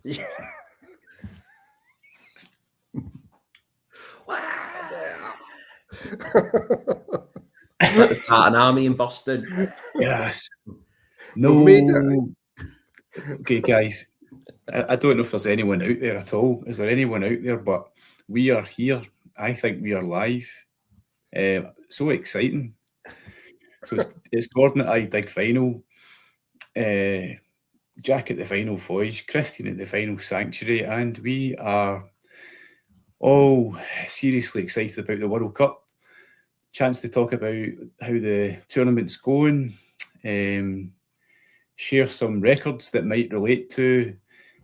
Yeah. It's like the Tartan Army in Boston. Yes. We've made No. Okay, guys. I don't know if there's anyone out there at all. Is there anyone out there? But we are here. I think we are live. So exciting. So it's Gordon at Big Final, Jack at the Final Voyage, Christian at the Final Sanctuary, and we are all seriously excited about the World Cup. Chance to talk about how the tournament's going, share some records that might relate to,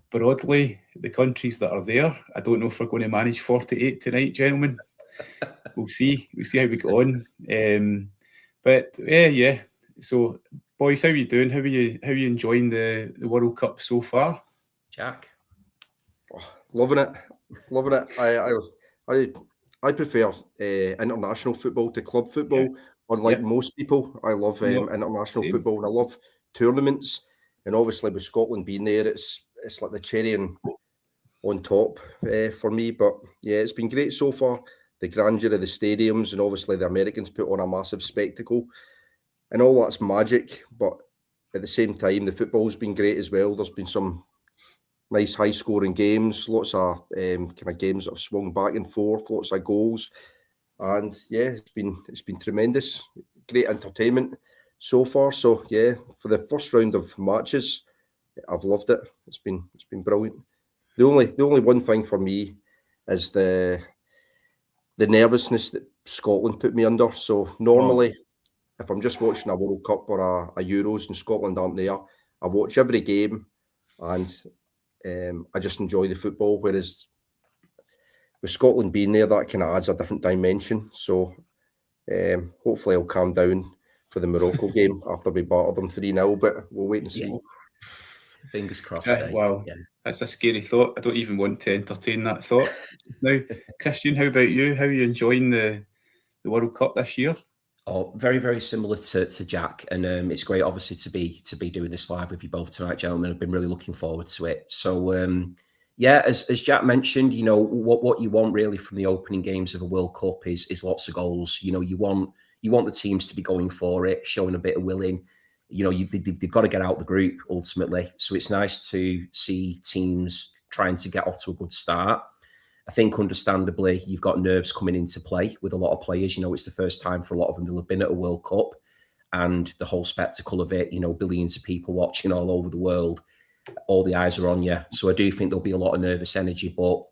broadly, the countries that are there. I don't know if we're going to manage 48 tonight, gentlemen. We'll see. We'll see how we go on. But yeah. So, boys, how are you doing? How are you enjoying the World Cup so far? Jack? Loving it. I prefer international football to club football. Yeah. Unlike most people, I love international football, and I love tournaments. And obviously, with Scotland being there, it's like the cherry on top for me. But yeah, it's been great so far. The grandeur of the stadiums, and obviously the Americans put on a massive spectacle, and all that's magic. But at the same time, the football's been great as well. There's been some nice high-scoring games, lots of kind of games that have swung back and forth, lots of goals, and yeah, it's been tremendous, great entertainment so far. So yeah, for the first round of matches, I've loved it. It's been brilliant. The only one thing for me is the nervousness that Scotland put me under. So normally, if I'm just watching a World Cup or a Euros and Scotland aren't there, I watch every game and I just enjoy the football. Whereas with Scotland being there, that kind of adds a different dimension. So hopefully I'll calm down for the Morocco game after we battered them 3-0, but we'll wait and see. Yeah. Fingers crossed. Wow, that's a scary thought. I don't even want to entertain that thought now. Christian, how about you? How are you enjoying the World Cup this year? Oh, very, very similar to Jack, and it's great, obviously, to be doing this live with you both tonight, gentlemen. I've been really looking forward to it. So, yeah, as Jack mentioned, you know what you want really from the opening games of a World Cup is lots of goals. You know, you want the teams to be going for it, showing a bit of willing. You know, they've got to get out the group ultimately. So it's nice to see teams trying to get off to a good start. I think, understandably, you've got nerves coming into play with a lot of players. You know, it's the first time for a lot of them they'll have been at a World Cup, and the whole spectacle of it, you know, billions of people watching all over the world, all the eyes are on you. So I do think there'll be a lot of nervous energy, but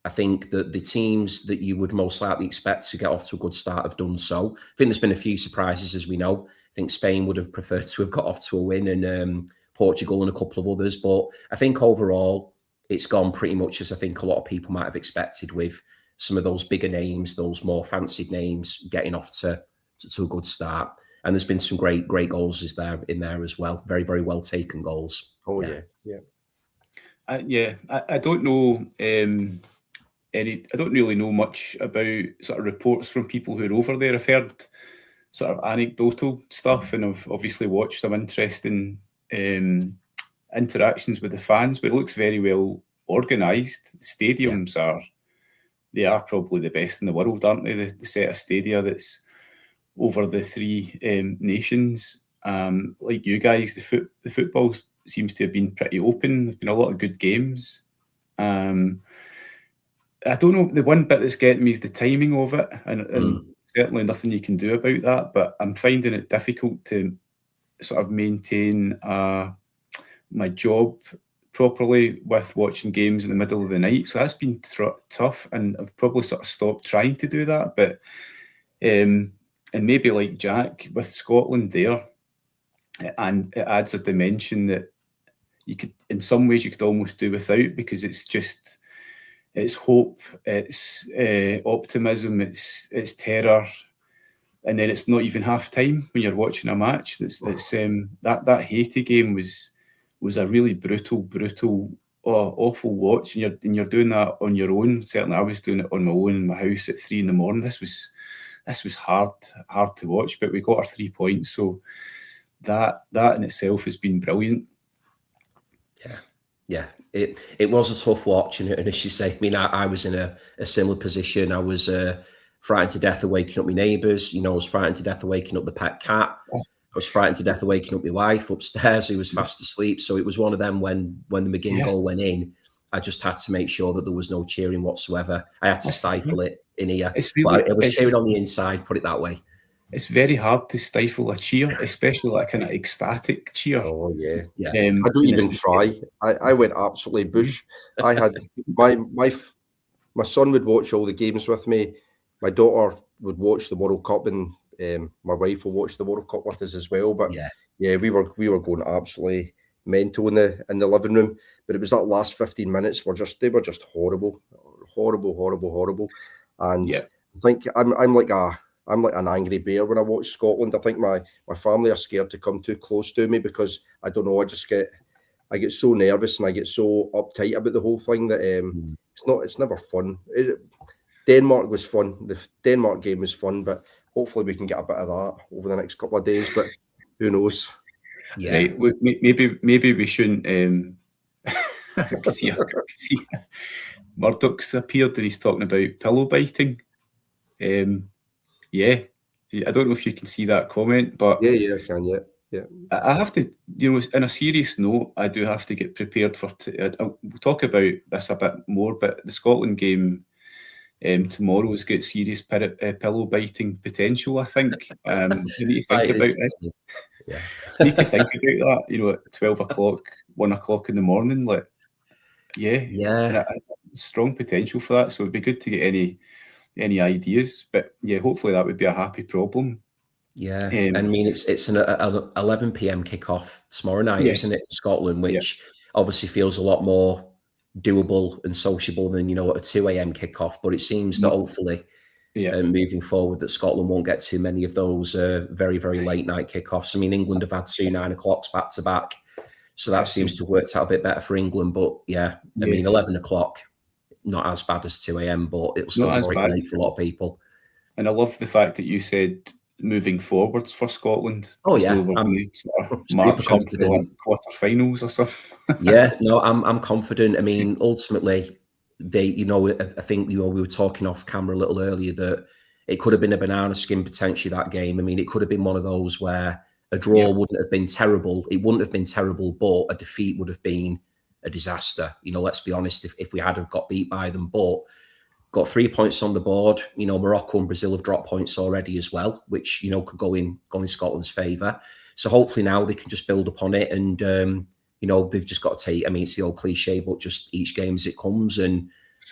I think that the teams that you would most likely expect to get off to a good start have done so. I think there's been a few surprises, as we know. I think Spain would have preferred to have got off to a win, and Portugal and a couple of others. But I think overall, it's gone pretty much as I think a lot of people might have expected, with some of those bigger names, those more fancied names getting off to a good start. And there's been some great goals in there as well. Very, very well taken goals. Oh yeah. I don't know I don't really know much about sort of reports from people who are over there. I've heard sort of anecdotal stuff, and I've obviously watched some interesting interactions with the fans, but it looks very well organised. The stadiums are probably the best in the world, aren't they? The set of stadia that's over the three nations. Like you guys, the football seems to have been pretty open. There's been a lot of good games. I don't know, the one bit that's getting me is the timing of it, and certainly nothing you can do about that, but I'm finding it difficult to sort of maintain my job properly with watching games in the middle of the night. So that's been tough, and I've probably sort of stopped trying to do that. But and maybe like Jack, with Scotland there, and it adds a dimension that you could, in some ways, you could almost do without, because it's hope, it's optimism, it's terror, and then it's not even half time when you're watching a match. That Haiti game was a really brutal, awful watch, and you're doing that on your own. Certainly, I was doing it on my own in my house at 3 a.m. This was hard to watch, but we got our 3 points, so that in itself has been brilliant. Yeah, it was a tough watch, and as you say, I mean, I was in a similar position. I was frightened to death of waking up my neighbours. I was frightened to death of waking up the pet cat. I was frightened to death of waking up my wife upstairs, who was fast asleep. So it was one of them when the McGinn goal went in, I just had to make sure that there was no cheering whatsoever. I had to stifle it in here. It was cheering on the inside, put it that way. It's very hard to stifle a cheer, especially like kind of ecstatic cheer. Oh yeah. I don't even try. I went absolutely bush. I had my son would watch all the games with me. My daughter would watch the World Cup, and my wife will watch the World Cup with us as well. But yeah, we were going absolutely mental in the living room. But it was that last 15 minutes were just horrible. And I think I'm like an angry bear when I watch Scotland. I think my family are scared to come too close to me because I don't know. I get so nervous and I get so uptight about the whole thing that it's never fun. Denmark was fun. The Denmark game was fun, but hopefully we can get a bit of that over the next couple of days. But who knows? Yeah, right. Maybe we shouldn't. I can see Murdoch's appeared and he's talking about pillow biting. Yeah, I don't know if you can see that comment, but yeah, I can. Yeah. I have to, in a serious note, I do have to get prepared for. We'll talk about this a bit more, but the Scotland game tomorrow's got serious pillow biting potential. I think you need to think about this. Yeah. You need to think about that. At 12 o'clock, 1 o'clock in the morning, like and strong potential for that. So it'd be good to get any ideas, but hopefully that would be a happy problem. Yeah, I mean it's an 11 p.m. kickoff tomorrow night, isn't it, for Scotland, which obviously feels a lot more doable and sociable than a 2 a.m. kickoff. But it seems that hopefully, moving forward, that Scotland won't get too many of those very, very late night kickoffs. I mean, England have had 2 9 o'clocks back to back, so that seems to have worked out a bit better for England. But I mean, 11 o'clock. Not as bad as 2 a.m., but it'll still be very late for a lot of people. And I love the fact that you said moving forwards for Scotland. Oh yeah, I'm super confident. Like quarterfinals or something. I'm confident. I mean, ultimately, I think we were talking off camera a little earlier that it could have been a banana skin potentially, that game. I mean, it could have been one of those where a draw wouldn't have been terrible. It wouldn't have been terrible, but a defeat would have been a disaster. Let's be honest, if we had have got beat by them, but got 3 points on the board. Morocco and Brazil have dropped points already as well, which could go in Scotland's favour. So hopefully now they can just build upon it, and they've just got to take. I mean, it's the old cliche, but just each game as it comes. And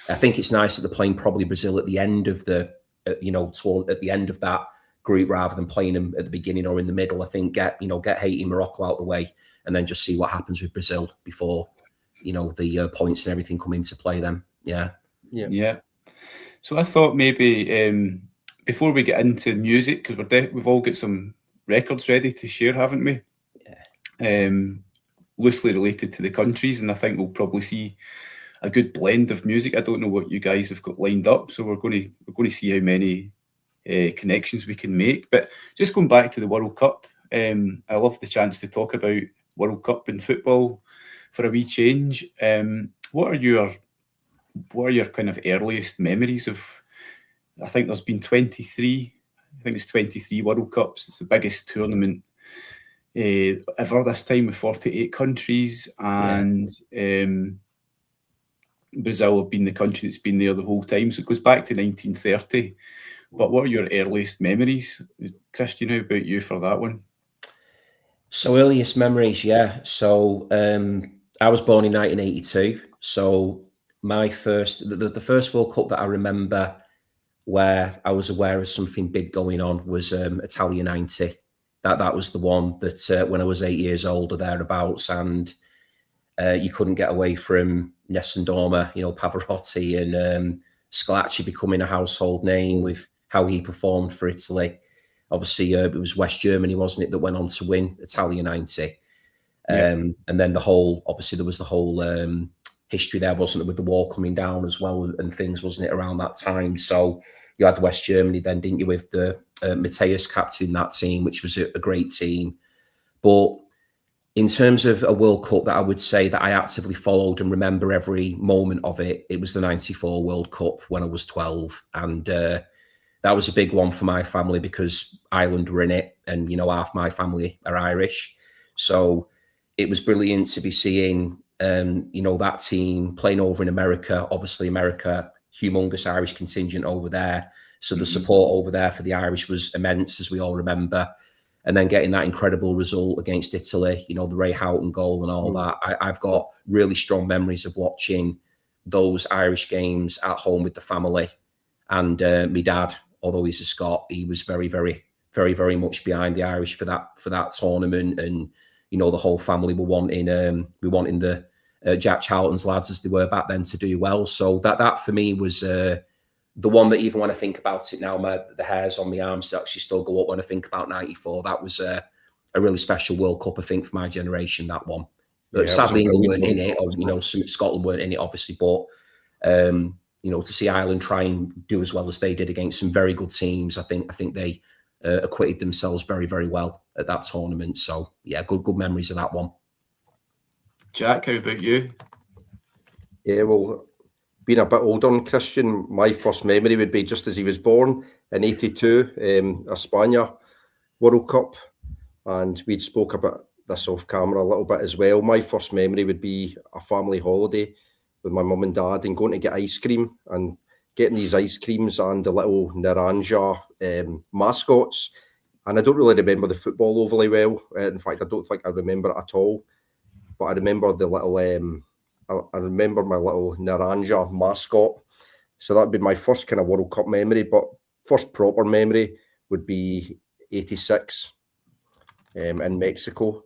I think it's nice that they're playing probably Brazil at the end of the at the end of that group rather than playing them at the beginning or in the middle. I think get Haiti, Morocco out the way, and then just see what happens with Brazil before the points and everything come into play then. Yeah. So I thought maybe before we get into music, because we've all got some records ready to share, haven't we? Yeah. Loosely related to the countries, and I think we'll probably see a good blend of music. I don't know what you guys have got lined up, so we're going to see how many connections we can make. But just going back to the World Cup, I love the chance to talk about World Cup and football for a wee change. What are your kind of earliest memories of? I think there's been 23. I think it's 23 World Cups. It's the biggest tournament ever this time, with 48 countries, and Brazil have been the country that's been there the whole time. So it goes back to 1930. But what are your earliest memories, Christian? How about you for that one? So earliest memories, So I was born in 1982. So my first, the first World Cup that I remember where I was aware of something big going on was Italia 90. That was the one that when I was 8 years old or thereabouts, and you couldn't get away from Nessun Dorma, Pavarotti and Schillaci becoming a household name with how he performed for Italy. Obviously, it was West Germany, wasn't it, that went on to win Italia 90. And then there was the whole history there, wasn't it, with the wall coming down as well and things, wasn't it, around that time? So you had West Germany then, didn't you, with the Mateus captain that team, which was a great team. But In terms of a World Cup that I would say that I actively followed and remember every moment of it, it was the 94 World Cup when I was 12. And that was a big one for my family because Ireland were in it and, half my family are Irish. So it was brilliant to be seeing, that team playing over in America. Obviously, America, humongous Irish contingent over there. So the support over there for the Irish was immense, as we all remember. And then getting that incredible result against Italy, the Ray Houghton goal and all that. I've got really strong memories of watching those Irish games at home with the family. And my dad, although he's a Scot, he was very, very, very, very much behind the Irish for that tournament. And, the whole family were wanting the Jack Charlton's lads, as they were back then, to do well. So that for me was the one that, even when I think about it now, the hairs on my arms actually still go up when I think about 94. That was a really special World Cup, I think, for my generation, that one. But sadly, England weren't in it, or, Scotland weren't in it, obviously. But, to see Ireland try and do as well as they did against some very good teams, I think they acquitted themselves very, very well at that tournament. So, yeah, good memories of that one. Jack, how about you? Yeah, well, being a bit older than Christian, my first memory would be just as he was born in 82, España World Cup. And we'd spoke about this off camera a little bit as well. My first memory would be a family holiday with my mum and dad and going to get ice cream and getting these ice creams and the little Naranja mascots. And I don't really remember the football overly well. In fact, I don't think I remember it at all. But I remember the little... I remember my little Naranja mascot. So that'd be my first kind of World Cup memory. But first proper memory would be 86 in Mexico,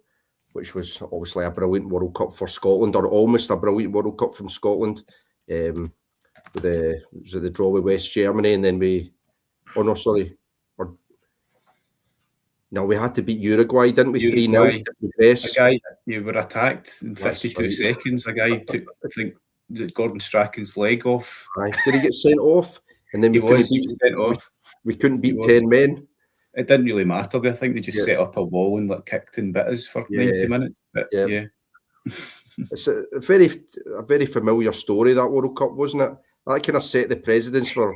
which was obviously a brilliant World Cup for Scotland, or almost a brilliant World Cup from Scotland. With the draw with West Germany, and then we had to beat Uruguay, didn't we? 3-0. A guy, you were attacked in 52 seconds. A guy took, I think, Gordon Strachan's leg off. Did he get sent off? And then we couldn't beat 10 men. It didn't really matter. I think they just set up a wall and kicked in bitters for 90 minutes. But yeah. It's a very familiar story, that World Cup, wasn't it? That kind of set the precedence for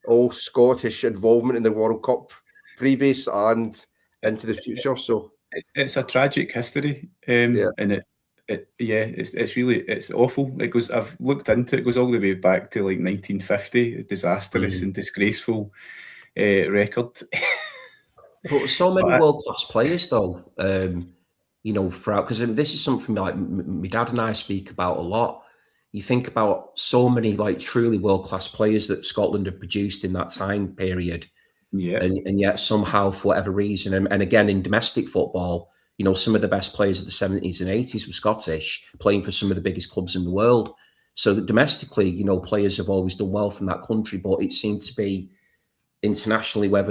all Scottish involvement in the World Cup, previous and into the future. So it's a tragic history, and it's awful. It goes. I've looked into it. It goes all the way back to 1950. A disastrous and disgraceful record. But so many world class players, though. Throughout, because this is something like my dad and I speak about a lot. You think about so many truly world class players that Scotland have produced in that time period. Yeah, and yet somehow, for whatever reason, and again in domestic football, some of the best players of the 70s and 80s were Scottish, playing for some of the biggest clubs in the world. So that domestically, players have always done well from that country, but it seemed to be internationally, I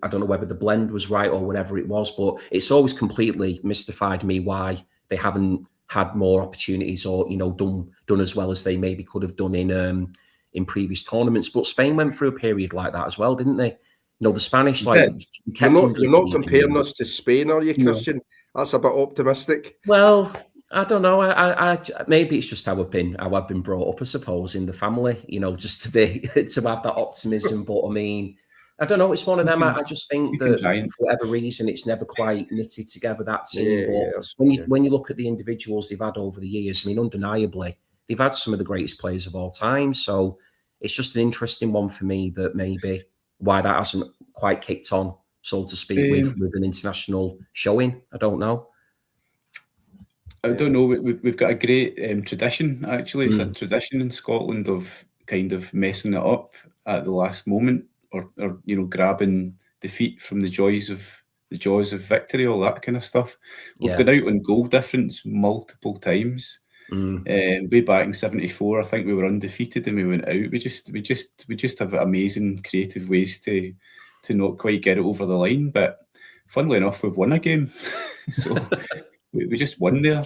don't know whether the blend was right or whatever it was, but it's always completely mystified me why they haven't had more opportunities or done as well as they maybe could have done in previous tournaments. But Spain went through a period like that as well, didn't they? The Spanish, you're not comparing us to Spain, are you, Christian? No. That's a bit optimistic. Well, I don't know. I maybe it's just how I've been brought up, I suppose, in the family. Just to have that optimism. But I mean, I don't know. It's one of them. I just think that for whatever reason, it's never quite knitted together, that team. When you look at the individuals they've had over the years, I mean, undeniably, they've had some of the greatest players of all time. So it's just an interesting one for me that maybe why that hasn't quite kicked on, so to speak, with an international showing. I don't know. I don't know. We've got a great tradition, actually. It's a tradition in Scotland of kind of messing it up at the last moment, or grabbing defeat from the joys of victory, all that kind of stuff. We've gone out on goal difference multiple times. Way back in '74, I think we were undefeated and we went out. We just have amazing creative ways to not quite get it over the line. But funnily enough, we've won a game, so we just won there.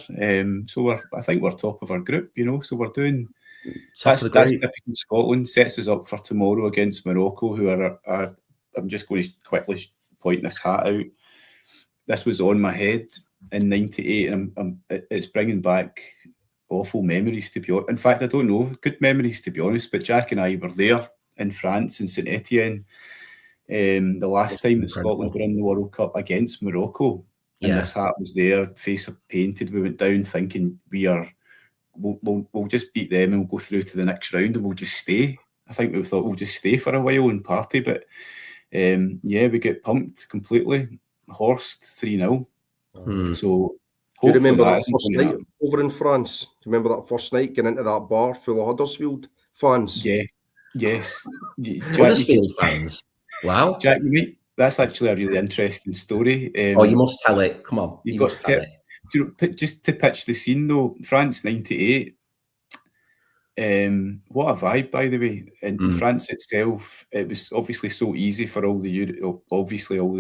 So I think we're top of our group, So we're doing. That's typical Scotland. Sets us up for tomorrow against Morocco, who are I'm just going to quickly point this hat out. This was on my head in '98, and it's bringing back awful memories, to be honest. In fact, I don't know, good memories, to be honest, but Jack and I were there in France, in St Etienne, the last time that Scotland were in the World Cup against Morocco. And this hat was there, face painted. We went down thinking we'll just beat them and we'll go through to the next round and we'll just stay. I think we thought we'll just stay for a while and party, but we get pumped completely, horsed 3-0. So do you remember that first night over in France? Do you remember that first night getting into that bar full of Huddersfield fans? Yeah, yes. Huddersfield fans. Wow, Jack, that's actually a really interesting story. you must tell it. Come on, you must tell it. Just to pitch the scene though, France '98. What a vibe, by the way. In France itself, it was obviously so easy for all the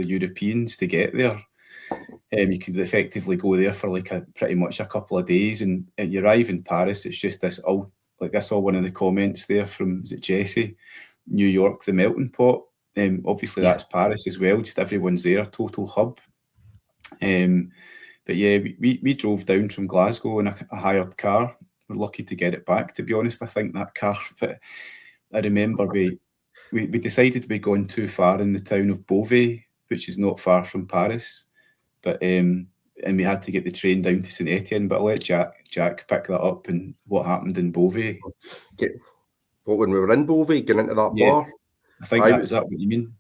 Europeans to get there. You could effectively go there for like pretty much a couple of days, and you arrive in Paris. It's just this all like I saw one of the comments there from, is it Jesse? New York, the melting pot. Obviously that's Paris as well. Just everyone's there, total hub. But yeah, we drove down from Glasgow in a hired car. We're lucky to get it back, to be honest. I think that car, but I remember we decided to be going too far in the town of Beauvais, which is not far from Paris. But and we had to get the train down to St Etienne. But I'll let Jack pick that up and what happened in Beauvais. What, when we were in Beauvais, getting into that bar? I think is that what you mean?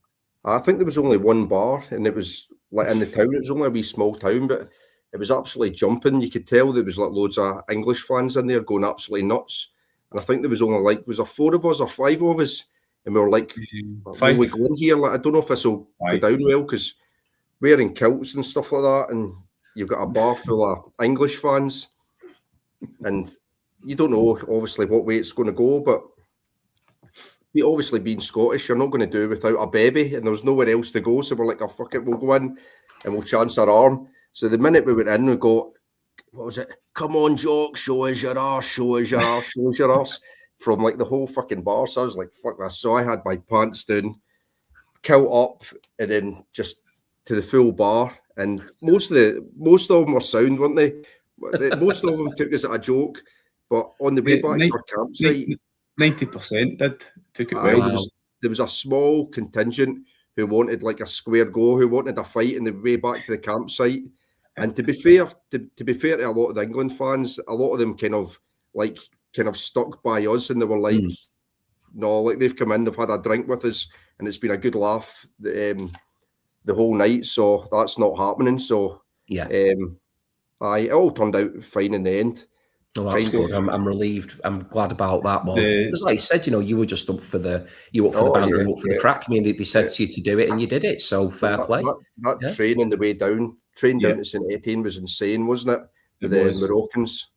I think there was only one bar, and it was like in the town. It was only a wee small town, but it was absolutely jumping. You could tell there was like loads of English fans in there going absolutely nuts. And I think there was only like, was there 4 of us or 5 of us? And we were like, 5. We going here? Like, I don't know if this will go down well, because wearing kilts and stuff like that, and you've got a bar full of English fans, and you don't know obviously what way it's going to go, but obviously being Scottish, you're not going to do without a baby, and there was nowhere else to go, so we're like, oh fuck it, we'll go in and we'll chance our arm. So the minute we went in, we got, what was it? Come on, Jock, show us your arse, show us your arse, show us your arse, from like the whole fucking bar. So I was like, fuck this. So I had my pants down, kilt up, and then just to the full bar. And most of them were sound, weren't they? Most of them took us at a joke, but on the way back to our campsite, 90% took it well. There was a small contingent who wanted like a square go, who wanted a fight in the way back to the campsite. And to be fair to a lot of the England fans, a lot of them kind of stuck by us, and they were like, no, like they've come in, they've had a drink with us, and it's been a good laugh the whole night. So that's not happening. So it all turned out fine in the end. Oh, that's good. I'm relieved. I'm glad about that one. Because like you said, you were just up for the banter and up for the crack. I mean, they said to you to do it, and you did it. So fair play. That train on the way down, down to St Etienne was insane, wasn't it? With the Moroccans.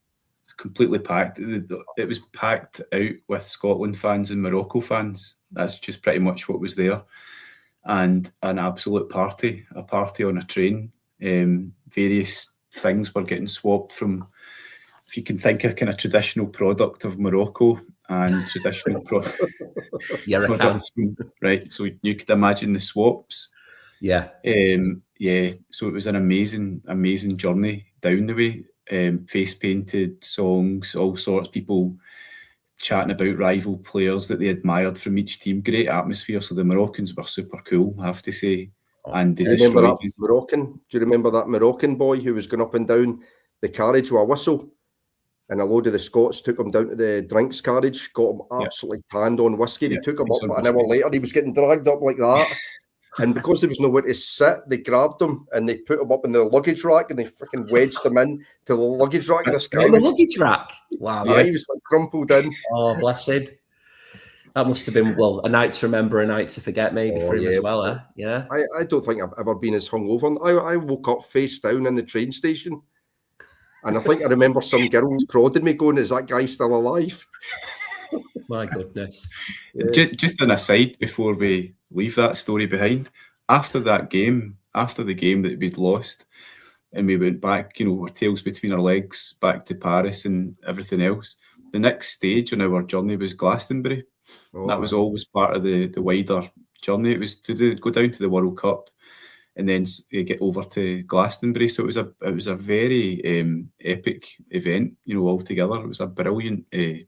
It's completely packed. It was packed out with Scotland fans and Morocco fans. That's just pretty much what was there. And an absolute party, a party on a train. Various things were getting swapped from, if you can think of kind of traditional product of Morocco and traditional products from, right? So you could imagine the swaps. Yeah. So it was an amazing journey down the way. Face painted, songs, all sorts, people chatting about rival players that they admired from each team. Great atmosphere. So the Moroccans were super cool, I have to say. And they destroyed his Moroccan. Do you remember that Moroccan boy who was going up and down the carriage with a whistle? And a load of the Scots took him down to the drinks carriage, got him absolutely tanned on whiskey. They took him up, but an hour later he was getting dragged up like that. And because there was nowhere to sit, they grabbed him and they put him up in the luggage rack, and they freaking wedged him in to the luggage rack. This guy, the luggage rack. Wow. Yeah, he was like crumpled in. Oh, bless him. That must have been, a night to remember, a night to forget, maybe for him as well. Eh? Yeah. I don't think I've ever been as hungover. I woke up face down in the train station, and I think I remember some girls prodding me, going, "Is that guy still alive?" My goodness. Just an aside before we leave that story behind, after the game that we'd lost, and we went back, our tails between our legs, back to Paris and everything else, the next stage on our journey was Glastonbury. That was always part of the wider journey. It was to go down to the World Cup, and then you get over to Glastonbury. So it was a very epic event, altogether. It was a brilliant kind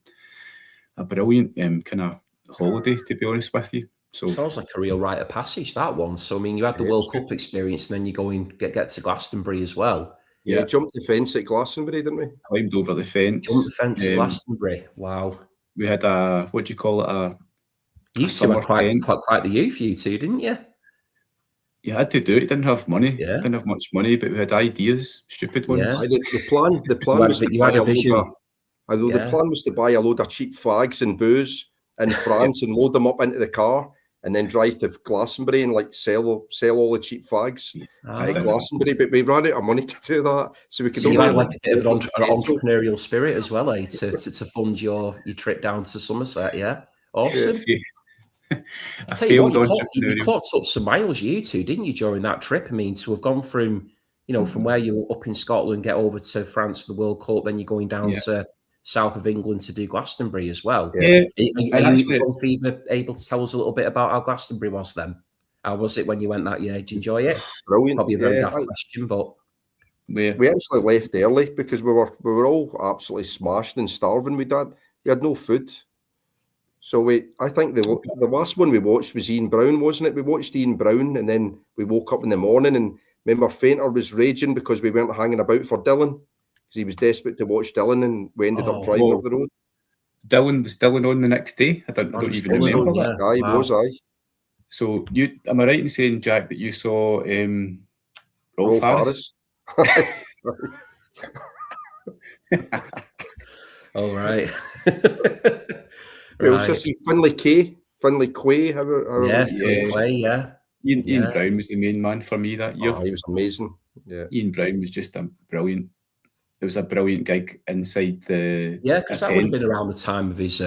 of holiday, to be honest with you. So sounds like a real rite of passage, that one. So I mean, you had the World Cup experience, and then you go and get to Glastonbury as well. Yeah, jumped the fence at Glastonbury, didn't we? Climbed over the fence. Jumped the fence at Glastonbury. Wow. We had what do you call it? You used to have quite the youth, you two, didn't you? You had to do it. Didn't have money. Yeah. Didn't have much money, but we had ideas, stupid ones. Yeah. The plan was to buy a vision. The plan was to buy a load of cheap fags and booze in France and load them up into the car and then drive to Glastonbury and like sell all the cheap fags at Glastonbury. But we ran out of money to do that, so we could. So you had like a bit of an entrepreneurial spirit as well, to fund your trip down to Somerset. Yeah, awesome. You clocked up some miles, you two, didn't you, during that trip? I mean, to have gone from from where you were up in Scotland, get over to France for the World Cup, then you're going down to south of England to do Glastonbury as well. Yeah. Are you both either able to tell us a little bit about how Glastonbury was then? How was it when you went that year? Did you enjoy it? Brilliant. Probably a very daft question, but we actually left early because we were all absolutely smashed and starving. We had no food. So I think the last one we watched was Ian Brown, wasn't it? We watched Ian Brown and then we woke up in the morning and remember Fainter was raging because we weren't hanging about for Dylan. Because he was desperate to watch Dylan, and we ended up driving up the road. Was Dylan on the next day? I don't even remember that. Aye, was I. So am I right in saying, Jack, that you saw Rolf Harris? All right. We also see Finlay Quay. Ian Brown was the main man for me that year. He was amazing. Yeah, Ian Brown was just brilliant. It was a brilliant gig inside the. Yeah, because that would have been around the time of his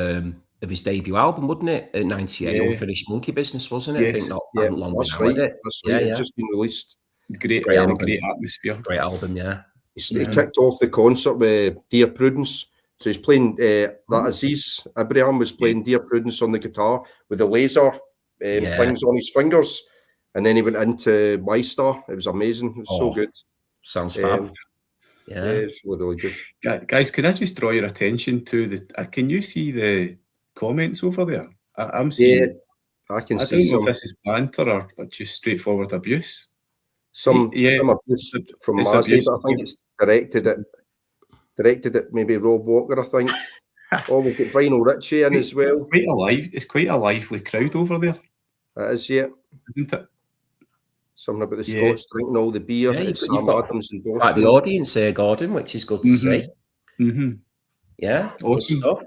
debut album, wouldn't it? At 98, Unfinished Monkey Business, wasn't it? Yes. I think not long that's now, right. It? That's right. It's just been released. Great atmosphere. Great album, yeah. He kicked off the concert with Dear Prudence. So he's playing that Aziz Abraham was playing Dear Prudence on the guitar with the laser things on his fingers. And then he went into My Star. It was amazing. It was so good. Sounds fab. Yeah, it's really good. Guys, can I just draw your attention to can you see the comments over there? I'm seeing. I can see. I don't know if this is banter or just straightforward abuse. Some abuse from Mazzy, but I think it's directed at maybe Rob Walker. I think. We've got Vinyl Richie in as well. It's quite a lively crowd over there. It is, isn't it? Something about the Scots drinking all the beer. You've got Adams and Boston. Like the audience here, Gordon, which is good to see. Mm-hmm. Yeah, awesome.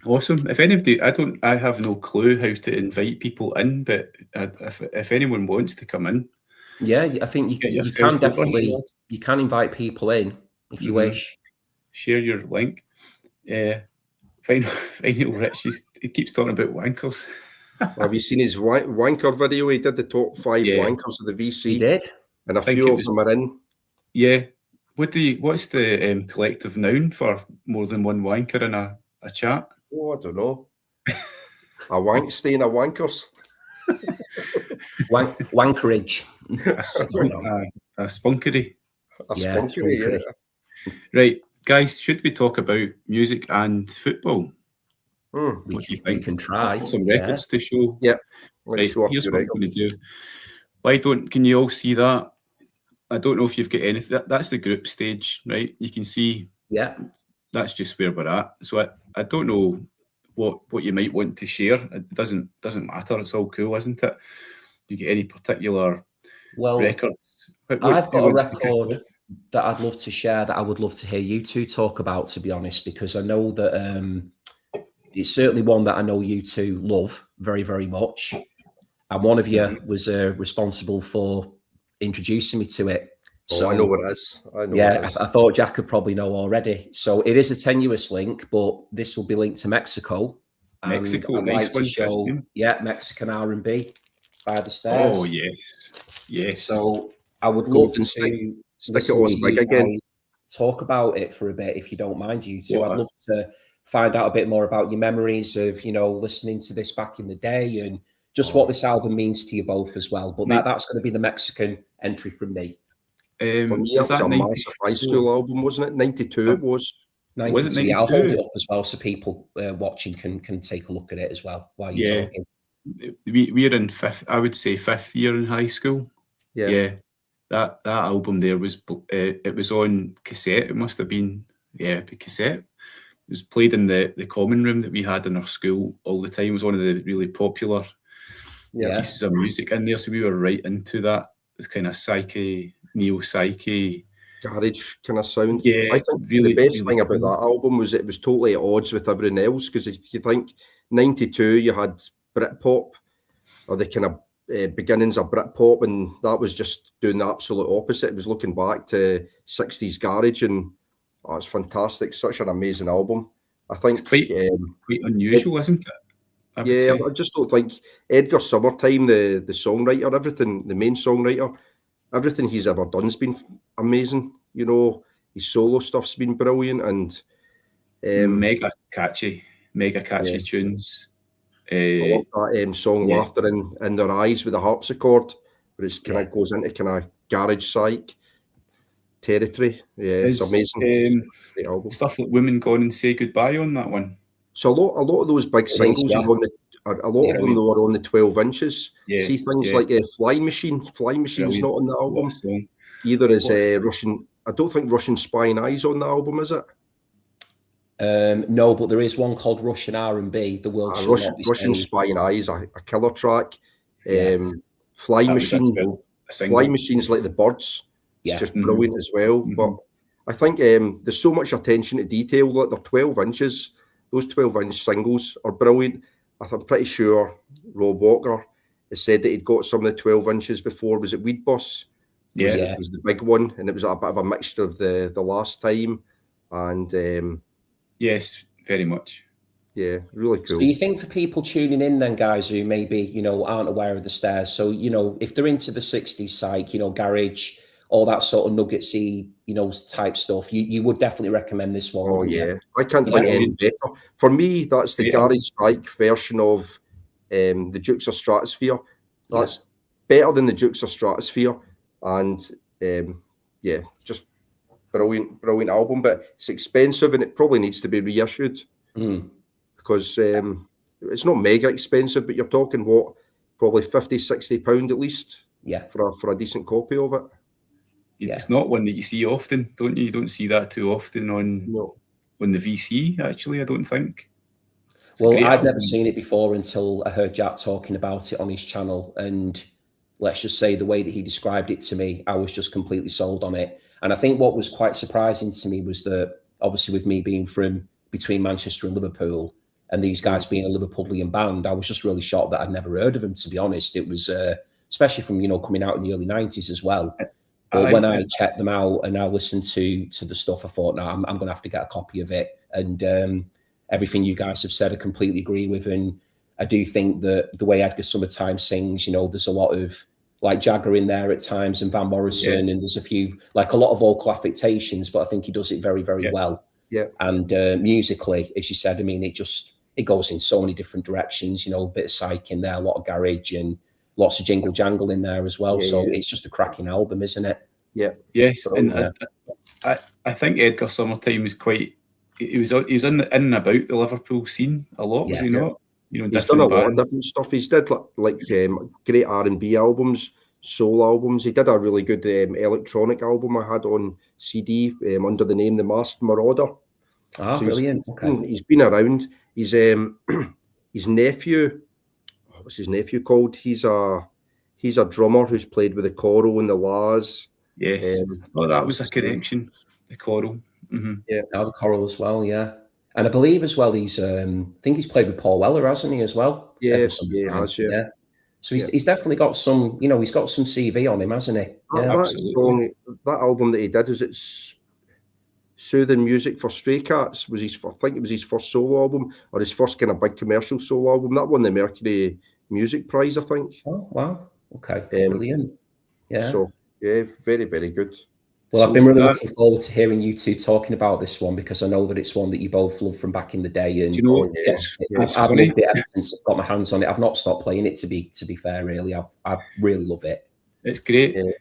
Awesome. If anybody, I have no clue how to invite people in, but if anyone wants to come in, I think you can definitely you can invite people in if you wish. Share your link. Vinyl Rich, he keeps talking about wankers. Have you seen his wanker video? He did the top 5 wankers of the VC. He did, and a few of them are in. Yeah. What's the collective noun for more than one wanker in a chat? Oh, I don't know. A wank stain of wankers. Wankerage. A spunkery. Spunkery, yeah. Right, guys, should we talk about music and football? What do you think? We can try. Some records to show. Yeah. Right, here's what I'm going to do. Can you all see that? I don't know if you've got anything. That's the group stage, right? You can see. Yeah. That's just where we're at. So I don't know what you might want to share. It doesn't matter. It's all cool, isn't it? Do you get any particular records? I've got a record that I'd love to share that I would love to hear you two talk about, to be honest, because I know that it's certainly one that I know you two love very, very much. And one of you was responsible for introducing me to it. So I know what it is. I thought Jack could probably know already. So it is a tenuous link, but this will be linked to Mexico. Mexico, nice one. Mexican R&B by the Stairs. Oh, yes. So I would love to stick it on big again. Talk about it for a bit, if you don't mind, you two. Yeah. I'd love to find out a bit more about your memories of, listening to this back in the day and just what this album means to you both as well. But that's going to be the Mexican entry from me. For me, it was a massive high school album, wasn't it? 92 it was. 92, yeah, I'll hold it up as well so people watching can take a look at it as well while you're talking. We're in fifth year in high school. Yeah. That album there was it was on cassette. It must have been cassette. It was played in the common room that we had in our school all the time. It was one of the really popular pieces of music in there. So we were right into that. This kind of neo-psyche garage kind of sound. Yeah, I think the best thing about that album was it was totally at odds with everything else, because if you think 92 you had Britpop, or the kind of beginnings of Britpop, and that was just doing the absolute opposite. It was looking back to 60s garage, and it's fantastic. Such an amazing album. I think it's quite unusual, isn't it? I just don't think Edgar Summertime, the songwriter, everything, the main songwriter, everything he's ever done's been amazing. You know, his solo stuff's been brilliant, and mega catchy tunes. I love that song "Laughter in Their Eyes" with the harpsichord, where it kind of goes into kind of garage psych territory. Yeah, it's amazing. Great album. Stuff like "Women Gone and Say Goodbye" on that one. So a lot of those big singles are on a lot of them though are on the 12 inches. See things like Flying Machine. Flying Machine's not on the album. Either is Russian. I don't think Russian Spying Eyes on the album, is it? No, but there is one called Russian R&B. The world Russian Spying Eyes, a killer track. Flying Machine. Flying Machine's like the Birds. It's just brilliant as well. But I think there's so much attention to detail. Like they're 12 inches. Those 12-inch singles are brilliant. I'm pretty sure Rob Walker has said that he'd got some of the 12 inches before. Was it Weed Boss? It was the big one, and it was a bit of a mixture of the last time. And yes, very much. Yeah, really cool. So you think for people tuning in then, guys, who maybe, aren't aware of the Stairs, so, if they're into the 60s psych, garage, all that sort of nuggetsy, type stuff, you would definitely recommend this one. Oh, yeah. I can't think any better. For me, that's the garage psych version of the Dukes of Stratosphere. That's better than the Dukes of Stratosphere. And, just brilliant album. But it's expensive, and it probably needs to be reissued. Because it's not mega expensive, but you're talking, probably £50-60 at least for a decent copy of it. It's not one that you see often, don't you? You don't see that too often on the VC, actually, I don't think. Well, I'd never seen it before until I heard Jack talking about it on his channel. And let's just say the way that he described it to me, I was just completely sold on it. And I think what was quite surprising to me was that, obviously with me being from between Manchester and Liverpool, and these guys being a Liverpoolian band, I was just really shocked that I'd never heard of them, to be honest. It was, especially from, coming out in the early 90s as well. But when I checked them out and I listened to the stuff, I thought, no, I'm going to have to get a copy of it. And everything you guys have said, I completely agree with. And I do think that the way Edgar Summertime sings, there's a lot of like Jagger in there at times and Van Morrison, and there's a lot of vocal affectations, but I think he does it very, very well. Yeah. And musically, as you said, I mean, it goes in so many different directions, a bit of psych in there, a lot of garage, and lots of jingle jangle in there as well. It's just a cracking album, isn't it? Yeah. Yes. And I think Edgar Summertime was he was in and about the Liverpool scene a lot, was he not? He's done a lot of different stuff. He's did like great R&B albums, soul albums. He did a really good electronic album I had on CD under the name The Masked Marauder. Ah, so brilliant. He's been around. He's his nephew. What's his nephew called? He's a drummer who's played with the Coral and the Laz. Yes. That was a connection. The Coral. Yeah. The Coral as well. Yeah. And I believe as well, I think he's played with Paul Weller, hasn't he, as well? Yes, he has. Yeah. So he's definitely got some, he's got some CV on him, hasn't he? That album that he did, was it Soothing Music for Stray Cats? I think it was his first solo album, or his first kind of big commercial solo album. That won the Mercury Music Prize, I think. Oh, wow. Okay. Brilliant. Yeah. So, yeah, very, very good. Well, I've been really looking forward to hearing you two talking about this one, because I know that it's one that you both loved from back in the day. And it's I've loved it ever since I've got my hands on it. I've not stopped playing it, to be fair, really. I really love it. It's great. And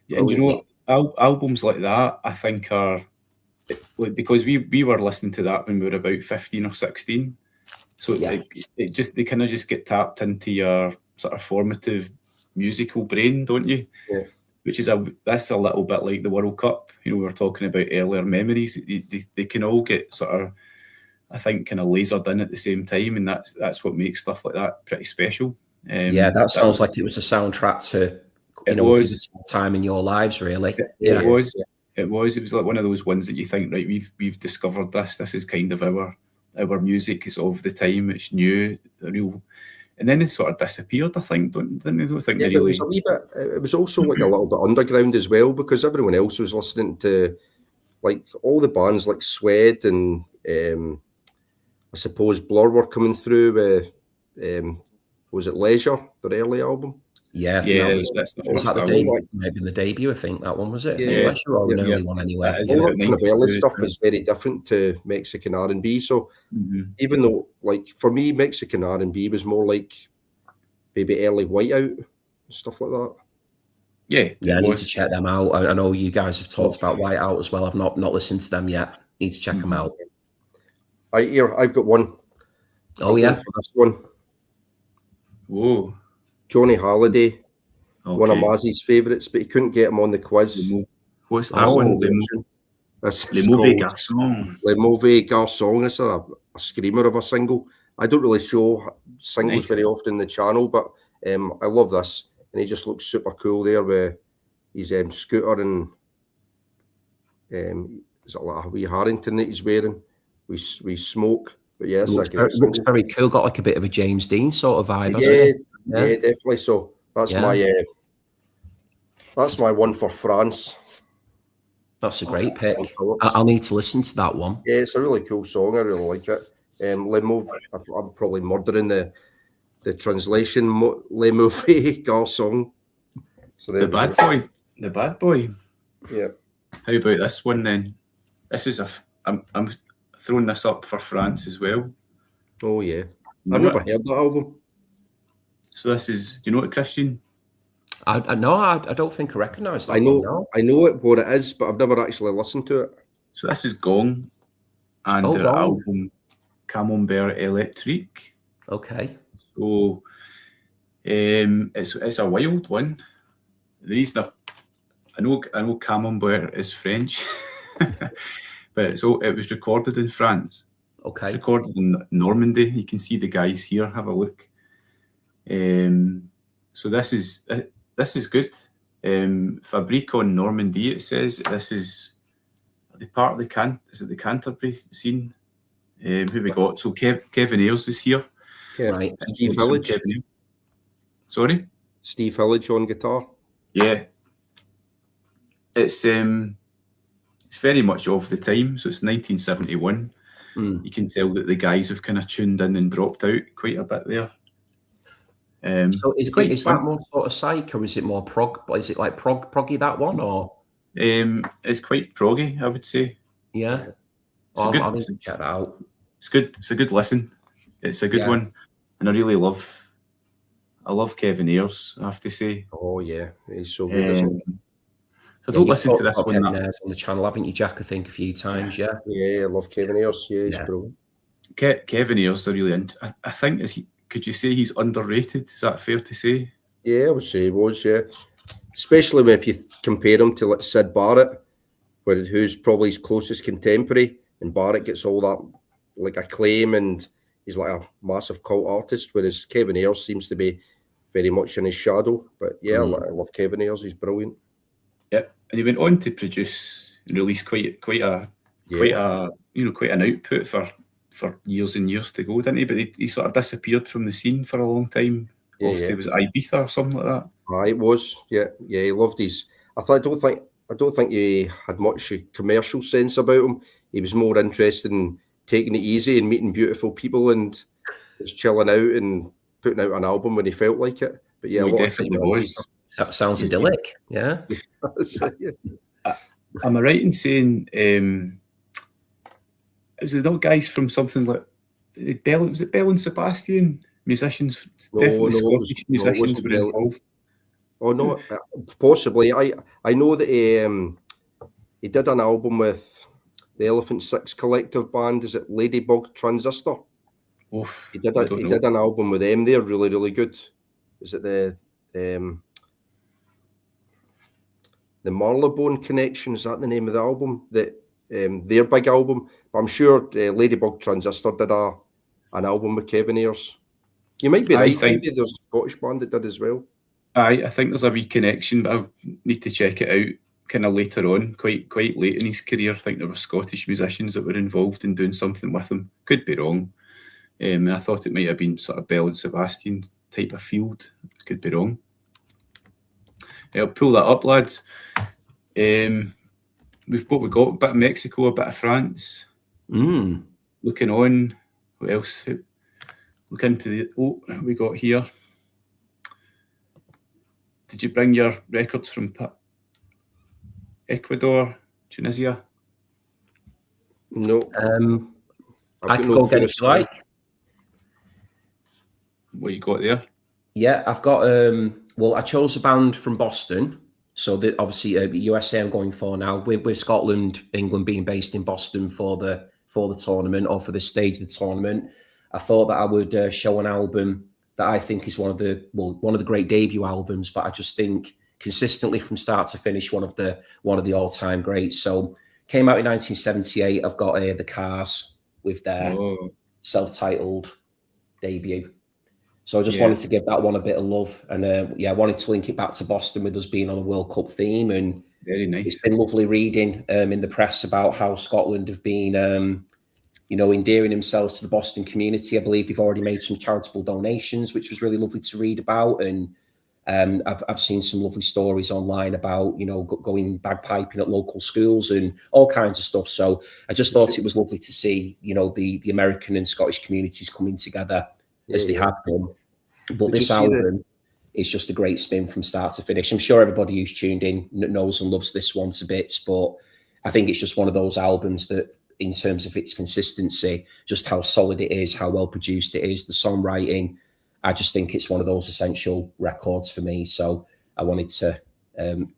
albums like that, I think, are because we were listening to that when we were about 15 or 16. So they kind of just get tapped into your sort of formative musical brain, don't you? Yeah. Which is that's a little bit like the World Cup. We were talking about earlier memories. They can all get sort of, I think, kind of lasered in at the same time, and that's what makes stuff like that pretty special. That sounds like it was a soundtrack to time in your lives, really. It was. It was like one of those ones that you think, right, we've discovered this. This is kind of our music. Is of the time. It's new, real. And then they sort of disappeared, I think. Don't think they really... It was a wee bit, it was also like a little bit underground as well, because everyone else was listening to like all the bands like Swed and I suppose Blur were coming through with was it Leisure, their early album? Yeah, that's the first album. Maybe the debut, I think that one was it. Yeah, Leisure, or an early one anyway. All that kind of early stuff is very different to Mexican R&B. So even though, like, for me, Mexican R&B was more like maybe early Whiteout, stuff like that. Yeah, I need to check them out. I know you guys have talked about Whiteout as well. I've not listened to them yet. Need to check them out. I've got one. Oh, yeah. For this one. Whoa. Johnny Halliday, one of Mazzy's favourites, but he couldn't get him on the quiz. What's that one? Le Mauvais Garçon. Le Mauvais Garçon is a screamer of a single. I don't really show singles very often in the channel, but I love this. And he just looks super cool there with his scooter and is it like a wee Harrington that he's wearing? We smoke. But yes, it looks very cool. Got like a bit of a James Dean sort of vibe. Yeah, definitely. So that's my one for France. That's a great pick. I'll need to listen to that one. Yeah, it's a really cool song. I really like it. Le Mauvais, I'm probably murdering the translation. Le Mauvais Garçon. So the bad boy. Yeah. How about this one then? This is I'm throwing this up for France as well. Oh yeah, I've never heard that album. So this is, do you know it, Christian? I don't think I recognise that. I know it, what it is, but I've never actually listened to it. So this is Gong and their album Camembert Electrique. Okay. So it's a wild one. The reason I know Camembert is French, but it was recorded in France. Okay. It's recorded in Normandy. You can see the guys here. Have a look. So this is good. Fabrique en Normandie. It says this is the part of the Canterbury scene. Who we got? So Kevin Ayers is here. Yeah. Right. Steve Hillage. Sorry? Steve Hillage on guitar. Yeah. It's very much of the time. So it's 1971. You can tell that the guys have kind of tuned in and dropped out quite a bit there. So is that more sort of psych, or is it more prog? Is it like proggy, that one, or? It's quite proggy, I would say. Yeah. I'll need to check that out. It's good. It's a good listen. It's a good one, and I love Kevin Ayers, I have to say. Oh yeah, he's so good. Isn't he? So don't listen to this one. Kevin Ayers on the channel, haven't you, Jack? I think a few times. Yeah. Yeah, I love Kevin Ayers. Yeah, he's brilliant. Kevin Ayers, I think could you say he's underrated? Is that fair to say? Yeah, I would say he was. Yeah, especially if you compare him to like Syd Barrett, who's probably his closest contemporary, and Barrett gets all that like acclaim and he's like a massive cult artist, whereas Kevin Ayers seems to be very much in his shadow. But yeah, I love Kevin Ayers. He's brilliant. Yep, and he went on to produce and release quite an output for years and years to go, didn't he? But he sort of disappeared from the scene for a long time. It was Ibiza or something like that. It was. Yeah. He loved his. I don't think he had much commercial sense about him. He was more interested in taking it easy and meeting beautiful people and just chilling out and putting out an album when he felt like it. But yeah, he definitely was. That sounds idyllic. Yeah. Am I right in saying is it not guys from something like was it Bell and Sebastian? Musicians, definitely Scottish musicians were involved. Oh no, possibly. I know that he did an album with the Elephant Six Collective band. Is it Ladybug Transistor? Oof, he did an album with them. They're really, really good. Is it the Marylebone Connection? Is that the name of the album? Their big album. But I'm sure Ladybug Transistor did an album with Kevin Ayers. You might be right. Maybe there's a Scottish band that did as well. I think there's a wee connection, but I need to check it out kind of later on, quite late in his career. I think there were Scottish musicians that were involved in doing something with him. Could be wrong. And I thought it might have been sort of Bell and Sebastian type of field. Could be wrong. I'll pull that up, lads. We've got a bit of Mexico, a bit of France. Looking on, what else? Look into we got here. Did you bring your records from Ecuador, Tunisia? No. I can go get it if you like. What you got there? Yeah, I've got. Well, I chose a band from Boston. So that obviously USA I'm going for now. With Scotland, England being based in Boston for the tournament or for the stage of the tournament, I thought that I would show an album that I think is one of the great debut albums, but I just think consistently from start to finish one of the all-time greats. So came out in 1978. I've got the Cars with their self-titled debut. So I just wanted to give that one a bit of love, and I wanted to link it back to Boston with us being on a World Cup theme. And very nice. It's been lovely reading in the press about how Scotland have been, endearing themselves to the Boston community. I believe they've already made some charitable donations, which was really lovely to read about. And I've seen some lovely stories online about going bagpiping at local schools and all kinds of stuff. So I just thought it was lovely to see the American and Scottish communities coming together. As they have done. But this album is just a great spin from start to finish. I'm sure everybody who's tuned in knows and loves this one to bits, but I think it's just one of those albums that, in terms of its consistency, just how solid it is, how well produced it is, the songwriting, I just think it's one of those essential records for me. So I wanted to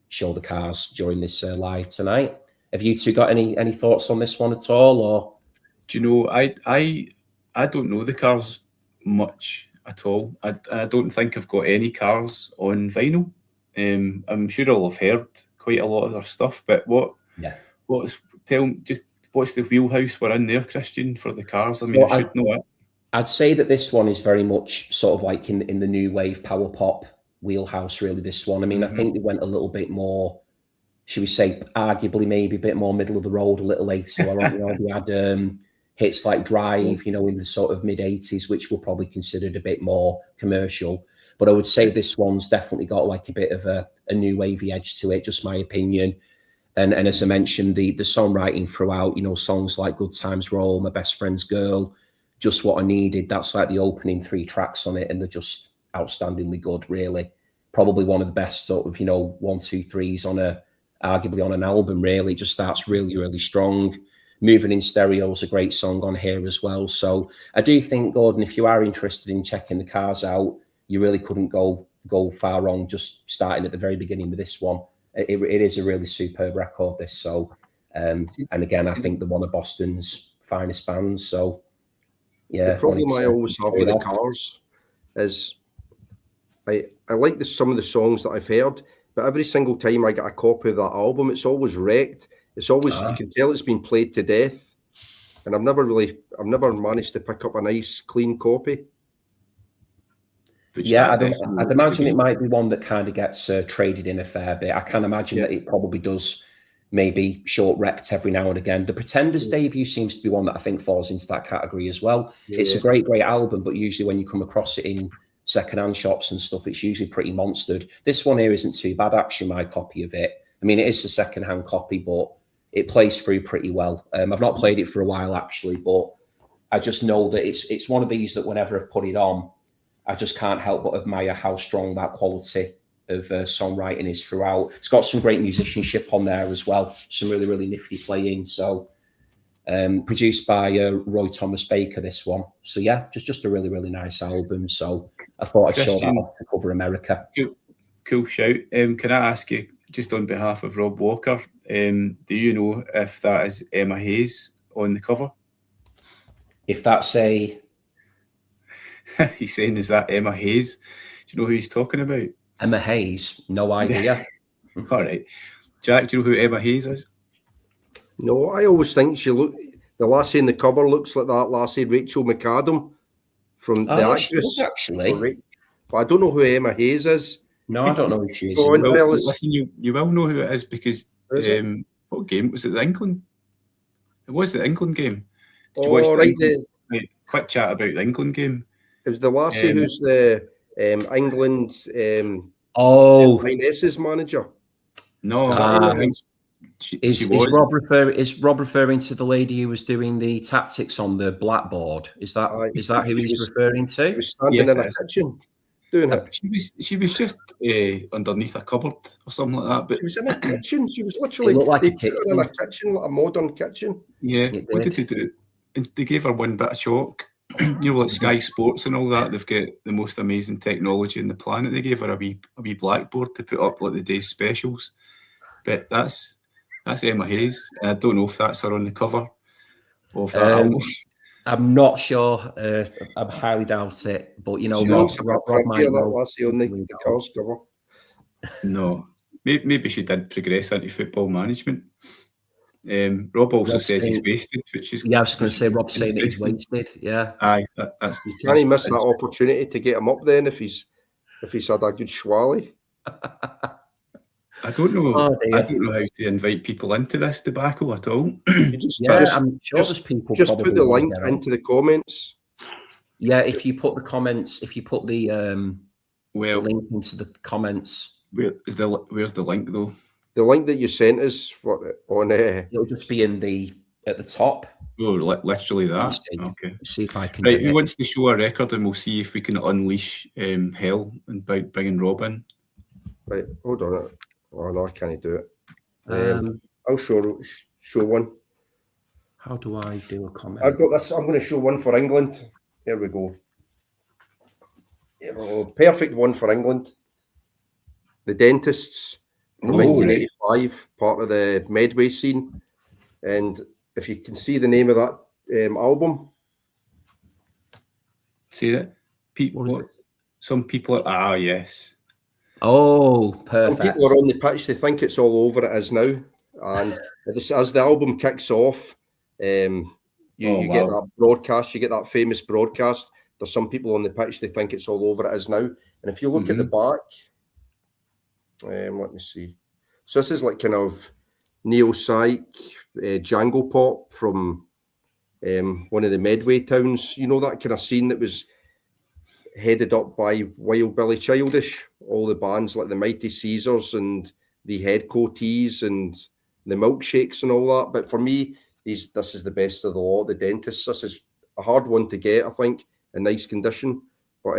show the Cars during this live tonight. Have you two got any thoughts on this one at all? Or do you know, I don't know the Cars much at all. I don't think I've got any Cars on vinyl. I'm sure I'll have heard quite a lot of their stuff, but what's the wheelhouse we're in there, Christian, for the Cars? I mean, I should know it. I'd say that this one is very much sort of like in the new wave power pop wheelhouse, really, this one. I mean, I think they went a little bit more, should we say, arguably maybe a bit more middle of the road a little later. They had hits like Drive, in the sort of mid-80s, which were probably considered a bit more commercial. But I would say this one's definitely got like a bit of a new wavy edge to it, just my opinion. And as I mentioned, the songwriting throughout, songs like Good Times Roll, My Best Friend's Girl, Just What I Needed, that's like the opening 3 tracks on it, and they're just outstandingly good, really. Probably one of the best sort of, 1, 2, 3s arguably on an album, really. It just starts really, really strong. Moving in Stereo is a great song on here as well. So I do think, Gordon, if you are interested in checking the Cars out, you really couldn't go far wrong just starting at the very beginning with this one. It is a really superb record, this. So, and again, I think they're one of Boston's finest bands. So, yeah. The problem I always have with the Cars is I like some of the songs that I've heard, but every single time I get a copy of that album, it's always wrecked. It's always, you can tell it's been played to death. And I've never managed to pick up a nice, clean copy. Yeah, I'd imagine it might be one that kind of gets traded in a fair bit. I can imagine that it probably does maybe short-wrecked every now and again. The Pretenders debut seems to be one that I think falls into that category as well. Yeah. It's a great album, but usually when you come across it in second-hand shops and stuff, it's usually pretty monstered. This one here isn't too bad, actually, my copy of it. I mean, it is a second-hand copy, but it plays through pretty well. I've not played it for a while, actually, but I just know that it's one of these that whenever I've put it on, I just can't help but admire how strong that quality songwriting is throughout. It's got some great musicianship on there as well. Some really, really nifty playing. So produced by Roy Thomas Baker, this one. So yeah, just a really, really nice album. So I thought I'd show that off to cover America. Cool shout. Can I ask you, just on behalf of Rob Walker, do you know if that is Emma Hayes on the cover? If that's a... He's saying, is that Emma Hayes? Do you know who he's talking about? Emma Hayes? No idea. All right. Jack, do you know who Emma Hayes is? No, I always think the lassie in the cover looks like that lassie Rachel McAdam from the actress. Actually. But I don't know who Emma Hayes is. No, I don't know who she is. Listen, you will know who it is because what game was it? The England? It was the England game. Did you watch the quick chat about the England game? It was the lassie who's the England Hines's manager. No, is Rob referring to the lady who was doing the tactics on the blackboard? Is that who he's referring to? He was standing in a kitchen doing it. She was just underneath a cupboard or something like that. But she was in a kitchen. She was literally like in a kitchen, like a modern kitchen. Yeah, what did they do? They gave her one bit of chalk. You know, like Sky Sports and all that. They've got the most amazing technology on the planet. They gave her a wee blackboard to put up like the day's specials. But that's Emma Hayes. And I don't know if that's her on the cover of that album. I'm not sure. I highly doubt it. But you know, Rob might know. On the Cars cover. No, maybe she did progress into football management. Rob also says he's wasted, which is I was going to say Rob's saying that he's wasted. Yeah, aye, that's you can't miss that opportunity to get him up then if he's had a good schwally. I don't know. I don't know how to invite people into this debacle at all. I'm sure there's people. Just put the link into the comments. Yeah, if you put the comments, if you put the link into the comments. Where's the link though? The link that you sent us on it'll just be at the top. Oh, literally that. Okay. See if I can. Right, who wants to show a record, and we'll see if we can unleash hell and bringing Rob in. Right, hold on. Oh no, I can't do it. I'll show one. How do I do a comment? I've got this. I'm going to show one for England. Here we go. Perfect one for England. The Dentists. From 1985, part of the Medway scene. And if you can see the name of that album. See that? Some people are, yes. Oh, perfect. Some people are on the pitch, they think it's all over, it is now. And as the album kicks off, you get that broadcast, you get that famous broadcast. There's some people on the pitch, they think it's all over, it is now. And if you look at the back, let me see. So this is like kind of neo-psych, Django pop from one of the Medway towns. You know, that kind of scene that was headed up by Wild Billy Childish. All the bands like the Mighty Caesars and the Head Coatees and the Milkshakes and all that. But for me, this is the best of the lot. The Dentists. This is a hard one to get, I think, in nice condition. But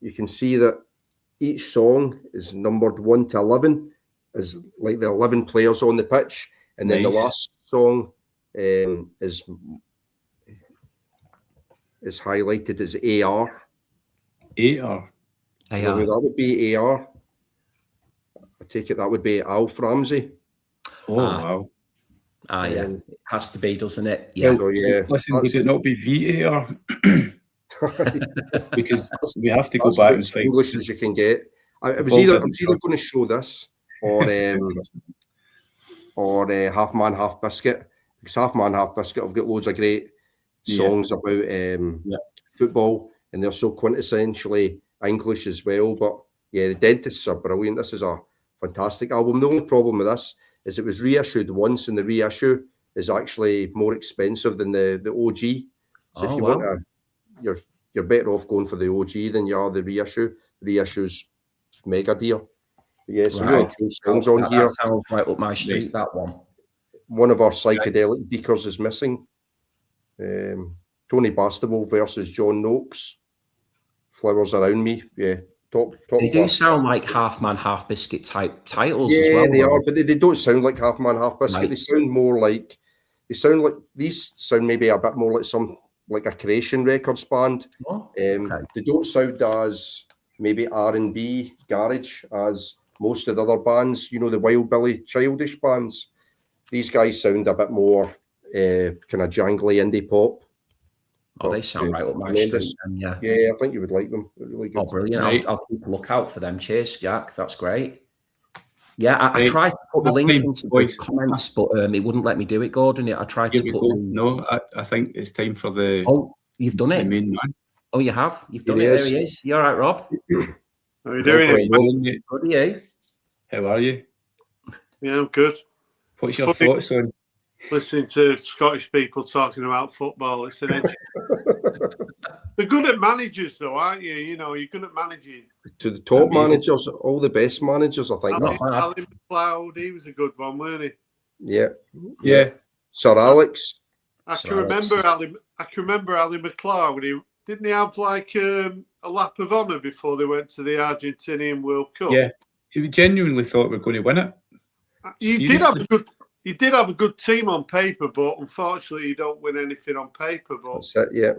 you can see that each song is numbered 1 to 11, is like the 11 players on the pitch, and then the last song is highlighted as AR. AR. You know who that would be? AR. I take it that would be Alf Ramsey. Oh wow. Yeah, it has to be, doesn't it? Yeah. Listen, would it not be VAR? Because we have to go back and find English as you can get. I was either going to show this or Half Man Half Biscuit, because Half Man Half Biscuit have got loads of great songs about football, and they're so quintessentially English as well. But yeah, the Dentists are brilliant. This is a fantastic album. The only problem with this is it was reissued once, and the reissue is actually more expensive than the OG. So if you want to, you're better off going for the OG than you are the reissue. The reissue's mega dear. Yes, really cool songs on here. That sounds right up my street, that one. One of our psychedelic beakers is missing. Tony Bastable versus John Noakes. Flowers Around Me. Yeah, Top They do class. sound like half man, half biscuit type titles as Yeah, well. they are, but they don't sound like half man, half biscuit. Right. They sound more like these sound maybe a bit more like a Creation Records band. Oh, okay. They don't sound as maybe R&B garage as most of the other bands. You know, the Wild Billy Childish bands. These guys sound a bit more kind of jangly indie pop. Oh, they sound right up my tremendous. street. And yeah. Yeah, I think you would like them. They're really good. Oh, brilliant. Right. I'll keep a lookout for them. Cheers, Jack. That's great. Yeah, I Right. tried to put the That's link fine, into the boys. comments, but it wouldn't let me do it, Gordon. I tried Here to we put go. the... No, I think it's time for the you've done it? main man. Oh, you have? You've done Here it. he There he is. You all right, Rob? How are you doing? Good, are you? How are you? Yeah, I'm good. What's your Funny. thoughts on? Listening to Scottish people talking about football, it's an edge. They're good at managers, though, aren't you? You know, you're good at managing. To the top Amazing. managers, all the best managers, I think. Ali McLeod, he was a good one, weren't he? Yeah. Sir Alex. I Sir can remember Alex. Ali McLeod. Didn't he have like a lap of honour before they went to the Argentinian World Cup? Yeah, we genuinely thought we were going to win it. You did have a good team on paper, but unfortunately, you don't win anything on paper. But That's it, yeah.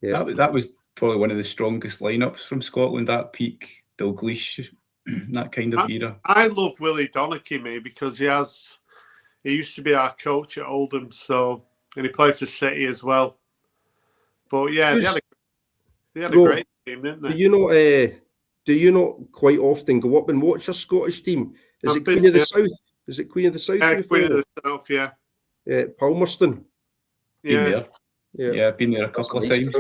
That was probably one of the strongest lineups from Scotland. That peak Dalglish, that kind of era. I love Willie Donachie, me, because he used to be our coach at Oldham, and he played for City as well. But yeah, they had a great team, didn't they? Do you not quite often go up and watch a Scottish team? Is it Queen of the South? Is it Queen of the South? Yeah, Queen of the South, yeah. Palmerston. Been there. Yeah, been there a couple of times.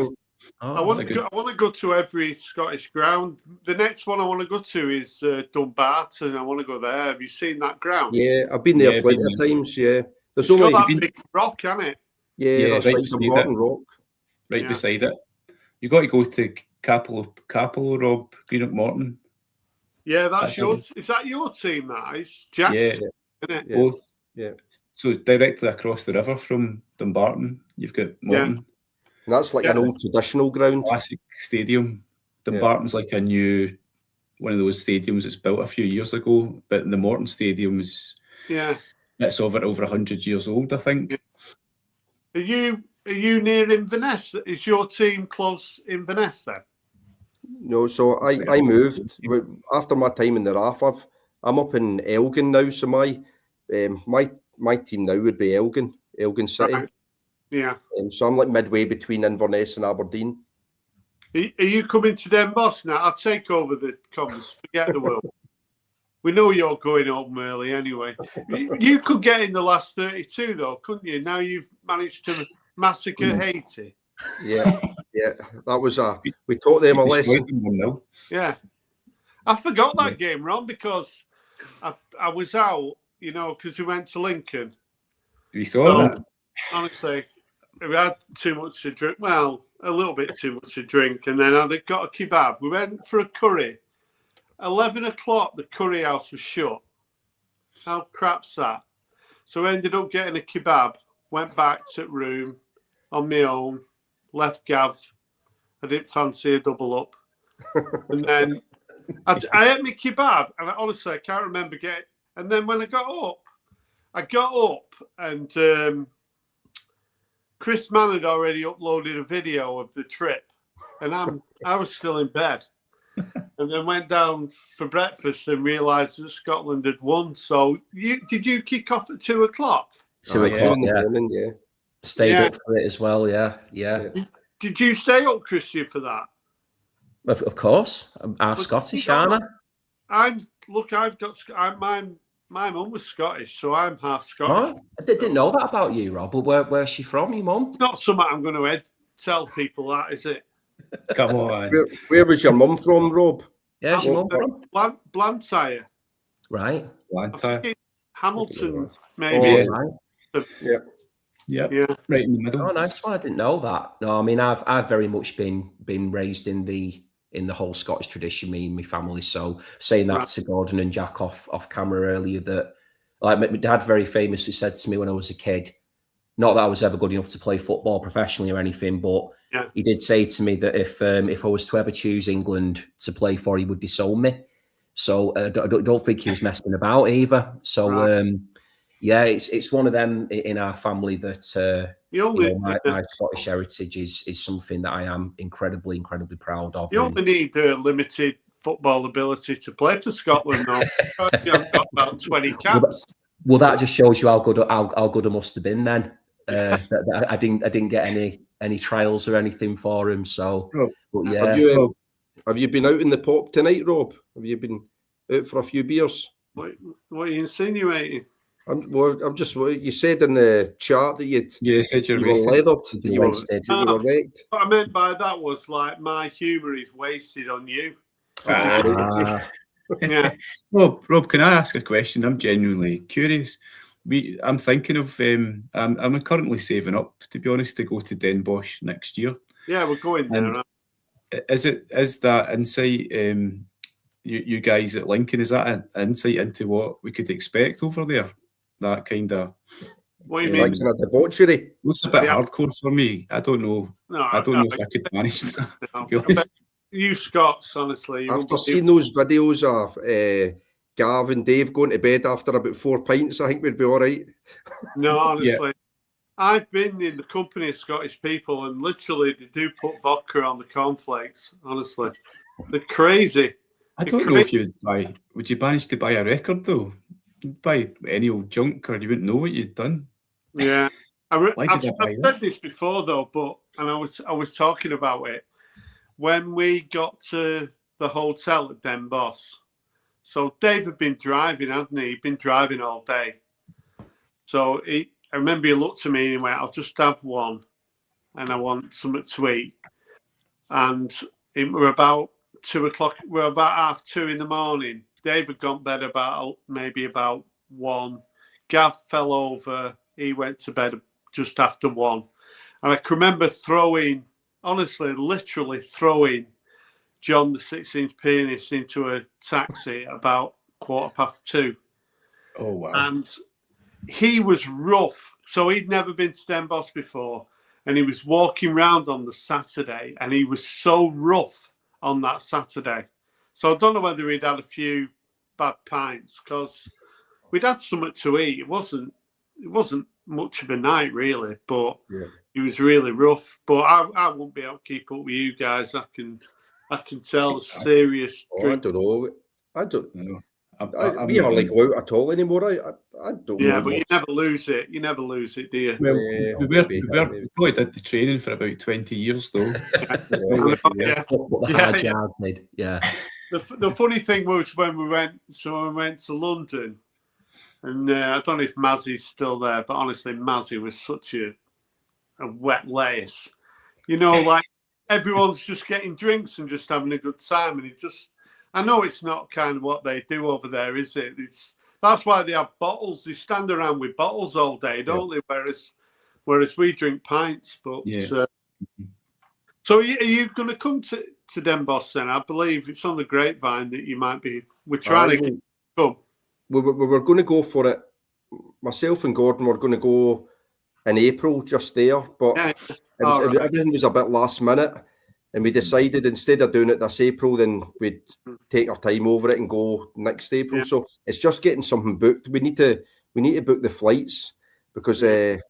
I want to go to every Scottish ground. The next one I want to go to is Dumbarton. I want to go there. Have you seen that ground? Yeah, I've been there plenty of times. Yeah, there's only got that big rock, hasn't it? Yeah, that's right, Dumbarton Rock. Right beside it. You got to go to Capello, Rob, Greenock Morton. Yeah, is that your team? That is Jack's team, isn't it? Both. Yeah. So directly across the river from Dumbarton, you've got Morton. And that's like an old traditional ground. Classic stadium. Dumbarton's like a new one of those stadiums that's built a few years ago, but the Morton Stadium is it's over 100 years old, I think. Are you near Inverness? Is your team close Inverness then? No, so I moved after my time in the RAF. I'm up in Elgin now, so my team now would be Elgin City. Right. Yeah. So I'm like midway between Inverness and Aberdeen. Are you coming to Den Bosch now? I'll take over the comms. Forget the world. We know you're going home early anyway. You could get in the last 32 though, couldn't you? Now you've managed to massacre Haiti. Yeah. That was we taught them a lesson. Yeah. I forgot that game, Ron, because I was out, because we went to Lincoln. We saw that. Honestly, we had too much to drink. Well, a little bit too much to drink. And then I got a kebab. We went for a curry. 11 o'clock, the curry house was shut. How crap's that? So I ended up getting a kebab, went back to room on my own, left Gav. I didn't fancy a double up. And then I ate my kebab, and honestly, I can't remember getting. And then when I got up, and Chris Mann had already uploaded a video of the trip, and I was still in bed. And then went down for breakfast and realised that Scotland had won. So did you kick off at 2 o'clock? 2 o'clock, in the morning, yeah. Stayed up for it as well, yeah. Did you stay up, Christian, for that? Of course. I'm half Scottish, aren't I? My mum was Scottish, so I'm half Scottish. Oh, I didn't know that about you, Rob. But where's she from, your mum? It's not something I'm going to tell people that, is it? Come on. Where was your mum from, Rob? Yeah, your mum from? Blantyre. Right. Blantyre. Hamilton, maybe. Oh, right. Yeah. Right in the middle. Oh, nice one. I didn't know that. No, I mean, I've very much been raised in the whole Scottish tradition, me and my family. So saying that to Gordon and Jack off camera earlier, that like my dad very famously said to me when I was a kid, Not that I was ever good enough to play football professionally or anything, but he did say to me that if I was to ever choose England to play for, he would disown me. So I don't think he was messing about either. So it's one of them in our family that my Scottish heritage is something that I am incredibly, incredibly proud of. You only need limited football ability to play for Scotland, though. You've got about 20 caps. Well, that just shows you how good I must have been then. I didn't get any trials or anything for him. So, but yeah. Have you been out in the pop tonight, Rob? Have you been out for a few beers? What are you insinuating? You said in the chat that you said you were leathered. You were wrecked. What I meant by that was like my humour is wasted on you. Yeah. Rob, can I ask a question? I'm genuinely curious. I'm thinking of I'm currently saving up, to be honest, to go to Den Bosch next year. Yeah, we're going there. Right? Is that insight? You guys at Lincoln, is that an insight into what we could expect over there? That kind of. What do you mean? Like a debauchery. Looks a bit hardcore for me. I don't know. I don't know if I could manage that. To be honest. You Scots, honestly. After seeing those videos of Gav and Dave going to bed after about 4 pints, I think we'd be all right. No, honestly. I've been in the company of Scottish people and literally they do put vodka on the cornflakes, honestly. They're crazy. I don't know if would you manage to buy a record though? You'd buy any old junk or you wouldn't know what you'd done. Yeah. I've said this before though, and I was talking about it. When we got to the hotel at Den Bosch, so Dave had been driving, hadn't he? He'd been driving all day. So I remember he looked at me and he went, I'll just have one and I want something to eat. And we're about 2 o'clock, we're about 2:30 in the morning. Dave had gone to bed about 1. Gav fell over. He went to bed just after 1. And I can remember literally throwing John, the 6-inch pianist, into a taxi about 2:15. Oh, wow. And he was rough. So he'd never been to Den Bosch before. And he was walking around on the Saturday and he was so rough on that Saturday. So I don't know whether he'd had a few bad pints because we'd had something to eat. It wasn't much of a night really, but he was really rough. But I won't be able to keep up with you guys. I can tell serious drink. I don't know. We hardly go out at all anymore. I don't know. Yeah, but you never lose it. You never lose it, do you? Well, we probably did the training for about 20 years, though. Yeah. The funny thing was when we went to London, and I don't know if Mazzy's still there, but honestly, Mazzy was such a wet lace. You know, like everyone's just getting drinks and just having a good time, and I know it's not kind of what they do over there, is it? That's why they have bottles. They stand around with bottles all day, don't they? Whereas we drink pints. But so are you going to come to Den Bosch then? I believe it's on the grapevine that you might be. We're trying to come. We were going to go for it. Myself and Gordon were going to go in April, just there, but everything was a bit last minute. And we decided instead of doing it this April, then we'd take our time over it and go next April. Yeah. So it's just getting something booked. We need to book the flights because I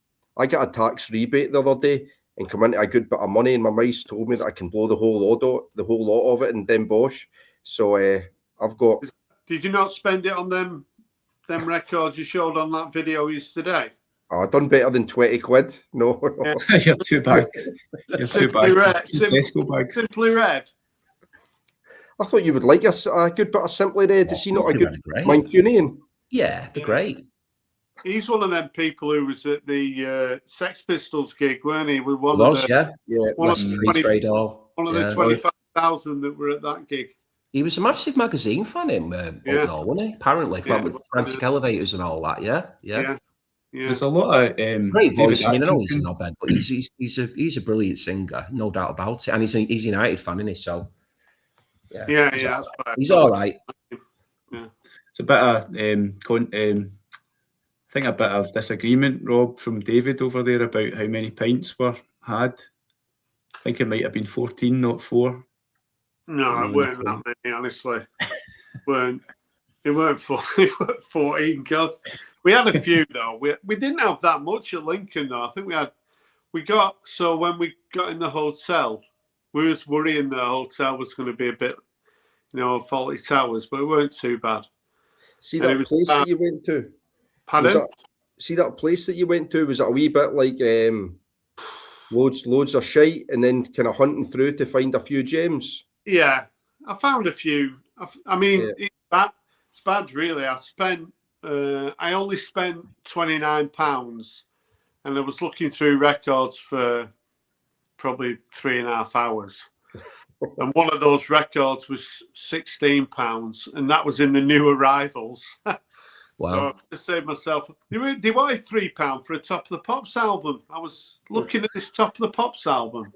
got a tax rebate the other day and come into a good bit of money. And my mice told me that I can blow the whole lot of it in Den Bosch. So I've got. Did you not spend it on them records you showed on that video yesterday? I've done better than 20 quid. No. Yeah. You have 2 bags. Simply Red. I thought you would like a good bit of Simply Red. Is he not a good Mancunian? Yeah, they're great. He's one of them people who was at the Sex Pistols gig, weren't he? With one of the 25,000 that were at that gig. He was a massive magazine fan, wasn't he? Apparently, from Frantic Elevators and all that. Yeah. There's a lot of great voice. I mean, I know he's not bad, but he's a brilliant singer, no doubt about it. And he's a United fan, isn't he? So he's all right. Yeah. It's a bit of I think a bit of disagreement, Rob, from David over there about how many pints were had. I think it might have been 14, not 4. No, it weren't that many, honestly. It weren't 14. God, we had a few though. We didn't have that much at Lincoln though. I think so when we got in the hotel, we was worrying the hotel was going to be a bit, faulty towers, but it weren't too bad. See that place that you went to? Pardon? See that place that you went to? Was it a wee bit like loads of shite and then kind of hunting through to find a few gems? Yeah, I found a few. I mean, it's bad, really. I only spent £29, and I was looking through records for probably 3.5 hours. And one of those records was £16, and that was in the new arrivals. Wow. So I saved myself. They wanted £3 for a Top of the Pops album. I was looking at this Top of the Pops album.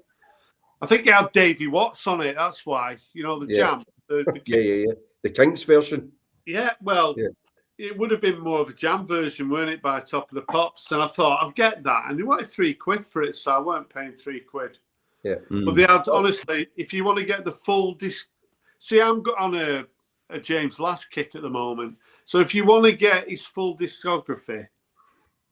I think it had Davey Watts on it. That's why, the jam. The Kinks version. Yeah, well, it would have been more of a jam version, weren't it, by Top of the Pops? And I thought, I'll get that. And they wanted £3 for it, so I weren't paying £3. Yeah. But they had, honestly, if you want to get the full disc, see, I'm on a James Last kick at the moment. So if you want to get his full discography,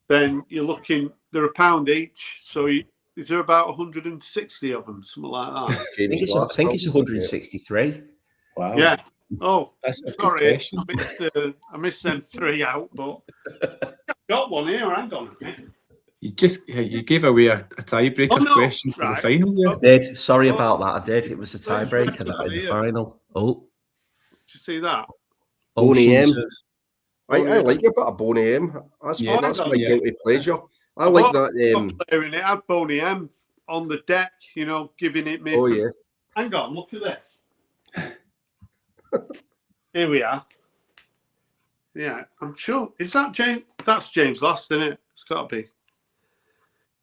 then you're looking, they're £1 each. So is there about 160 of them, something like that? I think it's 163. Wow. Yeah. Oh, that's a sorry. good question. I missed them 3 out, but I've got one here. Hang on a minute. You gave away a tiebreaker question for the final there. I did. Sorry about that. I did. It was a tiebreaker in the final. Oh. Did you see that? Boney M. I like a bit of Boney M. That's my guilty pleasure. I like that. It had Boney M on the deck, giving it me. Oh, yeah. Hang on, look at this. Here we are. Yeah, I'm sure. Is that James? That's James Last, isn't it? It's got to be.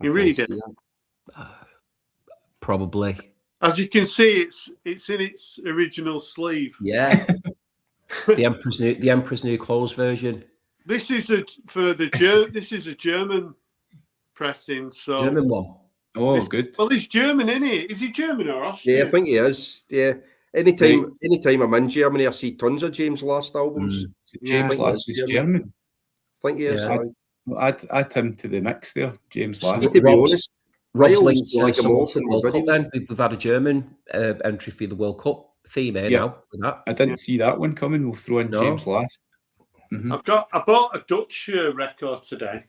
You read it? Probably. As you can see, it's in its original sleeve. Yeah. the Emperor's New Clothes version. This is this is a German pressing. So German one. Oh, good. Well, he's German, isn't he? Is he German or Austrian? Yeah, I think he is. Yeah. Anytime I'm in Germany, I see tons of James Last albums. James Last is German. I think he is. Yeah. Add him to the mix there, James Last. To be honest, Rob's linked to like World Cup then. We've had a German entry for the World Cup theme now. I didn't see that one coming. We'll throw in James Last. Mm-hmm. I bought a Dutch record today.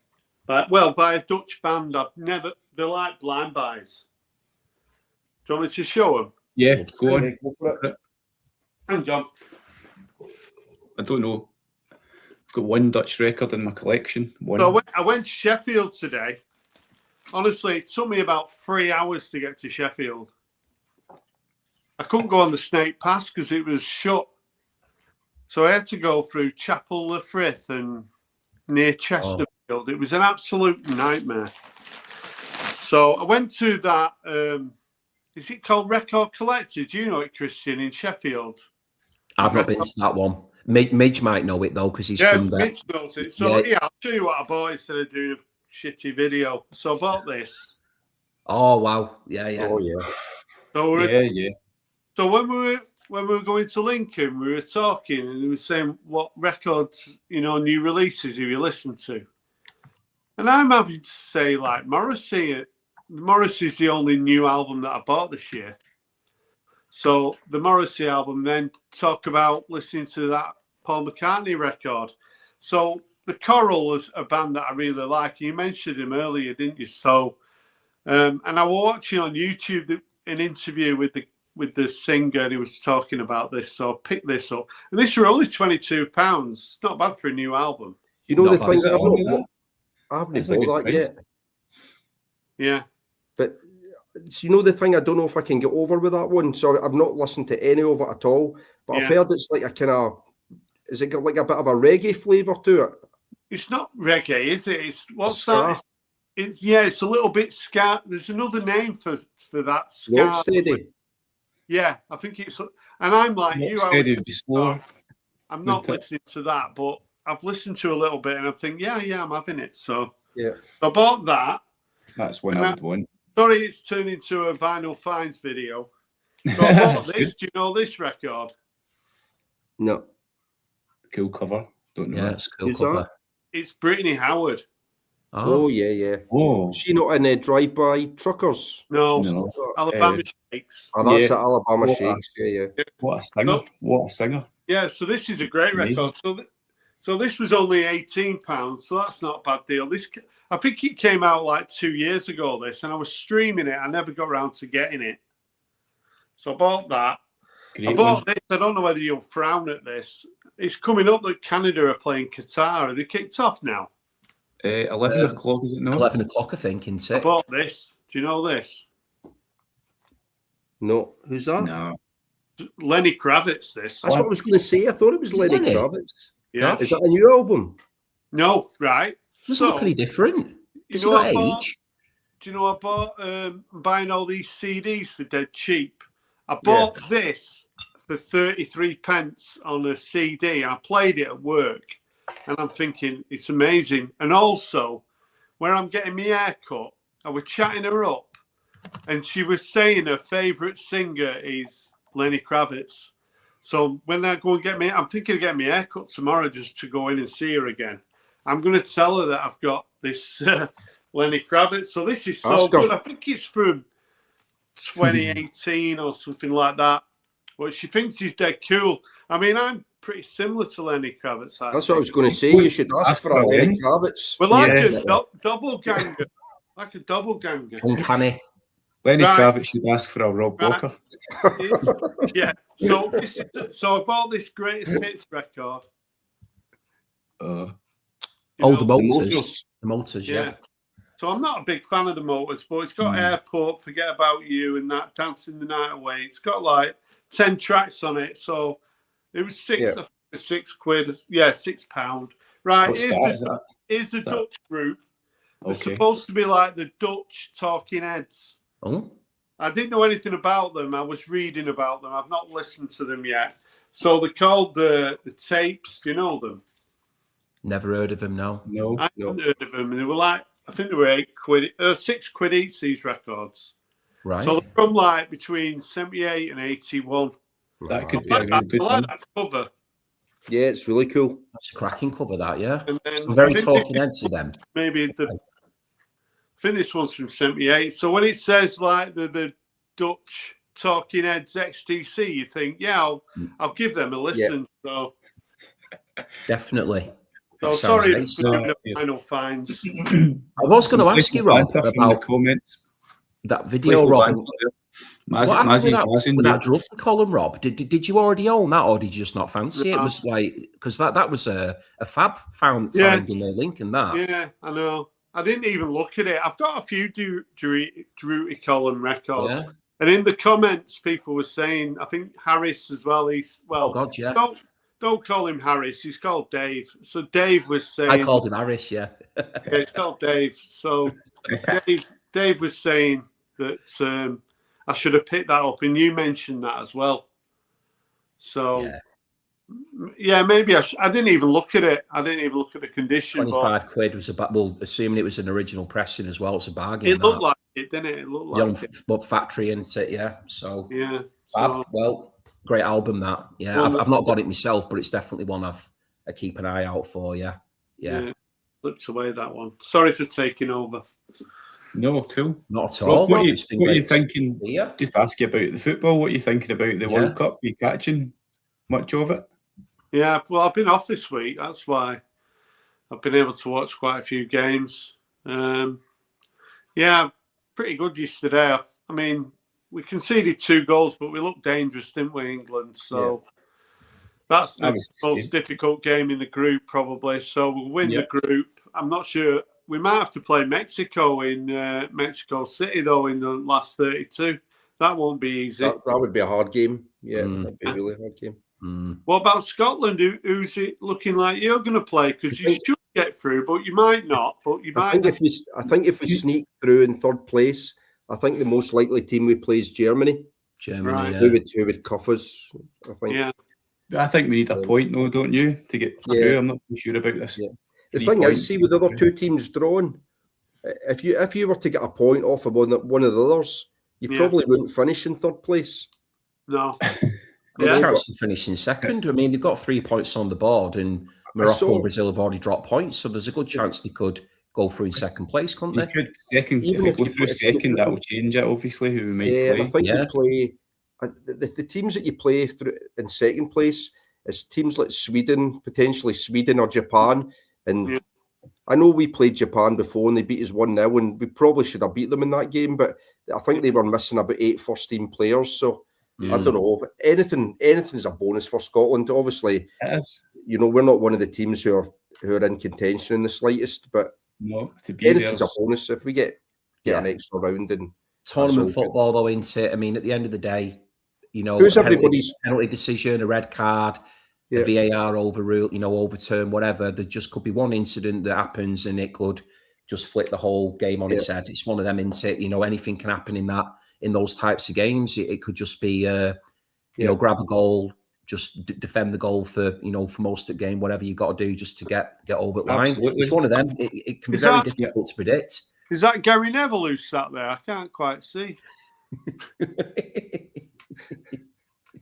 By a Dutch band. They're like Blind Buys. Do you want me to show them? Yeah, go on. Go for it. Hang on. I don't know. I've got one Dutch record in my collection. So I went to Sheffield today. Honestly, it took me about 3 hours to get to Sheffield. I couldn't go on the Snake Pass because it was shut. So I had to go through Chapel Le Frith and near Chesterfield. It was an absolute nightmare. So I went to that. Is it called Record Collector? Do you know it, Christian, in Sheffield? I've not been to that one. Midge might know it though because he's from there. Midge knows it. So I'll show you what I bought instead of doing a shitty video. So I bought this. Oh wow! Yeah. Oh yeah. So yeah. So when we were going to Lincoln, we were talking and he was saying what records, new releases have you listened to? And I'm having to say like Morrissey. Morrissey's the only new album that I bought this year. So the Morrissey album, then talk about listening to that Paul McCartney record. So the Coral is a band that I really like. You mentioned him earlier, didn't you? So, and I was watching on YouTube an interview with the singer, and he was talking about this. So I picked this up, and this were only £22. It's not bad for a new album. You know the thing I haven't bought that yet. Yeah. But you know the thing, I don't know if I can get over with that one. So I've not listened to any of it at all. But I've heard it's like a kind of, is it got like a bit of a reggae flavour to it? It's not reggae, is it? What's that? It's a little bit ska. There's another name for that. Rocksteady. Yeah, I think it's, and I'm like you. I'm not listening to that, but I've listened to a little bit, and I think, yeah, I'm having it. So Yeah. I bought that. That's one I would want. Sorry, it's turned into a vinyl finds video. So I bought this. Do you know this record? No. Cool cover. Don't know. Yeah, it's cool Who's cover. that? It's Brittany Howard. Oh, yeah. Oh, Is she not in Drive-By Truckers? No, no. Alabama Shakes. Oh, that's Yeah. the Alabama What a- Shakes. Yeah. What a singer. What a singer. Yeah, so this is a great Amazing. record. So this was only £18, so that's not a bad deal. I think it came out like 2 years ago, this, and I was streaming it. I never got around to getting it. So I bought that. Great I bought one. this. I don't know whether you'll frown at this. It's coming up that Canada are playing Qatar. Are they kicked off now? 11 o'clock, is it not? 11 o'clock, I think, isn't I it? bought this. Do you know this? No. Who's that? No. Lenny Kravitz, this. That's what I was going to say. I thought it was Lenny Lenny? Kravitz. Yeah. Is that a new album? No, right. Doesn't look any different. you Does know he what I got bought? age? Do you know what I bought? Buying all these CDs for dead cheap. I bought this for 33 pence on a CD. I played it at work, and I'm thinking it's amazing. And also, where I'm getting my hair cut, I was chatting her up, and she was saying her favourite singer is Lenny Kravitz. So when I go and I'm thinking of getting my hair cut tomorrow just to go in and see her again. I'm going to tell her that I've got this Lenny Kravitz. So this is so good. I think it's from 2018 or something like that. But she thinks he's dead cool. I mean, I'm pretty similar to Lenny Kravitz. That's what I was going to say. You should ask for a Lenny Kravitz. Well, like a double ganger. Like a double ganger. Uncanny. Lenny Kravitz should ask for a Rob Walker. Yeah. So I bought this greatest hits record. The Motors. The Motors, yeah. So I'm not a big fan of the Motors, but it's got Airport, Forget About You, and that Dancing the Night Away. It's got like 10 tracks on it. So it was £6. Yeah, £6. Right. Here's the Dutch group. They're supposed to be like the Dutch Talking Heads. Oh. I didn't know anything about them. I was reading about them. I've not listened to them yet. So they're called the Tapes. Do you know them? Never heard of them, no. I haven't heard of them. And they were like, I think they were £6 each, these records. Right. So they're from like between 78 and 81. That could be a really good I one. like that cover. Yeah, it's really cool. That's a cracking cover, that, yeah. And then Some very talking heads to them. Maybe I think this one's from 78. So when it says like the Dutch Talking Heads XTC, you think, I'll give them a listen. Yeah. So definitely. So sorry for doing the final finds. I was going to ask you, Rob, about the comments. That video, Rob. What happened with that Druffer column, Rob? Did you already own that, or did you just not fancy it? It was like, because that was a fab finding the link and that. Yeah, I know. I didn't even look at it. I've got a few Drury column records. Yeah. And in the comments, people were saying, I think Harris as well. Oh God, yeah. Don't call him Harris. He's called Dave. So Dave was saying. I called him Harris. Yeah. Yeah, it's called Dave. So Dave was saying that I should have picked that up, and you mentioned that as well. So yeah, maybe I didn't even look at it. I didn't even look at the condition. £25 was about. Well, assuming it was an original pressing as well, it's a bargain. It looked like it, didn't it? It looked like factory, isn't it? Yeah. So yeah. Well, great album that. Yeah, well, I've not got it myself, but it's definitely one I keep an eye out for. Yeah. Slipped away that one. Sorry for taking over. No, cool. Not at all. Rob, what are you thinking? Yeah. Just ask you about the football. What are you thinking about the World Cup? Are you catching much of it? Yeah, well, I've been off this week. That's why I've been able to watch quite a few games. Pretty good yesterday. I mean, we conceded 2 goals, but we looked dangerous, didn't we, England? So that's the most difficult game in the group, probably. So we'll win the group. I'm not sure. We might have to play Mexico in Mexico City, though, in the last 32. That won't be easy. That would be a hard game. Yeah, that'd be a really hard game. What about Scotland? Who's it looking like you're going to play? Because you should get through, but you might not. But you might. I think if we sneak through in 3rd place, I think the most likely team we play is Germany. Germany, who would cuff us? I think. Yeah. I think we need a point, though, don't you, to get through? I'm not too sure about this. Yeah. The thing is, see, with the other two teams drawn, if you were to get a point off of one of the others, you probably wouldn't finish in third place. No. Good chance to finish in second. I mean, they've got 3 points on the board, and Morocco and Brazil have already dropped points, so there's a good chance they could go through in second place, couldn't they? Could second. If we go through second, that will change it, obviously, who we might play. I think you play the teams that you play through in second place is teams like Sweden, potentially Sweden or Japan. And I know we played Japan before and they beat us 1-0, and we probably should have beat them in that game, but I think they were missing about 8 first-team players, so I don't know. Anything's a bonus for Scotland. Obviously, we're not one of the teams who are in contention in the slightest, but to be anything's a bonus if we get an extra round. And tournament football, though, ain't it? I mean, at the end of the day, who's everybody's penalty decision, a red card, a VAR overturn, whatever. There just could be one incident that happens and it could just flip the whole game on its head. It's one of them, isn't it? Anything can happen in those types of games. It could just be, grab a goal, just defend the goal for most of the game, whatever you got to do just to get over the line. Absolutely. It's one of them. It can be very difficult to predict. Is that Gary Neville who sat there? I can't quite see.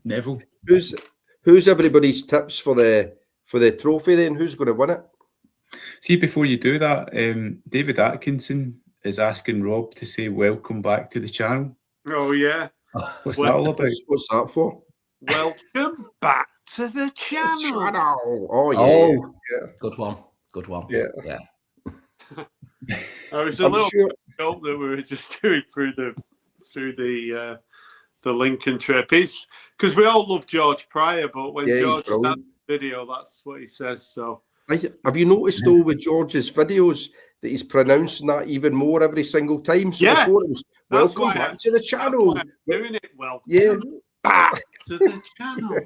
Neville. Who's everybody's tips for the trophy then? Who's going to win it? See, before you do that, David Atkinson is asking Rob to say welcome back to the channel. Oh, yeah. What's that all about? What's that for? Welcome back to the channel. Oh, yeah. Good one. Yeah. I was a little joke that we were just doing through the Lincoln trip. Because we all love George Pryor, but when George starts the video, that's what he says. So, have you noticed though with George's videos that he's pronouncing that even more every single time? So before it was welcome back to the channel. That's why I'm doing it. Welcome back to the channel.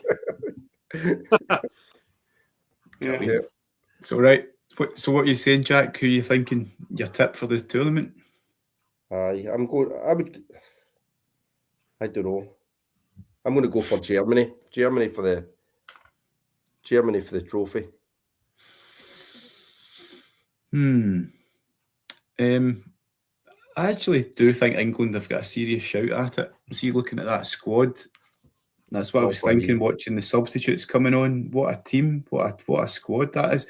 Yeah. So right. So what are you saying, Jack? Who are you thinking your tip for the tournament? I don't know. I'm going to go for Germany. Germany for the trophy. I actually do think England have got a serious shout at it. See, looking at that squad, that's what I was thinking. Watching the substitutes coming on, what a team, what a squad that is.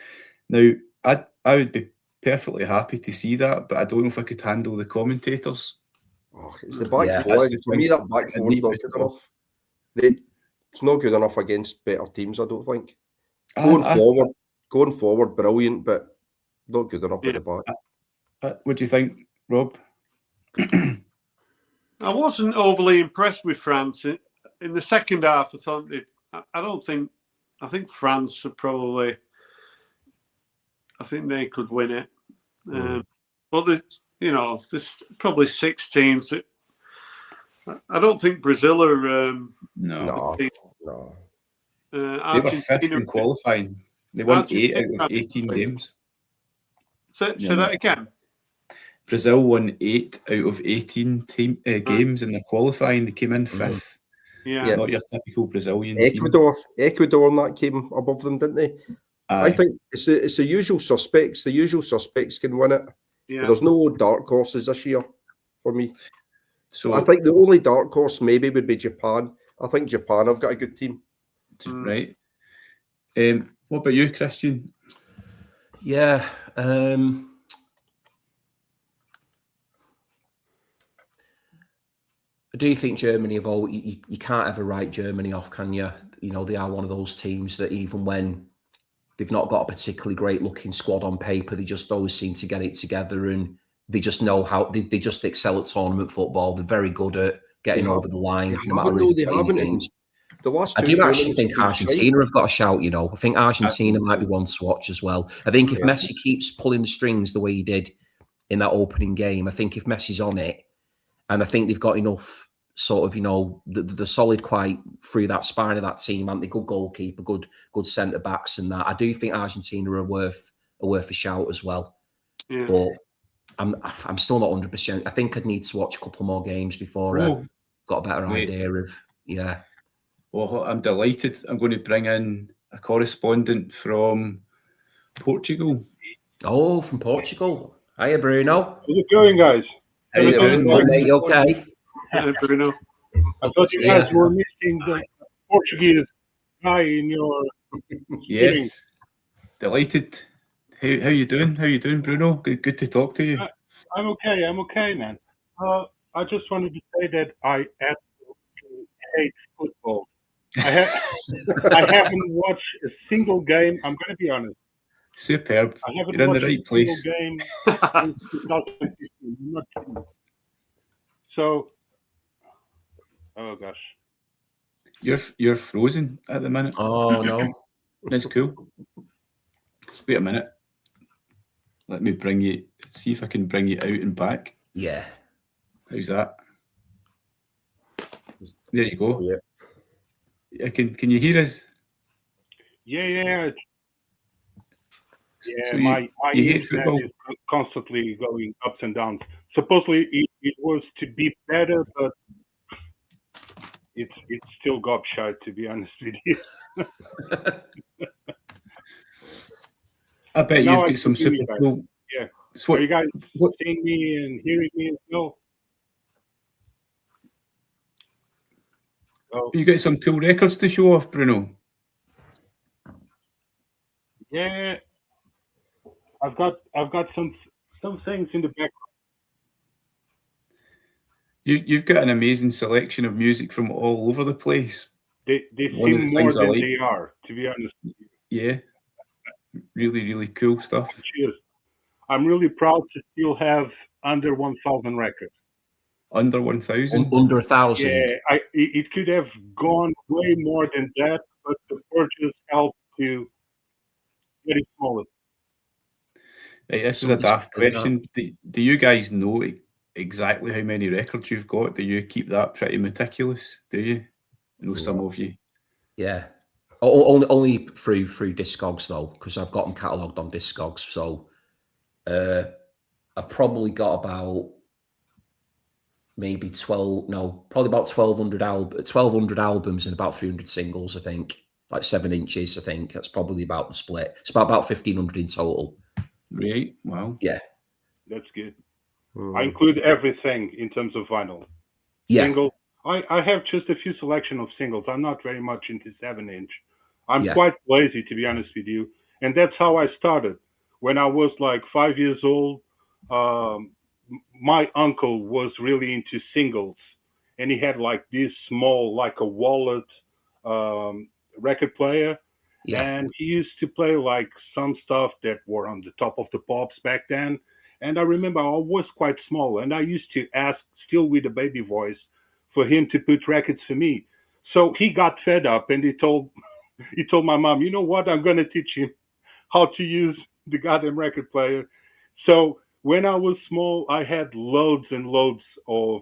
Now, I would be perfectly happy to see that, but I don't know if I could handle the commentators. Oh, it's the back four. For me, that back four is not good enough. It's not good enough against better teams, I don't think. Going forward, brilliant, but not good enough at the back. What do you think, Rob? I wasn't overly impressed with France. In the second half, I think France are probably... I think they could win it. But there's probably 6 teams that I don't think Brazil are. No. They were 5th in qualifying. They won 8 out of 18 games. Say that again. Brazil won 8 out of 18 games in the qualifying. They came in 5th. Yeah, not your typical Brazilian Ecuador and that came above them, didn't they? I think it's the usual suspects. The usual suspects can win it. Yeah. There's no dark horses this year for me. So I think the only dark horse maybe would be Japan. I think Japan have got a good team. Right. What about you, Christian? Yeah. I do think Germany have all. You can't ever write Germany off, can you? They are one of those teams that even when they've not got a particularly great looking squad on paper, they just always seem to get it together, and they just know how they just excel at tournament football. They're very good at getting over the line. I do actually think Argentina have got a shout. I think Argentina might be one to watch as well. I think if Messi keeps pulling the strings the way he did in that opening game, I think if Messi's on it, and I think they've got enough sort of, the solid quite through that spine of that team, and the good goalkeeper, good centre backs, and that. I do think Argentina are worth a shout as well. Yeah. But I'm still not 100%. I think I'd need to watch a couple more games before I got a better idea of Well, I'm delighted. I'm going to bring in a correspondent from Portugal. Oh, from Portugal. Hiya, Bruno. How's it going, guys? How you doing, Hey, man? mate, you okay? Bruno. I thought you guys were missing the Portuguese guy in your Yes, delighted. How you doing? How you doing, Bruno? Good to talk to you. I'm okay, man. I just wanted to say that I absolutely hate football. I haven't watched a single game. I'm going to be honest. Superb. I haven't You're in watched the right a place. single game since 2015. I'm not kidding. So, oh gosh. You're frozen at the minute. Oh, no. That's cool. Wait a minute. Let me see if I can bring you out and back. Yeah. How's that? There you go. Yeah. Can you hear us? Yeah. So my you hate internet football? is constantly going ups and downs. Supposedly it was to be better, but it's still gobshite, to be honest with you. I bet Now you've I got some can hear super you cool. Yeah. So Are you guys what- seeing me and hearing me as well? Oh, you got some cool records to show off, Bruno. yeah. I've got some things in the background. You've got an amazing selection of music from all over the place. They One of the seem more things I than like. they are, to be honest with you. Yeah, really, really cool stuff. Cheers. I'm really proud to still have under 1,000 records. Under 1,000. Under 1,000. Yeah, it could have gone way more than that, but the purchase helped to get it smaller. Right, this is a daft question. Do you guys know exactly how many records you've got? Do you keep that pretty meticulous? Do you? I know some of you. Yeah. Only through Discogs, though, because I've got them catalogued on Discogs. So I've probably got about maybe probably about 1,200 albums and about 300 singles, I think. Like 7 inches, I think. That's probably about the split. It's about 1,500 in total. Right. Wow. Yeah. That's good. I include everything in terms of vinyl. Yeah. Single. I have just a few selection of singles. I'm not very much into 7-inch. I'm Yeah. quite lazy, to be honest with you. And that's how I started. When I was like 5 years old, my uncle was really into singles. And he had like this small, like a wallet record player. Yeah. And he used to play like some stuff that were on the top of the pops back then. And I remember I was quite small, and I used to ask, still with a baby voice, for him to put records for me. So he got fed up, and he told my mom, you know what, I'm going to teach him how to use the goddamn record player. So when I was small, I had loads and loads of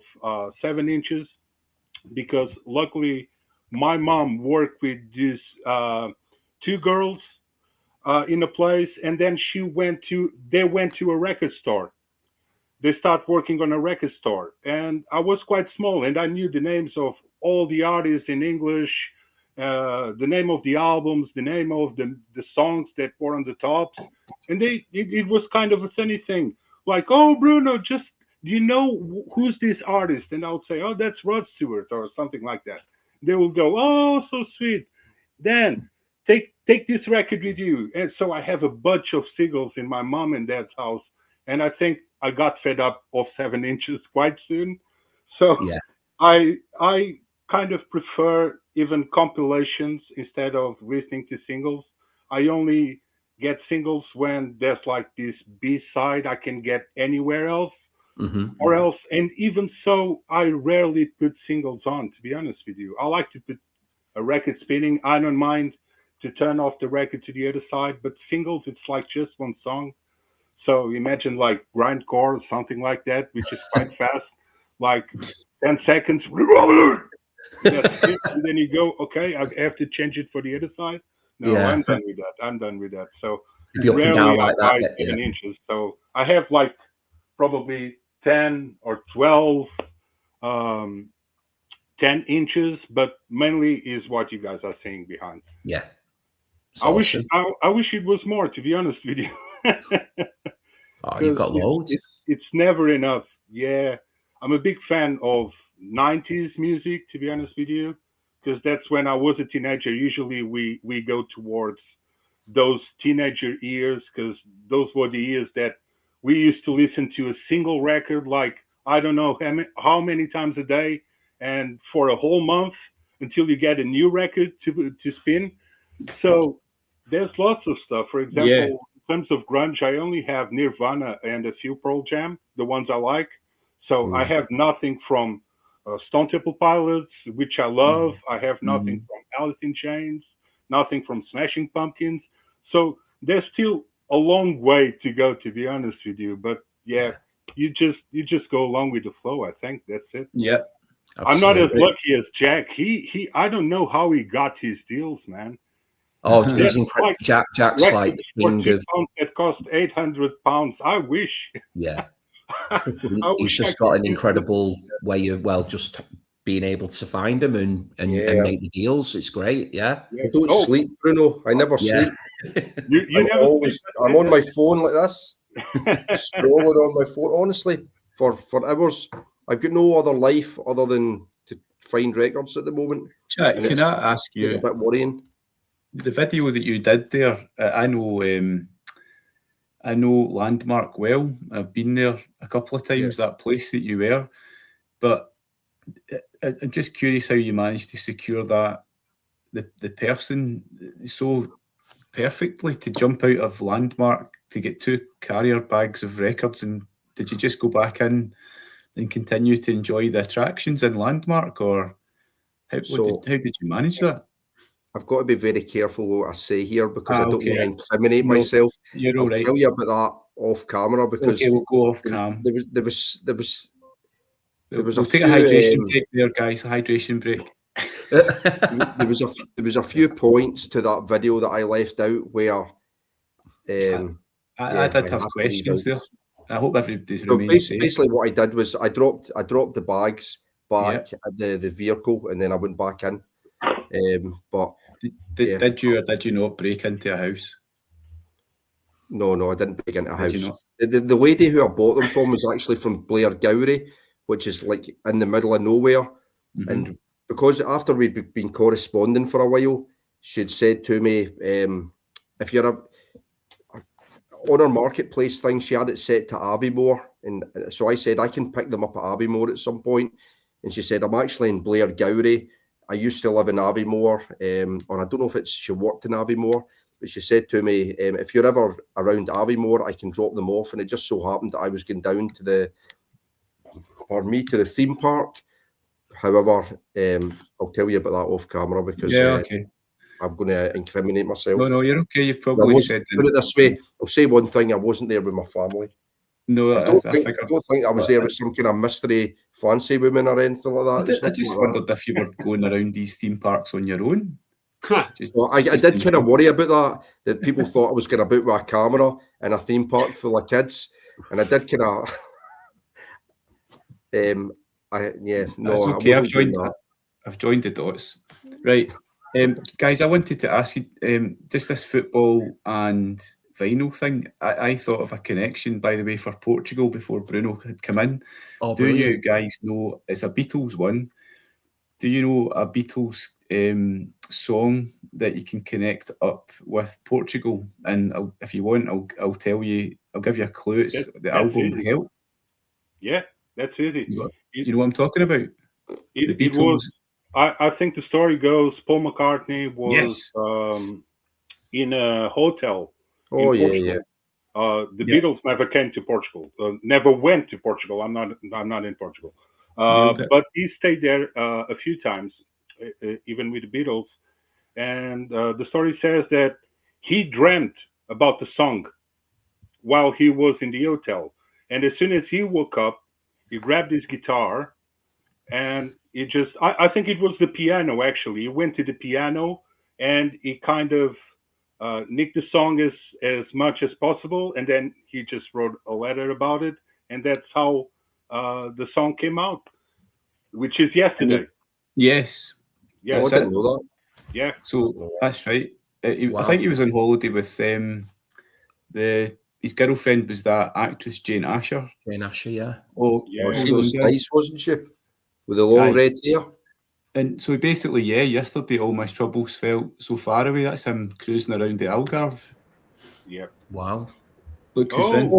7 inches, because luckily my mom worked with these 2 girls in a place, and then they went to a record store. They start working on a record store, and I was quite small, and I knew the names of all the artists in English, the name of the albums, the name of the songs that were on the tops, and it was kind of a funny thing, like, oh, Bruno, just, do you know who's this artist? And I would say, oh, that's Rod Stewart or something like that. They will go, oh, so sweet. Then take this record with you. And so I have a bunch of singles in my mom and dad's house. And I think I got fed up of 7 inches quite soon. So Yeah. I kind of prefer even compilations instead of listening to singles. I only get singles when there's like this B-side I can get anywhere else. Mm-hmm. Or else, and even so, I rarely put singles on, to be honest with you. I like to put a record spinning. I don't mind to turn off the record to the other side, but singles, it's like just one song. So imagine like grindcore or something like that, which is quite fast, like 10 seconds. That's it. And then you go, okay, I have to change it for the other side. No, Yeah. I'm done with that. So If you're up and rarely down like I buy that, 7 inches. So I have like probably 10 or 12 10 inches, but mainly is what you guys are seeing behind. Yeah. I wish it was more, to be honest with you. Oh, you've got loads. It's never enough. Yeah, I'm a big fan of 90s music, to be honest with you, because that's when I was a teenager. Usually we go towards those teenager years, because those were the years that we used to listen to a single record, like, I don't know how many times a day, and for a whole month until you get a new record to spin. So there's lots of stuff. For example, in terms of grunge, I only have Nirvana and a few Pearl Jam, the ones I like. So I have nothing from Stone Temple Pilots, which I love. I have nothing from Alice in Chains, nothing from Smashing Pumpkins. So there's still a long way to go, to be honest with you. But yeah, you just go along with the flow. I think that's it. Yeah, absolutely. I'm not as lucky as Jack. He I don't know how he got his deals, man. Oh, he's incredible. Jack's like the king of that cost £800. I wish. Yeah. He's just got an incredible way of just being able to find them and make the deals. It's great. Yeah. I don't sleep, Bruno. I never sleep. I'm on my phone like this, scrolling on my phone, honestly, for hours. I've got no other life other than to find records at the moment. Jack, can I ask you? A bit worrying. The video that you did there, I know Landmark well. I've been there a couple of times, that place that you were. But I'm just curious how you managed to secure that, the person so perfectly to jump out of Landmark to get 2 carrier bags of records. And did you just go back in and continue to enjoy the attractions in Landmark, or how did you manage that? I've got to be very careful what I say here, because I don't want to incriminate myself. You're I'll right. tell you about that off camera, because we'll go off cam. There was We'll take a hydration break there, guys. A hydration break. there was a few points to that video that I left out where I did have questions there. I hope everybody's remained safe. Basically, what I did was I dropped the bags back at the vehicle, and then I went back in. But did you or did you not break into a house? No, I didn't break into a house. The lady who I bought them from was actually from Blair Gowrie, which is like in the middle of nowhere. And because after we'd been corresponding for a while, she'd said to me, if you're on her marketplace thing, she had it set to Aviemore. And so I said, I can pick them up at Aviemore at some point. And she said, I'm actually in Blair Gowrie. I used to live in Aviemore, or I don't know if she worked in Aviemore, but she said to me, if you're ever around Aviemore, I can drop them off. And it just so happened that I was going down to the theme park. However, I'll tell you about that off camera, because I'm going to incriminate myself. No, you're okay. You've probably said it. Put it this way, I'll say one thing: I wasn't there with my family. No, I don't think I was there with some kind of mystery fancy woman or anything like that. I just wondered if you were going around these theme parks on your own. I did kind of worry about that people thought I was going about with a camera in a theme park full of kids, and I did kind of. That's okay. I've joined the dots. Right, guys. I wanted to ask you just this football and vinyl thing. I thought of a connection, by the way, for Portugal before Bruno had come in. Do you guys know it's a Beatles one? Do you know a Beatles song that you can connect up with Portugal? And if you want, I'll tell you. I'll give you a clue. It's the album easy. Help. Yeah, that's easy. You know what I'm talking about? The Beatles. I think the story goes Paul McCartney was in a hotel. Oh yeah. The Beatles never came to Portugal. Never went to Portugal. I'm not in Portugal. But he stayed there a few times, even with the Beatles. And the story says that he dreamt about the song while he was in the hotel. And as soon as he woke up, he grabbed his guitar and I think it was the piano, actually. He went to the piano and he kind of nicked the song as much as possible. And then he just wrote a letter about it. And that's how the song came out, which is Yesterday. Yes. Yeah, I That's didn't it. know that. yeah. So that's right. I Wow. think he was on holiday with his girlfriend was that actress Jane Asher. Jane Asher, yeah. Oh, Yeah. Well, hold she on, was guys. nice, wasn't she? With the long Aye. red hair. And so basically, yeah, yesterday all my troubles felt so far away. That's him cruising around the Algarve. Yeah. Wow. Look who's in.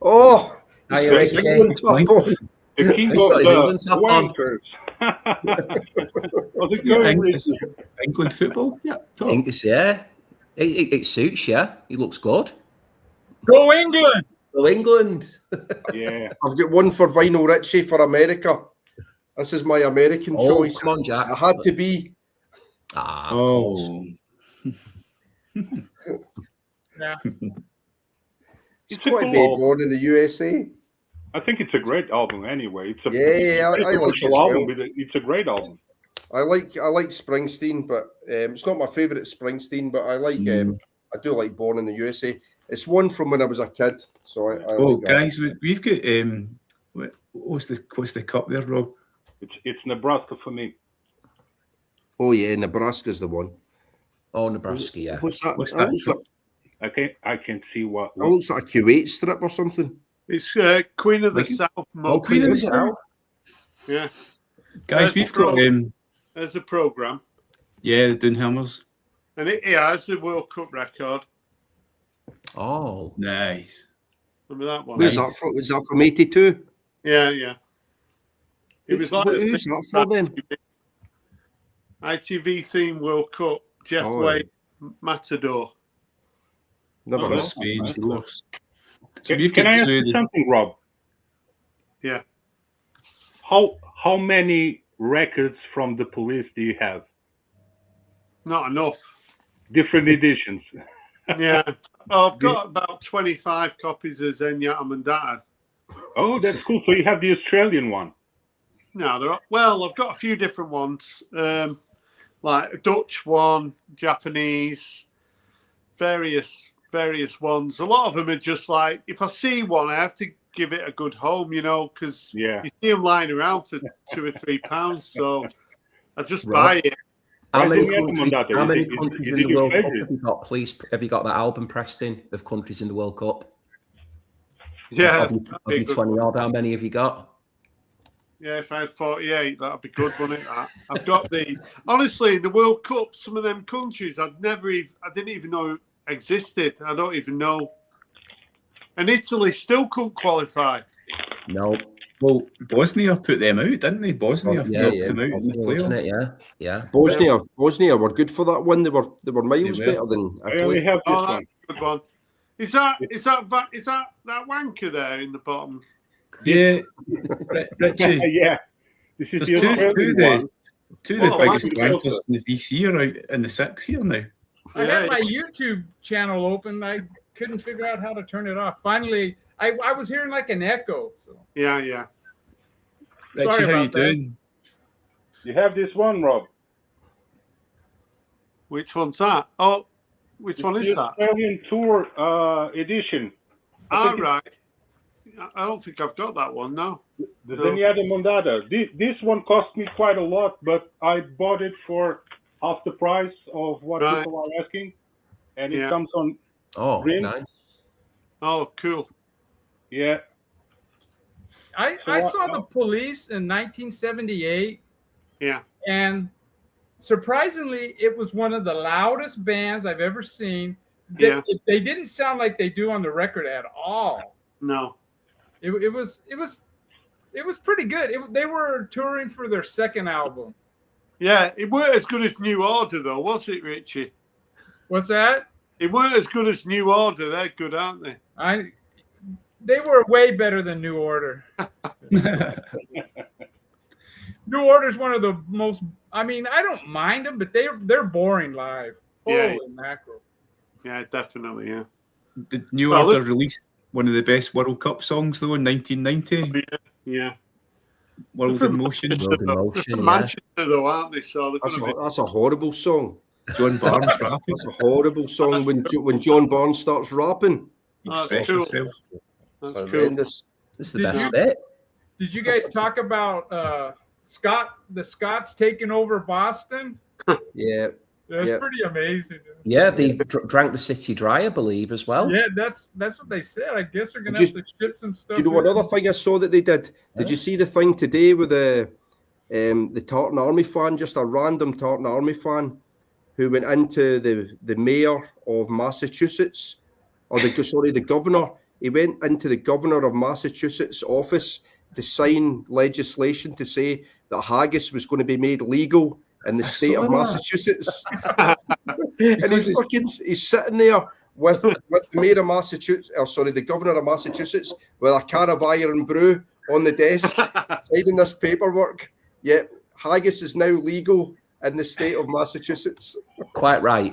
Oh, he's Hiya, got his Richie. England top on. The king He's got of his the England top on. wankers. How's it Yeah, going, England, Richie? England football. Yeah, top. Ingus, yeah. It suits, yeah. He looks good. Go England! Go England. Yeah. I've got one for Vinyl Richie for America. This is my American Oh, choice. come on, Jack. It had to be. Of course. Yeah. It's It's a got to be cool- born in the USA. I think it's a great album anyway. It's a Yeah, I it's a like it commercial as album, well. but it's a great album. I like Springsteen, but it's not my favourite Springsteen. But I like I do like Born in the USA. It's one from when I was a kid. So I Oh, like that. guys, we've got what's the cup there, Rob? It's Nebraska for me. Oh yeah, Nebraska's the one. Oh, Nebraska, yeah. What's that? What's That that? looks I can see what. That looks like a Kuwait strip or something. It's Queen of the Like- South. Oh, Mo. Queen of the Is it? South. Yeah, Guys, There's we've the got there's a program, yeah, the Doonhammers. and it has the World Cup record. Oh. Nice. Remember that one? Where's Nice. that from? Was that from '82? Yeah, yeah. It was like Who's that for then? ITV theme World Cup. Jeff Oh, Wade, Matador. Never Oh, heard. For Spain, of course. So Can, we've can got I ask two you of the something, Rob? Yeah. How many records from the Police do you have? Not enough. Different editions. Yeah. Oh, I've got about 25 copies of Zenyatta Mandata. Oh, that's cool. So you have the Australian one. No, I've got a few different ones. Like a Dutch one, Japanese, various ones. A lot of them are just like, if I see one, I have to give it a good home, because Yeah. you see them lying around for £2 or £3. So I just Right. buy it. How many Zenyatta countries, Mandata, how many is it countries your in the World Cup favourite? have you got, please? Have you got that album pressed in of countries in the World Cup? Yeah, Of your 20 odd, how many have you got? yeah. If I had 48, that'd be good, wouldn't it? I've got honestly, the World Cup. Some of them countries I didn't even know existed. I don't even know. And Italy still couldn't qualify. No. well, Bosnia put them out, didn't they? Bosnia Yeah, knocked yeah. them out in the Wasn't playoff. it? Yeah. Bosnia were good for that one. They were miles They were. better than I only Italy. have this Oh, one. that's a good one. Is that wanker there in the bottom? Yeah, Richie. Yeah. This is There's the two Australian there. one. Two of the Oh, biggest mine's wankers also. in the VC are out in the 6 here now. I Yeah, had my YouTube channel open. I couldn't figure out how to turn it off. Finally, I was hearing like an echo. So yeah. Richie, Sorry how you about that. doing? You have this one, Rob. Which one's that? Oh, which one It's is the that? Australian Tour edition. All right. I don't think I've got that one. No. The No. Zenyatta Mandata. This one cost me quite a lot, but I bought it for half the price of what Right. people are asking. And it Yeah. comes on, Oh, Green. nice. Oh, cool. yeah. I So saw what- the Police in 1978, Yeah. and surprisingly, it was one of the loudest bands I've ever seen. Yeah. They didn't sound like they do on the record at all. No. It was pretty good. They were touring for their second album. Yeah, it weren't as good as New Order, though, was it, Richie? What's that? It weren't as good as New Order. They're good, aren't they? They were way better than New Order. New Order's one of the most. I mean, I don't mind them, but they're boring live. Yeah. Holy mackerel! Yeah, definitely. Yeah. The New Well, Order look- released one of the best World Cup songs though in 1990. Yeah. World in Motion. World in Motion, They're yeah. Manchester, though, aren't they? So they're That's going to be. a horrible song. John Barnes rapping. That's a horrible song when John Barnes starts rapping. Oh, Express that's cool. yourself. That's cool. Horrendous. This is the Did best you- bit. Did you guys talk about the Scots taking over Boston. Yeah. That's Yeah. pretty amazing. Yeah, they drank the city dry, I believe, as well. Yeah, that's what they said. I guess they're gonna Did have to ship some stuff. Do you know in. another thing I saw that they did? Did you see the thing today with the Tartan Army fan, just a random Tartan Army fan who went into the mayor of Massachusetts, or the governor. He went into the governor of Massachusetts' office to sign legislation to say that haggis was going to be made legal in the state of Massachusetts. And he's sitting there with the mayor of Massachusetts, the governor of Massachusetts, with a can of Iron Brew on the desk, signing this paperwork. Yet haggis is now legal in the state of Massachusetts. Quite right.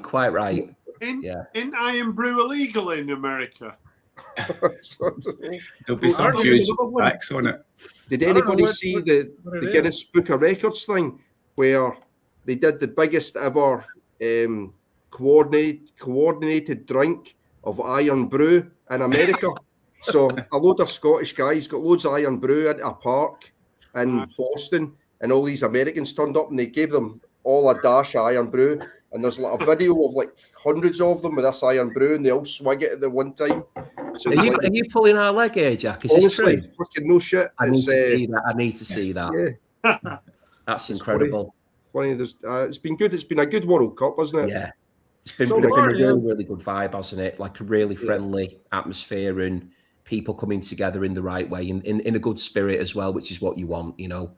In Iron Brew illegal in America? There'll be some huge facts on it. Did anybody see the Guinness Book of Records thing where they did the biggest ever coordinated drink of Iron Brew in America? So a load of Scottish guys got loads of Iron Brew into a park in Boston, and all these Americans turned up and they gave them all a dash of Iron Brew. And there's like a video of like hundreds of them with this Iron Brew, and they all swig it at the one time. So are you pulling our leg here, Jack? Is honestly, this true? fucking no shit. I need to see that. Yeah. That's incredible. Funny. It's been good. It's been a good World Cup, hasn't it? Yeah. It's been, So been far, a really good vibe, hasn't it? Like a really friendly atmosphere and people coming together in the right way, in a good spirit as well, which is what you want, you know.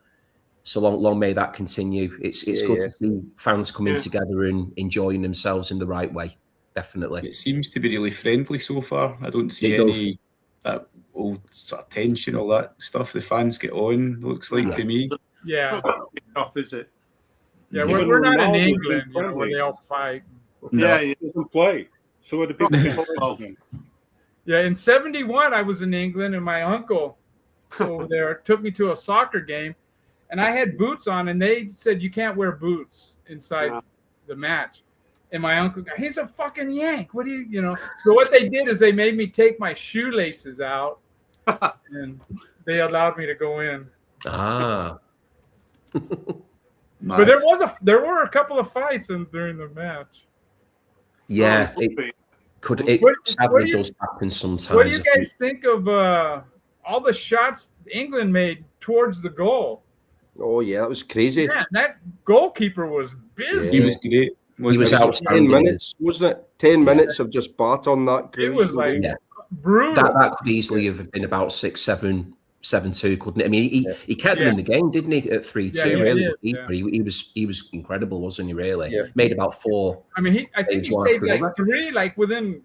So long may that continue. It's good to see fans coming together and enjoying themselves in the right way. Definitely. It seems to be really friendly so far. I don't see any old sort of tension, all that stuff the fans get on, looks like to me. Yeah. Off, is it? Yeah, Even we're not in Ronaldo's England, been where they all fight. No. Yeah, he doesn't play. So are the people. Yeah, in '71, I was in England, and my uncle over there took me to a soccer game, and I had boots on, and they said you can't wear boots inside the match. And my uncle, he's a fucking Yank. What do you know? So what they did is they made me take my shoelaces out, and they allowed me to go in. Ah. But there were a couple of fights during the match. Yeah, sadly does happen sometimes. What do you guys think of all the shots England made towards the goal? Oh yeah, that was crazy. Man, that goalkeeper was busy. He was great. He was outstanding. 10 minutes, wasn't it? 10 minutes of just bat on that. It was like brutal. That could easily have been about 6-7, 7-2, couldn't it? I mean, he kept them in the game, didn't he? At 3-2, really. He was incredible, wasn't he? Really, made about 4. I mean, I think he saved like 3, like within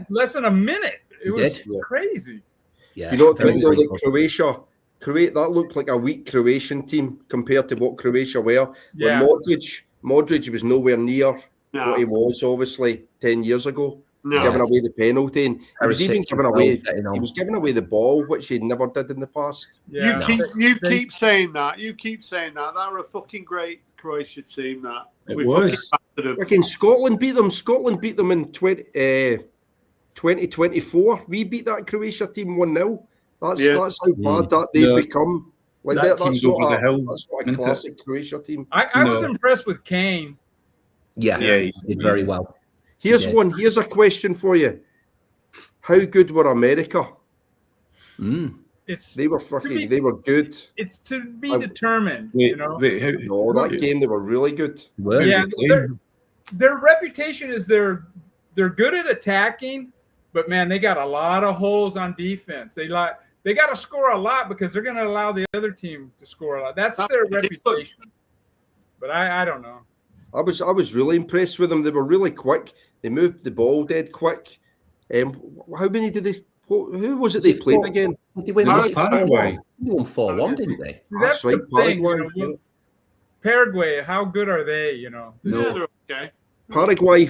less than a minute. It was crazy. Yeah, you don't think though that Croatia, that looked like a weak Croatian team compared to what Croatia were. Yeah. When Modric was nowhere near what he was obviously 10 years ago. Giving away the penalty, and he was even giving away. He was giving away the ball, which he never did in the past. Yeah. You keep saying that. You keep saying that. They were a fucking great Croatia team. That it was. Again, Scotland beat them. Scotland beat them in 2024. We beat that Croatia team 1-0. That's how bad that they've become. Like that's not a classic Croatia team. I was impressed with Kane. Yeah, he did very well. Here's a question for you. How good were America? They were good. It's to be determined, that game they were really good. Yeah, their reputation is they're good at attacking, but man, they got a lot of holes on defense. They got to score a lot because they're going to allow the other team to score a lot. That's their reputation. But I don't know. I was really impressed with them. They were really quick. They moved the ball dead quick. How many did they? Who was it they played again? They won Paraguay. They won 4-1, didn't they? See, that's right, the thing. Paraguay. How good are they? No. They're okay. Paraguay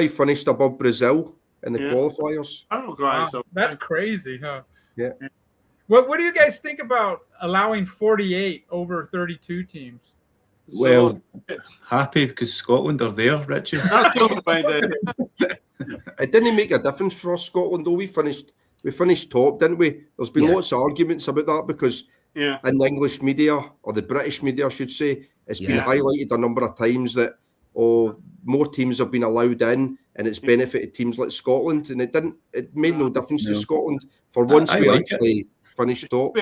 finished above Brazil in the qualifiers. That's crazy, huh? Yeah. What do you guys think about allowing 48 over 32 teams? Well, happy because Scotland are there, Richard. It didn't make a difference for us, Scotland, though. We finished top, didn't we? There's been lots of arguments about that because Yeah. in the English media, or the British media, I should say. It's been Yeah. highlighted a number of times that more teams have been allowed in, and it's benefited teams like Scotland, and it made no difference to Scotland. For once, I we like actually finished top.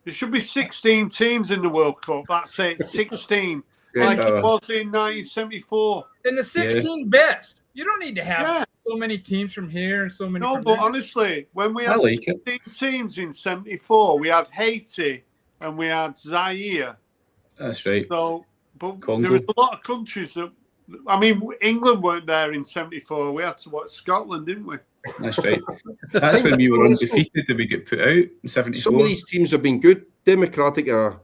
There should be 16 teams in the World Cup. That's it, 16. Yeah, Like it was in 1974. And the 16 best. You don't need to have Yeah. so many teams from here and so many No, from but there. honestly, when we I had like it. 16 teams in 74, we had Haiti and we had Zaire. That's right. So, but Congo. there was a lot of countries that, I mean, England weren't there in 74. We had to watch Scotland, didn't we? That's right. That's when we were undefeated and we get put out in Some of 74. these teams have been good. Democratic No,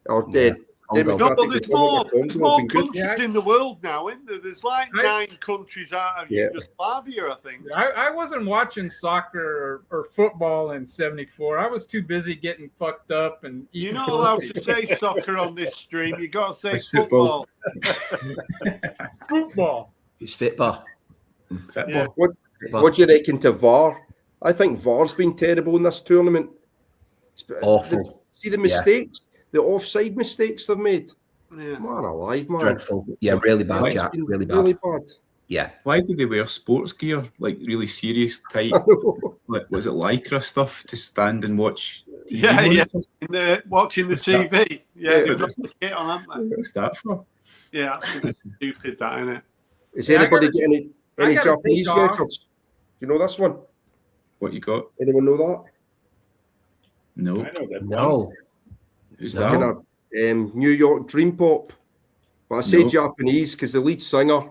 but there's more been good. countries in the world now, isn't there? There's like 9 countries out of Yeah. Yugoslavia, I think. I wasn't watching soccer or football in 74. I was too busy getting fucked up and eating You're not allowed pussy. to say soccer on this stream. You got to say It's football. football. Football. It's Fitbar. Football. What do you reckon to VAR? I think VAR's been terrible in this tournament. Awful. See the mistakes, the offside mistakes they've made. Yeah. Man alive, man. Dreadful. Yeah, really bad, Right. Jack. It's been Really bad. Really bad. Yeah. Why did they wear sports gear, like really serious, tight, like, was it Lycra stuff to stand and watch TV? Yeah, yeah. monitors? Watching the What's that? TV. Yeah, Yeah. they've got to get on, haven't What's that for? they? Yeah, that's stupid, that, isn't it? Is Yeah, I anybody gotta- getting I any gotta Japanese take off. records? Do you know this one? What you got? Anyone know that? No. I know that. No. Who's No. that? Kind of New York Dream Pop. But I say No. Japanese because the lead singer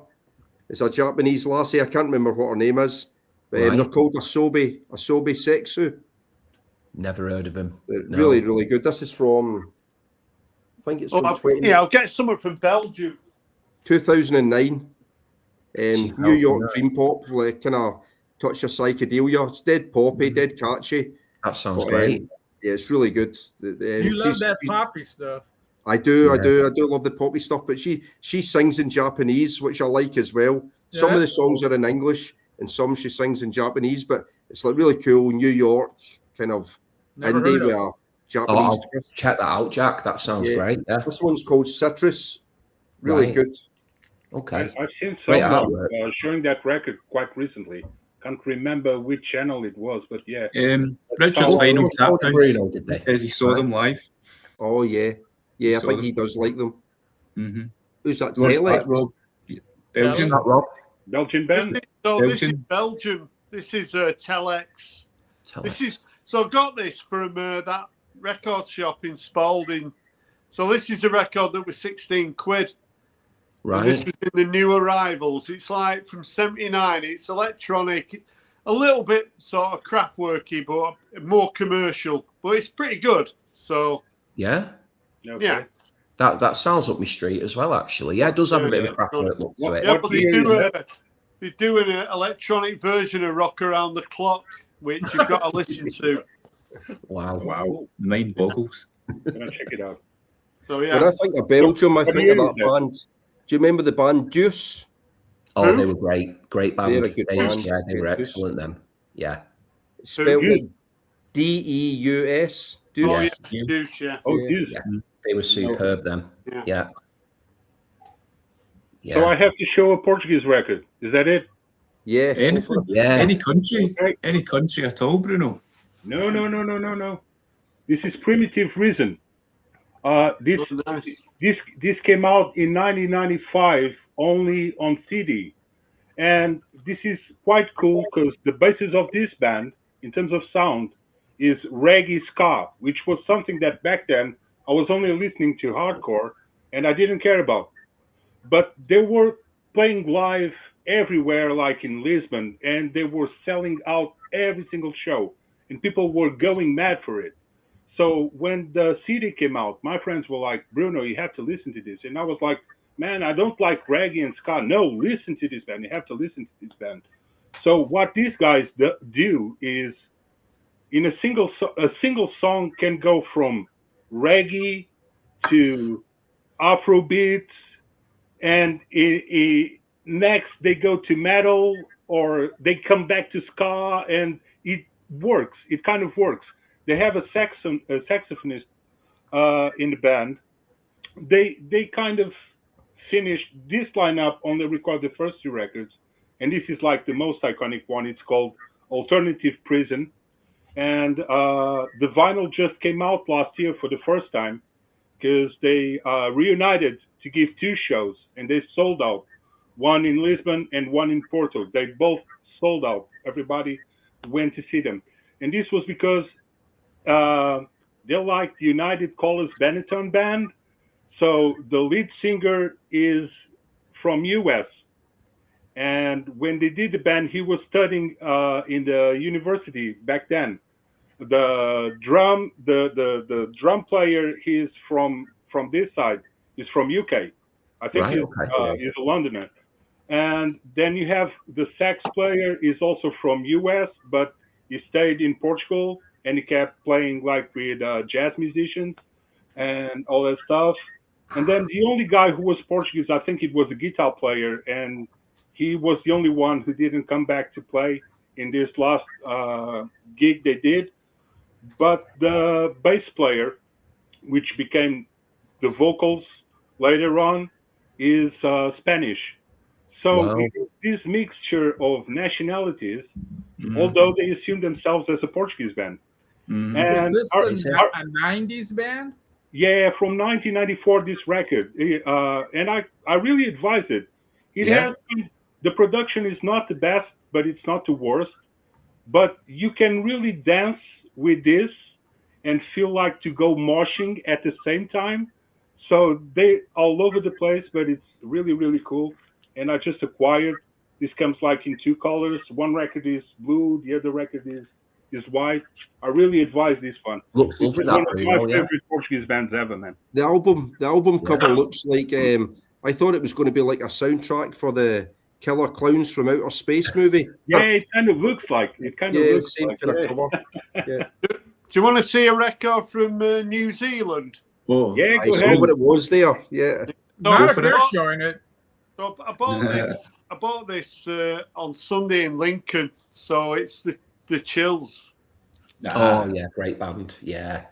is a Japanese lassie. I can't remember what her name is. But Right. they're called Asobi Sexu. Never heard of him. They're No. really, really good. This is from, I think it's from I'll get someone from Belgium. 2009. Gee, New York no. Dream Pop, like kind of touch of psychedelia. It's dead poppy, dead catchy. That sounds But, great. Yeah, it's really good. You love that poppy stuff. I do Yeah. love the poppy stuff. But she sings in Japanese, which I like as well. Some Yeah. of the songs are in English, and some she sings in Japanese. But it's like really cool, New York kind of Never indie heard of with it. a Japanese I'll twist. check that out, Jack. That sounds Yeah. great. Yeah. This one's called Citrus. Really Right. good. Okay. I've seen Great someone artwork. showing that record quite recently. Can't remember which channel it was, but yeah. Richard's Oh, final tap Oh, house Bruno, did they? says he saw them live. Oh yeah, yeah. I Saw think them. he does like them. Mm-hmm. Who's that? What's Kelly? that, Rob? Is Belgium. that Rob? Belgian This band? is, so this is Belgium. Belgium. This is Telex. Tell This me. is so I got this from that record shop in Spalding. So this is a record that was 16 quid. And this Right. was in the new arrivals. It's like from 79. It's electronic, a little bit sort of craftworky, but more commercial. But it's pretty good. So Yeah. Okay. yeah, That sounds up my street as well, actually. Yeah, it does have a bit of a Yeah. craftwork look to What- it. yeah. what But year is they do an electronic version of Rock Around the Clock, which you've got to listen to. Wow. Wow, mind boggles. I'm gonna check it out. So When yeah, I think of Belgium, I What think year of that is it? band. Do you remember the band Deuce? Oh, Who? they were great. Great band. They're a good band. Yeah, they were Yeah, excellent then. Yeah. It's spelled Who? like Deus. Deuce. oh Yeah. yeah, Douche, yeah. Oh, Yeah. geez. Yeah. They were superb then. Yeah. Yeah. Yeah. So I have to show a Portuguese record. Is that it? Yeah. Anything, Yeah. any country at all, Bruno. No. This is Primitive Reason. This Oh, nice. this came out in 1995 only on CD, and this is quite cool because the basis of this band, in terms of sound, is reggae ska, which was something that back then I was only listening to hardcore and I didn't care about. But they were playing live everywhere, like in Lisbon, and they were selling out every single show, and people were going mad for it. So when the CD came out, my friends were like, Bruno, you have to listen to this. And I was like, man, I don't like reggae and ska. No, listen to this band. You have to listen to this band. So what these guys do is, in a single song can go from reggae to Afrobeats, and next they go to metal, or they come back to ska, and it works. It kind of works. They have a saxophonist in the band, they kind of finished this lineup. Only record the first 2 records, and this is like the most iconic one. It's called Alternative Prison, and the vinyl just came out last year for the first time because they reunited to give 2 shows, and they sold out. One in Lisbon and one in Porto. They both sold out. Everybody went to see them. And this was because they're like the United Colors Benetton band. So the lead singer is from US. And when they did the band, he was studying in the university back then. The drum player, he's from this side. He's from UK. I think he's a Londoner. And then you have the sax player is also from US, but he stayed in Portugal and he kept playing like with jazz musicians and all that stuff. And then the only guy who was Portuguese, I think it was a guitar player, and he was the only one who didn't come back to play in this last gig they did. But the bass player, which became the vocals later on, is Spanish. So this mixture of nationalities, although they assume themselves as a Portuguese band. And is this a 90s band? Yeah, from 1994, this record. And I really advise it. The production is not the best, but it's not the worst. But you can really dance with this and feel like to go moshing at the same time. So they all over the place, but it's really, really cool. And I just acquired. This comes like in 2 colors. One record is blue, the other record is white. I really advise this one. Looks it's one of my favorite Portuguese bands ever, man. The album cover looks like I thought it was going to be like a soundtrack for the Killer Clowns from Outer Space movie. Yeah, it kind of looks like. It kind of looks same like. kind of cover. Yeah. Do you want to see a record from New Zealand? Oh, yeah, I saw what it was there. Yeah. Not if you're showing it. So I bought this on Sunday in Lincoln. So it's the Chills. Oh yeah, great band. Yeah.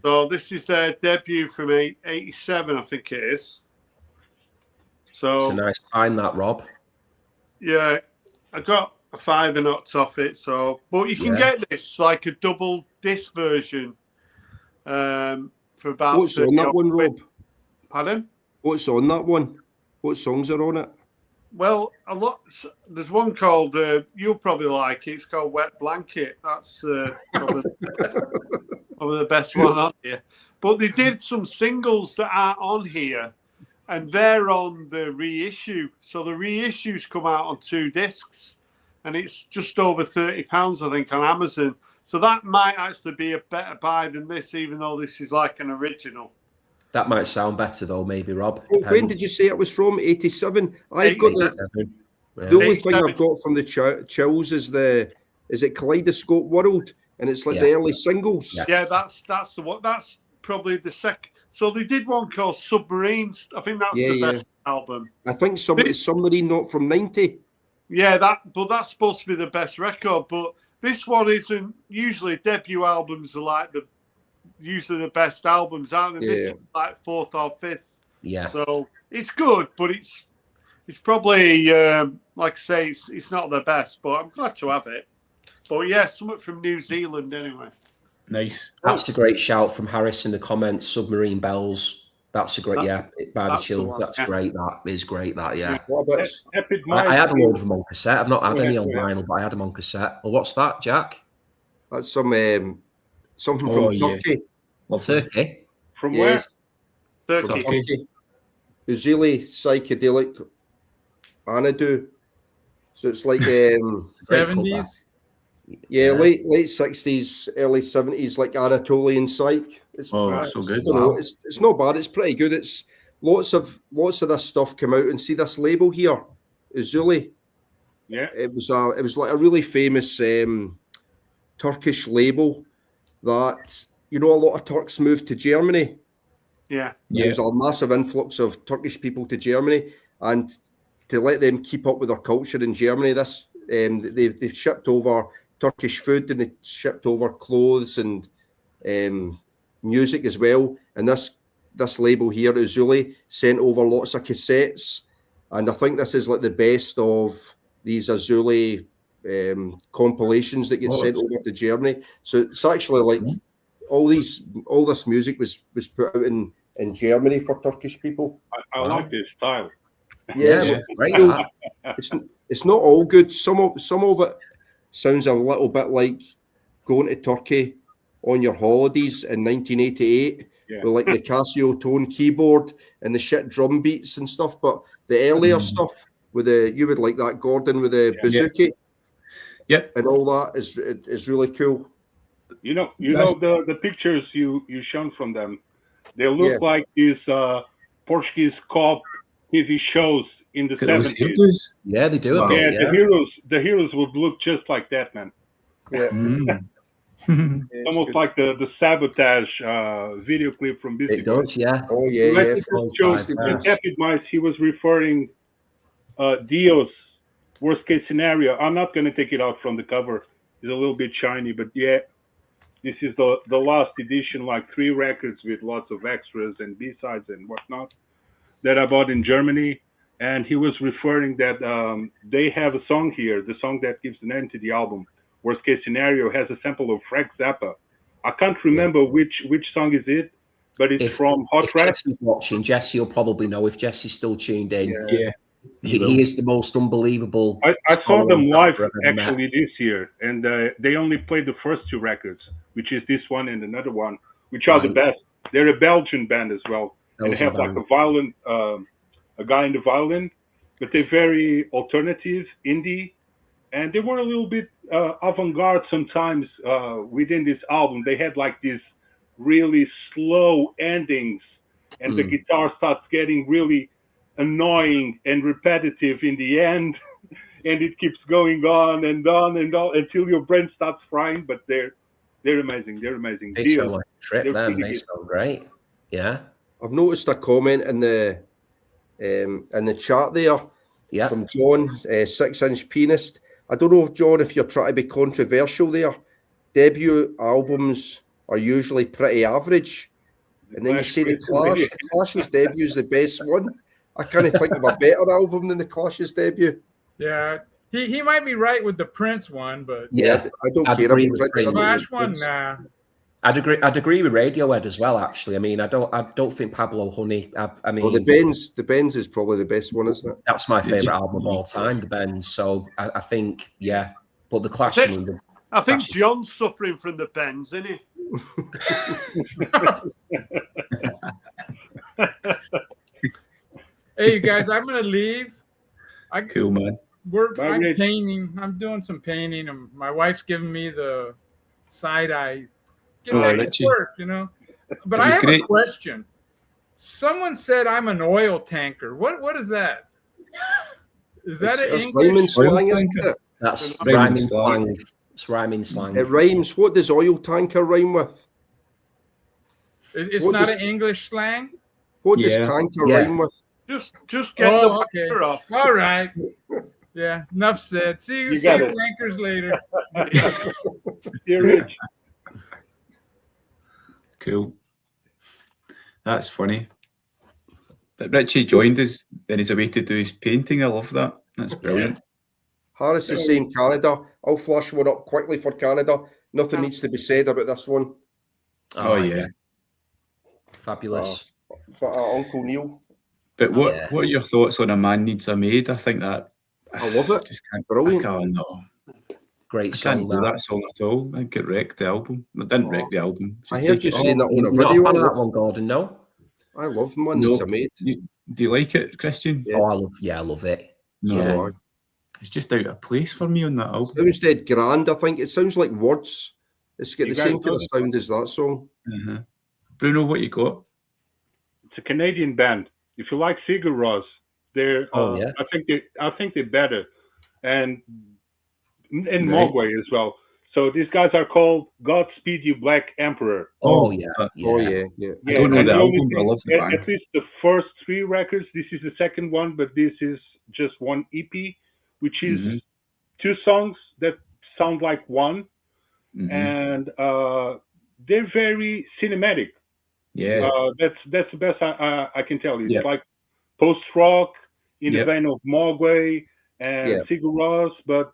So this is their debut from 87, I think it is. So it's a nice find, that, Rob. Yeah, I got a £5 knocked off it. So, but you can get this like a double disc version for about. What's on that one, Rob? Pardon? What's on that one? What songs are on it? Well, a lot. There's one called you'll probably like it. It's called Wet Blanket. That's probably the best one on here. But they did some singles that aren't on here, and they're on the reissue. So the reissues come out on 2 discs, and it's just over £30, I think, on Amazon. So that might actually be a better buy than this, even though this is like an original. That might sound better though, maybe, Rob. When did you say it was from? 87. I've got the only thing I've got from the Chills is it Kaleidoscope World, and it's like the early singles. Yeah, that's the one. That's probably the second. So they did one called Submarines. I think that's the best album. I think Submarine not from 90. Yeah, but that's supposed to be the best record. But this one isn't. Usually debut albums are like usually the best albums, aren't they? This is like 4th or 5th. Yeah. So it's good, but it's probably like I say, it's not the best, but I'm glad to have it. But yeah, something from New Zealand anyway. Nice. That's a great shout from Harris in the comments. Submarine Bells. That's a great by the Chills. That's great. That is great. That I had a load of them on cassette. I've not had any on vinyl, but I had them on cassette. Well, what's that, Jack? That's something from Turkey. Turkey. From where? Turkey. Uzili psychedelic Anadolu. So it's like 70s. Yeah, late 60s, early 70s, like Anatolian psych. It's so good. It's not bad. It's pretty good. It's lots of this stuff come out, and see this label here, Uzili. Yeah. It was like a really famous Turkish label that a lot of Turks moved to Germany. Yeah. There's a massive influx of Turkish people to Germany, and to let them keep up with their culture in Germany, this they shipped over Turkish food, and they shipped over clothes and music as well. and this label here, Uzuli, sent over lots of cassettes, and I think this is like the best of these Uzuli compilations that get sent over to Germany. So it's actually like all this music was put out in Germany for Turkish people. I like this style. Yeah, great. It's not all good. Some of it sounds a little bit like going to Turkey on your holidays in 1988 with like the Casio tone keyboard and the shit drum beats and stuff. But the earlier stuff with you would like that, Gordon, with the bouzouki, and all that is really cool. You know the pictures you shown from them. They look like these Portuguese cop TV shows in the 70s. Yeah, they do. The heroes would look just like that, man. Yeah. Almost like the Sabotage video clip from Beastie It does, yeah. Oh yeah, shows in Captive Mice, he was referring Dio's worst case scenario. I'm not going to take it out from the cover. It's a little bit shiny, but yeah, this is the last edition, like 3 records with lots of extras and B-sides and whatnot that I bought in Germany. And he was referring that they have a song here, the song that gives the name to the album, Worst Case Scenario, has a sample of Frank Zappa. I can't remember which song is it, but it's from Hot Rap. Jesse's watching, Jesse will probably know if Jesse's still tuned in. Yeah. He is the most unbelievable. I saw them live actually this year, and they only played the first 2 records, which is this one and another one, which are the best. They're a Belgian band as well, and they have like a violin, a guy in the violin, but they're very alternative, indie, and they were a little bit avant-garde sometimes within this album. They had like these really slow endings, and the guitar starts getting really annoying and repetitive in the end, and it keeps going on and on and on until your brain starts frying. But they're amazing. They're amazing. They sound like a trip, then. They sound great. Yeah. I've noticed a comment in the chat there from John, 6-inch Pianist. I don't know, John, if you're trying to be controversial there. Debut albums are usually pretty average, and then you say the Clash's debut is the best one. I can't think of a better album than the Clash's debut. Yeah, he might be right with the Prince one, but I don't care about the Clash one. Nah. I'd agree with Radiohead as well. Actually, I mean, I don't think Pablo Honey. I mean, the Benz is probably the best one, isn't it? That's my favorite album of all time, the Benz. So I think, but the Clash. I think John's suffering from the Benz, isn't he? Hey, you guys, I'm gonna leave. Cool, man. I'm painting. I'm doing some painting, and my wife's giving me the side eye. Get back to work, you know. But I have a question. Someone said I'm an oil tanker. What is that? Is that an English slang? Isn't it? That's rhyming slang. It's rhyming slang. It rhymes. What does oil tanker rhyme with? It's not an English slang. What does tanker rhyme with? Just get the water off. All right. Yeah. Enough said. See you tankers later. You're rich. Cool. That's funny. But Richie joined us, then he's away to do his painting. I love that. That's brilliant. Harris is saying Canada. I'll flash one up quickly for Canada. Nothing needs to be said about this one. Oh yeah. Fabulous. But Uncle Neil. But what are your thoughts on A Man Needs a Maid? I think that I love it. Just can't, brilliant. I can't, no. Great song. I can't do that song at all. I think it wrecked the album. It didn't wreck the album. I heard you saying that on a video. Not that one, Gordon. No. I love Man Needs a Maid. Do you like it, Christian? Yeah. Oh, I love it. No, it's just out of place for me on that album. It sounds dead grand. I think it sounds like Words. It's got the same kind of sound as that song. Uh-huh. Bruno, what you got? It's a Canadian band. If you like Sigur Rós, they're I think they're better, and Mogwai as well. So these guys are called Godspeed You Black Emperor. Oh yeah. I don't know the album, but I love the band. At least the first 3 records. This is the second one, but this is just one EP, which is 2 songs that sound like one, and they're very cinematic. Yeah. That's the best I can tell you. Yeah. It's like post-rock in Yeah. the vein of Mogwai and Yeah. Sigur Rós, but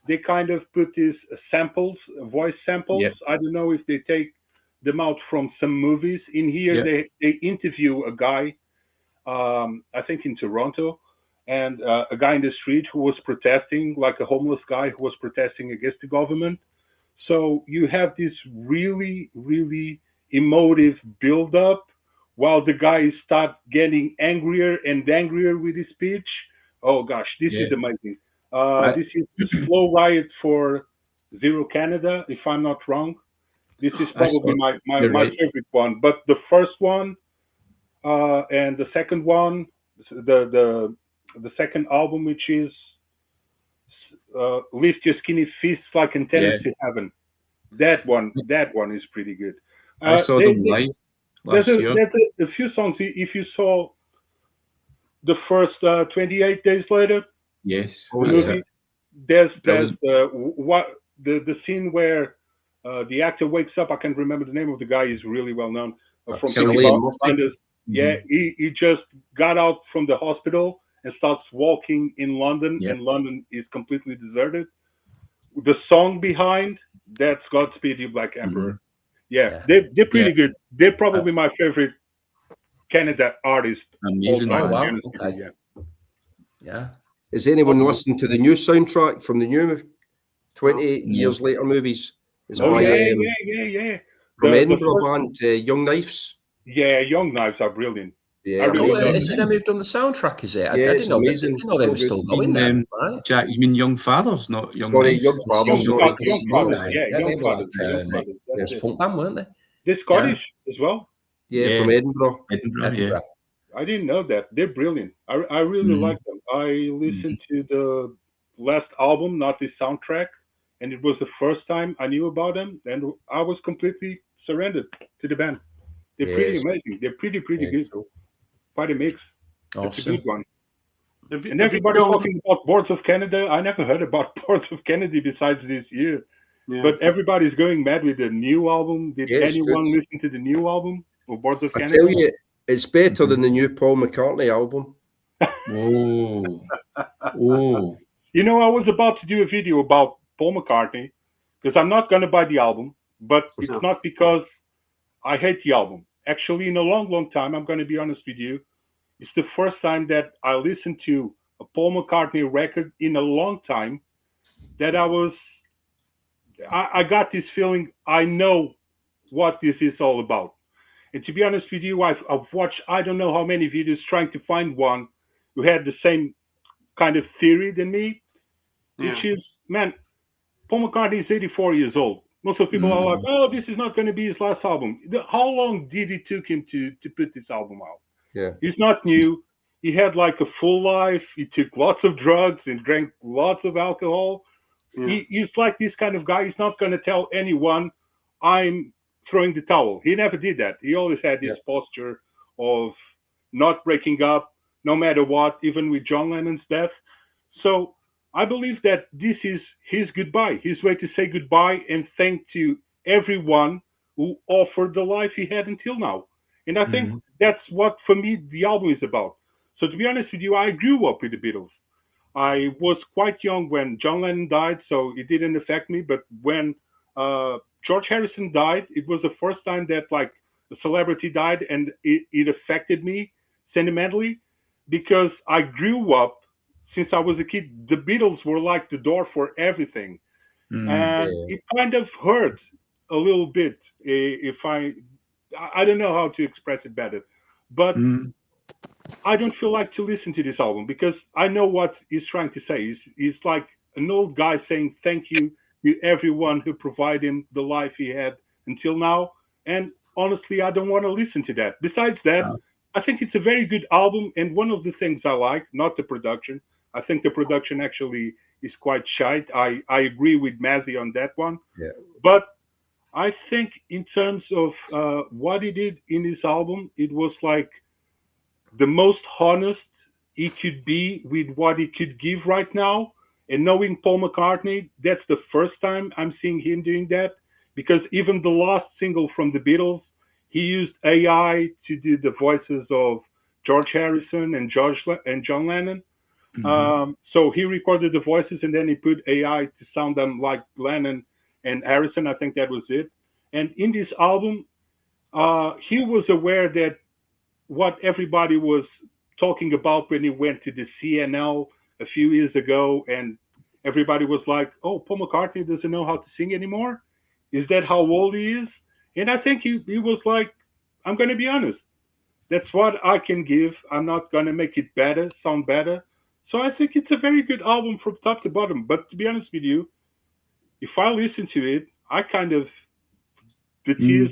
they kind of put these samples, voice samples. Yeah. I don't know if they take them out from some movies. In here, Yeah. they interview a guy, I think in Toronto, and a guy in the street who was protesting, like a homeless guy who was protesting against the government. So you have this really, really emotive build-up while the guys start getting angrier and angrier with his speech. Oh gosh, this is amazing. This is Slow Riot for Zero Canada, if I'm not wrong. This is probably my favorite one. But the first one and the second one, the second album, which is Lift Your Skinny Fists Like Antennas to Heaven. That one is pretty good. I saw them live last year. There's a few songs. If you saw the first 28 Days Later, yes, there's the scene where the actor wakes up. I can't remember the name of the guy. He's really well known from Cillian Murphy. Yeah, he just got out from the hospital and starts walking in London, and London is completely deserted. The song behind, that's Godspeed You Black Emperor. They're pretty good. They're probably my favorite Canada artist. Amazing. Oh, wow. Okay. Yeah. Has anyone listened to the new soundtrack from the new 28 years later movies? It's yeah. From Edinburgh band, Young Knives. Yeah, Young Knives are brilliant. Yeah, is it them who've done the soundtrack? Is it? I didn't know they were still going there. Right? Jack, you mean Young Fathers, not Young Sorry, Knives? Young Fathers. Young Fathers. Young Fathers. They're punk band, weren't they? They're Scottish as well. Yeah, from Edinburgh. Edinburgh. I didn't know that. They're brilliant. I really like them. I listened to the last album, not the soundtrack, and it was the first time I knew about them, and I was completely surrendered to the band. They're pretty amazing. They're pretty good. Quite a mix. Awesome. It's a good one. And everybody's talking about Boards of Canada. I never heard about Boards of Canada besides this year. Yeah. But everybody's going mad with the new album. Did anyone listen to the new album of Boards of Canada? I tell you, it's better than the new Paul McCartney album. Oh. You know, I was about to do a video about Paul McCartney because I'm not going to buy the album, but it's not because I hate the album. Actually, in a long time, I'm going to be honest with you, it's the first time that I listened to a Paul McCartney record in a long time that I got this feeling I know what this is all about. And to be honest with you, I've watched I don't know how many videos trying to find one who had the same kind of theory than me, which is, man, Paul McCartney is 84 years old. Most of the people are like, oh, this is not going to be his last album. How long did it took him to put this album out? Yeah. He's not new. He had like a full life. He took lots of drugs and drank lots of alcohol. Yeah. He's like this kind of guy. He's not going to tell anyone, I'm throwing the towel. He never did that. He always had this posture of not breaking up, no matter what, even with John Lennon's death. So I believe that this is his goodbye, his way to say goodbye and thank to everyone who offered the life he had until now. And I think that's what, for me, the album is about. So to be honest with you, I grew up with the Beatles. I was quite young when John Lennon died, so it didn't affect me. But when George Harrison died, it was the first time that like a celebrity died, and it affected me sentimentally because I grew up. Since I was a kid, the Beatles were like the door for everything. And it kind of hurt a little bit if I don't know how to express it better. But I don't feel like to listen to this album because I know what he's trying to say. He's like an old guy saying thank you to everyone who provided him the life he had until now. And honestly, I don't want to listen to that. Besides that, I think it's a very good album. And one of the things I like, not the production, I think the production actually is quite shite. I agree with Mazzy on that one. Yeah. But I think in terms of what he did in this album, it was like the most honest he could be with what he could give right now. And knowing Paul McCartney, that's the first time I'm seeing him doing that. Because even the last single from the Beatles, he used AI to do the voices of George Harrison and John Lennon. So he recorded the voices and then he put AI to sound them like Lennon and Harrison. I think that was it. And in this album, he was aware that what everybody was talking about when he went to the CNL a few years ago, and everybody was like, oh, Paul McCartney doesn't know how to sing anymore? Is that how old he is? And I think he was like, I'm going to be honest. That's what I can give. I'm not going to make it better, sound better. So I think it's a very good album from top to bottom. But to be honest with you, if I listen to it, the tears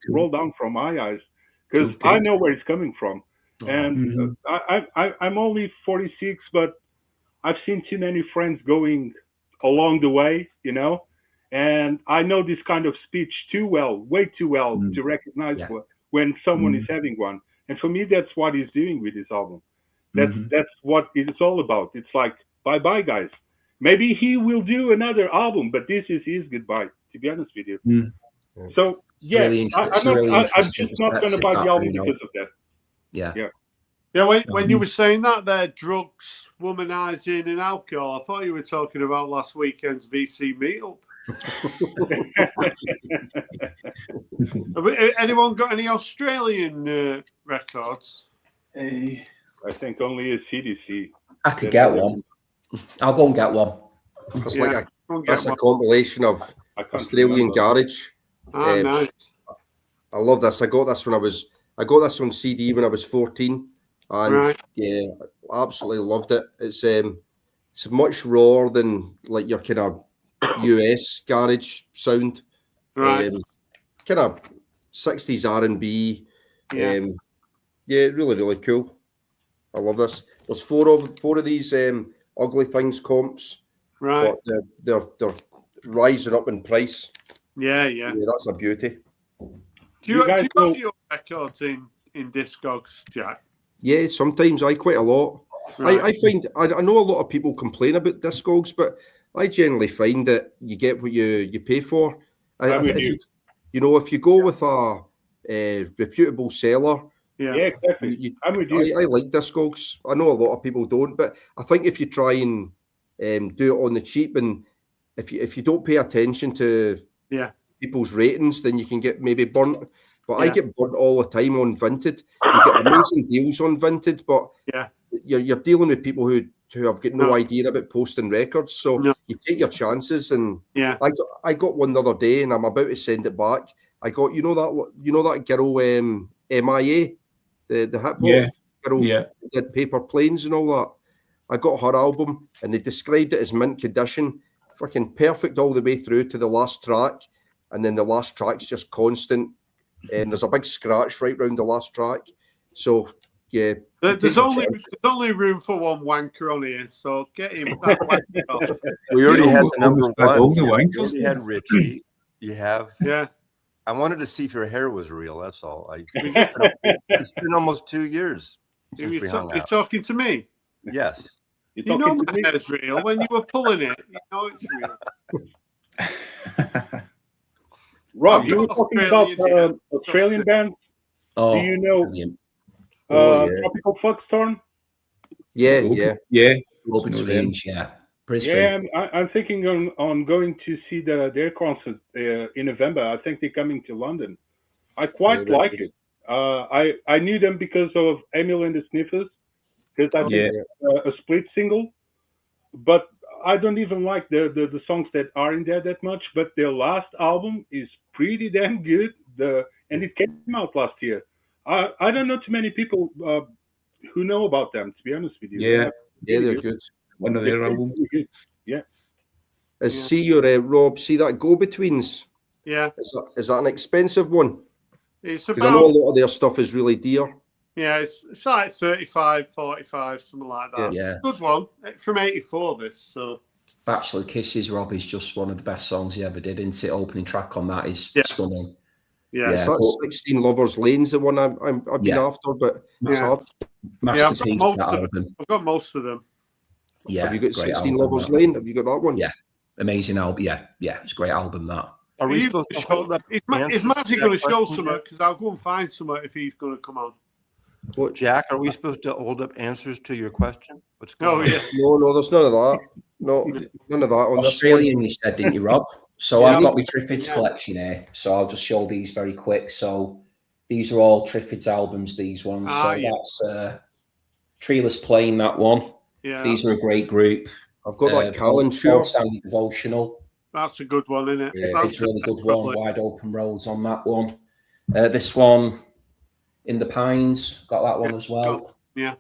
roll down from my eyes, because I know where it's coming from. And I'm only 46, but I've seen too many friends going along the way, you know, and I know this kind of speech too well, way too well, to recognize when someone is having one. And for me, that's what he's doing with this album. That's what it's all about. It's like, bye-bye, guys. Maybe he will do another album, but this is his goodbye, to be honest with you. So, yeah, really I'm just not going to buy the album because of that. Yeah. When you were saying that there, drugs, womanizing, and alcohol, I thought you were talking about last weekend's VC meetup. Anyone got any Australian records? I think only a CDC. I could get one. I'll go and get one. It's that's a compilation of Australian garage. Nice. I love this. I got this on CD when I was 14, and yeah, absolutely loved it. It's much rawer than like your kind of US garage sound, kind of 60s R&B. Yeah, really cool. I love this. There's four of these Ugly Things comps, but they're rising up in price. Yeah, that's a beauty. Do you have your records in Discogs, Jack? Yeah, sometimes quite a lot. I find I know a lot of people complain about Discogs, but I generally find that you get what you pay for. If you go with a reputable seller, exactly. I'm with you. I like Discogs. I know a lot of people don't, but I think if you try and do it on the cheap, and if you don't pay attention to people's ratings, then you can get maybe burnt. But I get burnt all the time on Vinted. You get amazing deals on Vinted, but you're dealing with people who have got no idea about posting records. So you take your chances. And I got one the other day, and I'm about to send it back. I got you know that girl MIA, the hip hop girl that did Paper Planes and all that. I got her album, and they described it as mint condition, freaking perfect all the way through to the last track, and then the last track's just constant, and there's a big scratch right round the last track. So yeah, there's only room for one wanker on here, so get him. We already had the number one. We already had Richie. You have I wanted to see if your hair was real. That's all. It's been almost 2 years since we hung out. You're talking to me? Yes. You know my hair's real. When you were pulling it, you know it's real. Rob, you were talking about Australian bands. Do you know Tropical Foxtorn? Yeah. Range, Brisbane. Yeah, I'm thinking on going to see their concert in November. I think they're coming to London. I quite like it. I knew them because of Emil and the Sniffers, because I think a split single. But I don't even like the songs that are in there that much. But their last album is pretty damn good. And it came out last year. I don't know too many people who know about them, to be honest with you. Yeah, they're good. One of their albums. Yeah. See your Rob, see that Go-Betweens? Yeah. Is that an expensive one? It's about, I know a lot of their stuff is really dear. Yeah, it's like 35, 45, something like that. Yeah. It's a good one. From 84, this. So Bachelor Kisses, Rob, is just one of the best songs he ever did, isn't it? Opening track on that is stunning. Yeah. It's that 16 Lovers Lane's the one I've been after, but it's hard. Masterpiece, that album. I've got most of them. Yeah. Have you got 16 Lovers Lane? Have you got that one? Yeah. Amazing album. Yeah. It's a great album, that. Are we supposed to hold up? Is Matty going to show something? Because I'll go and find something if he's going to come on. What, Jack? Are we supposed to hold up answers to your question? What's going on? Yeah. No, there's none of that. No, none of that on Australian, you said, didn't you, Rob? So Yeah. I've got my Triffids collection here. So I'll just show these very quick. So these are all Triffids albums, these ones. That's Treeless Plain, that one. Yeah. These are a great group. I've got that Callan shirt. Sandy Devotional. That's a good one, isn't it? Yeah, it's a really good one. Wide Open Roads on that one. This one, In the Pines, got that one as well. Yeah.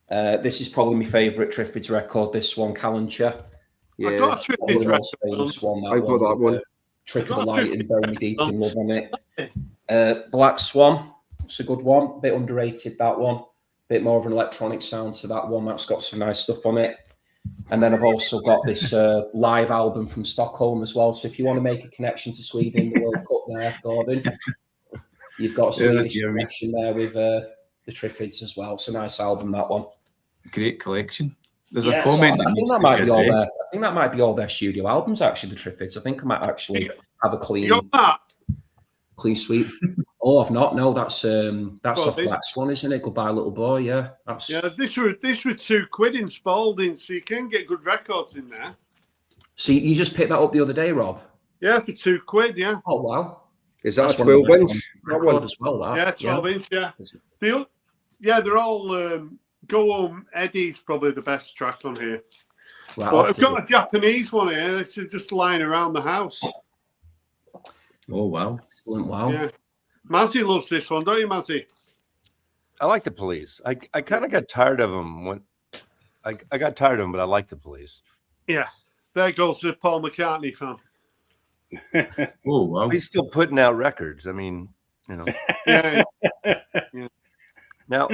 This is probably my favourite Triffids record. This one, Calenture. Yeah, I got a Triffids record. I've got that one. Trick of the Light and Bury Me Deep in Love on it. Black Swan, it's a good one. Bit underrated, that one. Bit more of an electronic sound to that one. That's got some nice stuff on it. And then I've also got this live album from Stockholm as well. So if you want to make a connection to Sweden, the World Cup there, Gordon, you've got a Swedish connection there with the Triffids as well. It's a nice album, that one. Great collection. There's a comment. I think that might be all their. I think that might be all their studio albums. Actually, the Triffids. I think I might actually have a clean sweep. Oh, I've not. No, that's off Black Swan, isn't it? Goodbye, Little Boy. Yeah, that's. Yeah, this were £2 in Spalding, so you can get good records in there. So you just picked that up the other day, Rob? Yeah, for £2. Yeah. Oh wow. Is that a 12-inch? That one as well. That. Yeah, 12-inch. Yeah. They're all. Go Home Eddie's probably the best track on here. Right, but I've got a Japanese one here. It's just lying around the house. Oh wow! Excellent! Wow. Yeah. Mazzy loves this one, don't you, Mazzy? I like the Police. I kind of got tired of them when I got tired of them, but I like the Police. Yeah, there goes the Paul McCartney fan. Oh wow! He's still putting out records. I mean, you know. Yeah. Now,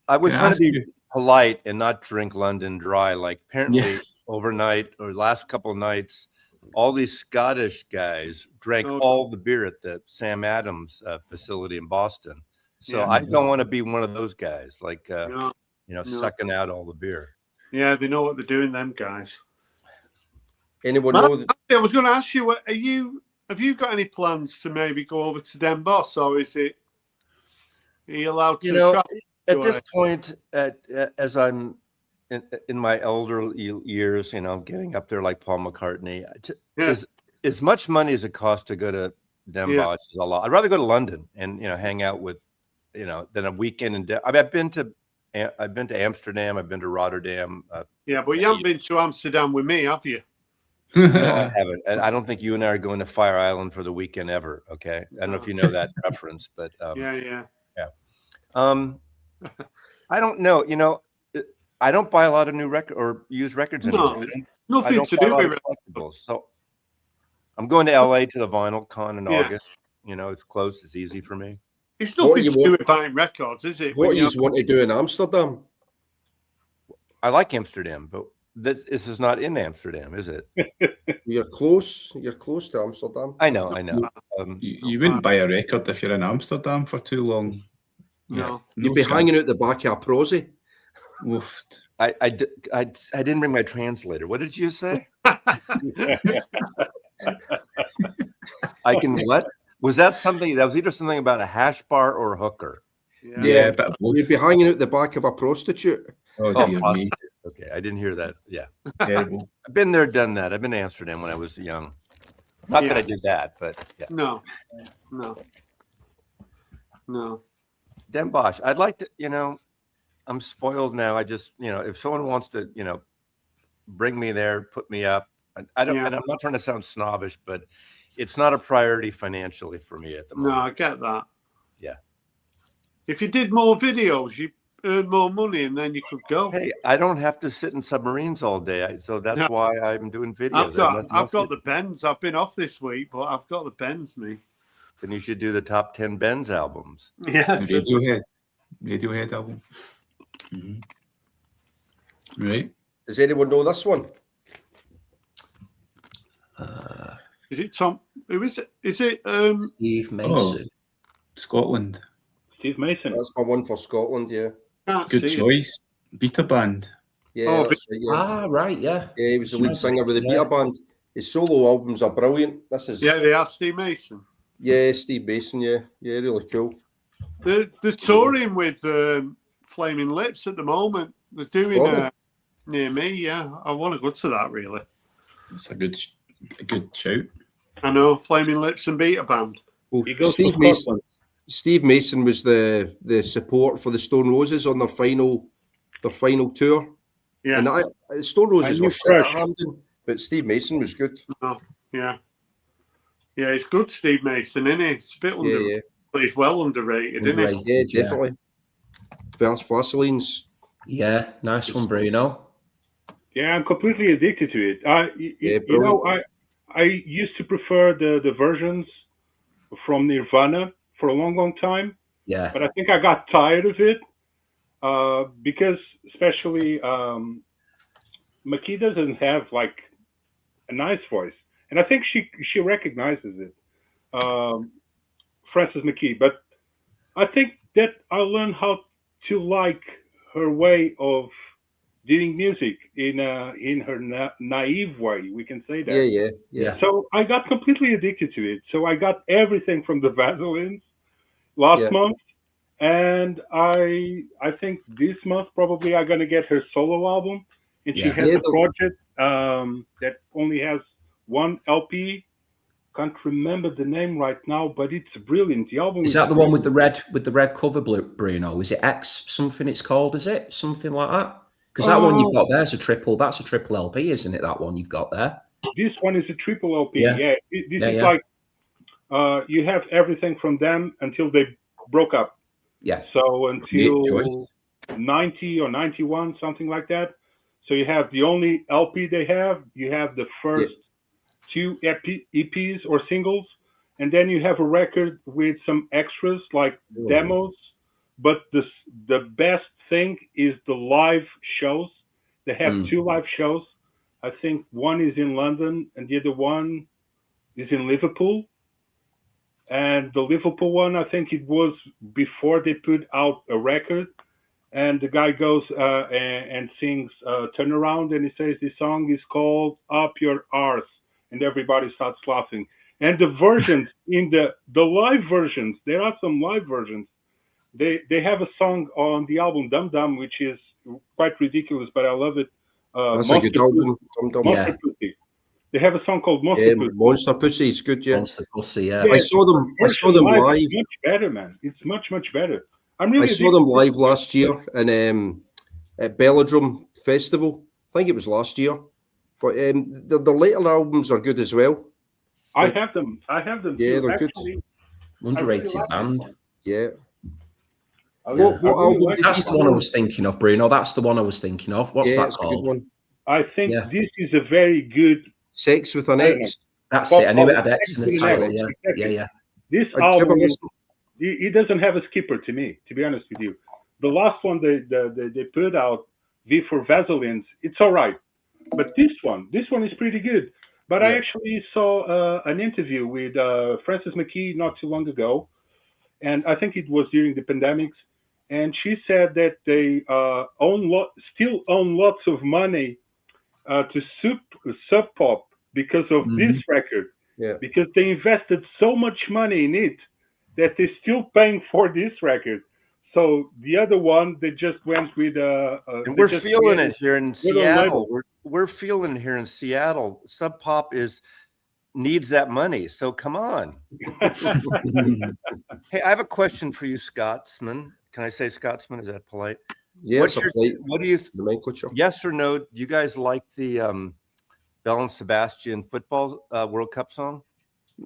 I was trying to be polite and not drink London Dry. Like apparently overnight or last couple of nights, all these Scottish guys drank all the beer at the Sam Adams facility in Boston. So I don't want to be one of those guys, like sucking out all the beer. Yeah, they know what they're doing, them guys. Anyone know? I was going to ask you, have you got any plans to maybe go over to Den Bosch, or is it? Are you allowed to? Travel? At this point, as I'm in my elder years, getting up there like Paul McCartney, as much money as it costs to go to Den Bosch is a lot. I'd rather go to London and hang out with, than a weekend in. I've been to Amsterdam. I've been to Rotterdam. But you haven't been to Amsterdam with me, have you? No, I haven't. And I don't think you and I are going to Fire Island for the weekend ever. Okay, I don't know if you know that reference, but yeah. I don't know. I don't buy a lot of new record or used records anymore. Nothing to do with collectibles. So I'm going to LA to the Vinyl Con in August. It's close. It's easy for me. It's nothing to do with buying records, is it? What do you want to do in Amsterdam? I like Amsterdam, but this is not in Amsterdam, is it? You're close. You're close to Amsterdam. I know. You wouldn't buy a record if you're in Amsterdam for too long. No. You'd be hanging out the back of a prosy. Woofed. I didn't bring my translator. What did you say? I can what? Was that something that was either something about a hash bar or a hooker? Yeah, but you'd be hanging out the back of a prostitute. Oh dear me. Okay, I didn't hear that. Yeah. I've been there, done that. I've been to Amsterdam when I was young. Not that I did that, but yeah. No. Den Bosch. I'd like to, I'm spoiled now. I just, if someone wants to, bring me there, put me up. I don't, and I'm not trying to sound snobbish, but it's not a priority financially for me at the moment. No, I get that. Yeah. If you did more videos, you earn more money and then you could go. Hey, I don't have to sit in submarines all day. So that's why I'm doing videos. I've got the Benz. I've been off this week, but I've got the Benz, me. Then you should do the top 10 Benz albums. Yeah. Radiohead album. Mm-hmm. Right. Does anyone know this one? Is it Tom? Who is it? Is it Steve Mason? Scotland. Steve Mason. That's my one for Scotland, yeah. Good choice. Beta Band. Yeah, right, yeah. Yeah, he was the lead singer with the Beta Band. his solo albums are brilliant. This is they are. Steve Mason. Yeah, Steve Mason. Yeah, really cool. They're touring with Flaming Lips at the moment. They're doing near me. Yeah, I want to go to that. Really, it's a good shout. I know, Flaming Lips and Beta Band. Well, Steve Mason was the support for the Stone Roses on their final tour. Yeah, and Stone Roses were shit at Hampden, but Steve Mason was good. Oh, yeah, he's good, Steve Mason, isn't he? It's a bit underrated. But he's well underrated, isn't he? Yeah, definitely. Vaseline's. Yeah, nice one, Bruno. Yeah, I'm completely addicted to it. I used to prefer the versions from Nirvana for a long time. Yeah. But I think I got tired of it because especially McKee doesn't have like a nice voice. And I think she recognizes it, Frances McKee. But I think that I learned how to like her way of doing music in her naive way, we can say that. Yeah. So I got completely addicted to it. So I got everything from the Vaselines last month, and I think this month probably I'm gonna get her solo album, and she has a project that only has one LP. Can't remember the name right now, but it's brilliant. The album is that the one with the red cover, Bruno? Is it X something? It's called, is it something like that? Because that one you've got there is a triple. That's a triple LP, isn't it? That one you've got there. This one is a triple LP. Yeah. This is like you have everything from them until they broke up. Yeah. So until 90 or 91, something like that. So you have the only LP they have. You have the first two EPs or singles, and then you have a record with some extras like demos. But the best thing is the live shows. They have two live shows. I think one is in London and the other one is in Liverpool. And the Liverpool one, I think it was before they put out a record. And the guy goes and sings Turn Around, and he says the song is called Up Your Arse. And everybody starts laughing. And the versions, in the live versions, there are some live versions. They have a song on the album Dum Dum, which is quite ridiculous, but I love it. That's a good album. Monster Pussy. They have a song called Monster Pussy. Monster Pussy is good, Monster Pussy, yeah. I saw them live. It's much better, man. It's much better. I saw them live last year in at Belladrum Festival. I think it was last year. But the later albums are good as well. I have them. Yeah, they're good. Underrated band. Yeah. What album? That's the one I was thinking of, Bruno. That's the one I was thinking of. What's that called? One. I think this is a very good. Sex with an X. That's it. I knew it had X in the title. Yeah. This album, it doesn't have a skipper to me, to be honest with you. The last one they put out, V for Vaselines, it's all right. But this one is pretty good. But I actually saw an interview with Frances McKee not too long ago, and I think it was during the pandemics. And she said that they still own lots of money to Sub Pop because of this record. Yeah. Because they invested so much money in it that they're still paying for this record. So the other one, they just went with and we're feeling it here in Seattle. We're feeling it here in Seattle. Sub Pop needs that money. So come on. Hey, I have a question for you, Scotsman. Can I say Scotsman? Is that polite? Yeah. What do you yes or no? Do you guys like the Bell and Sebastian football World Cup song?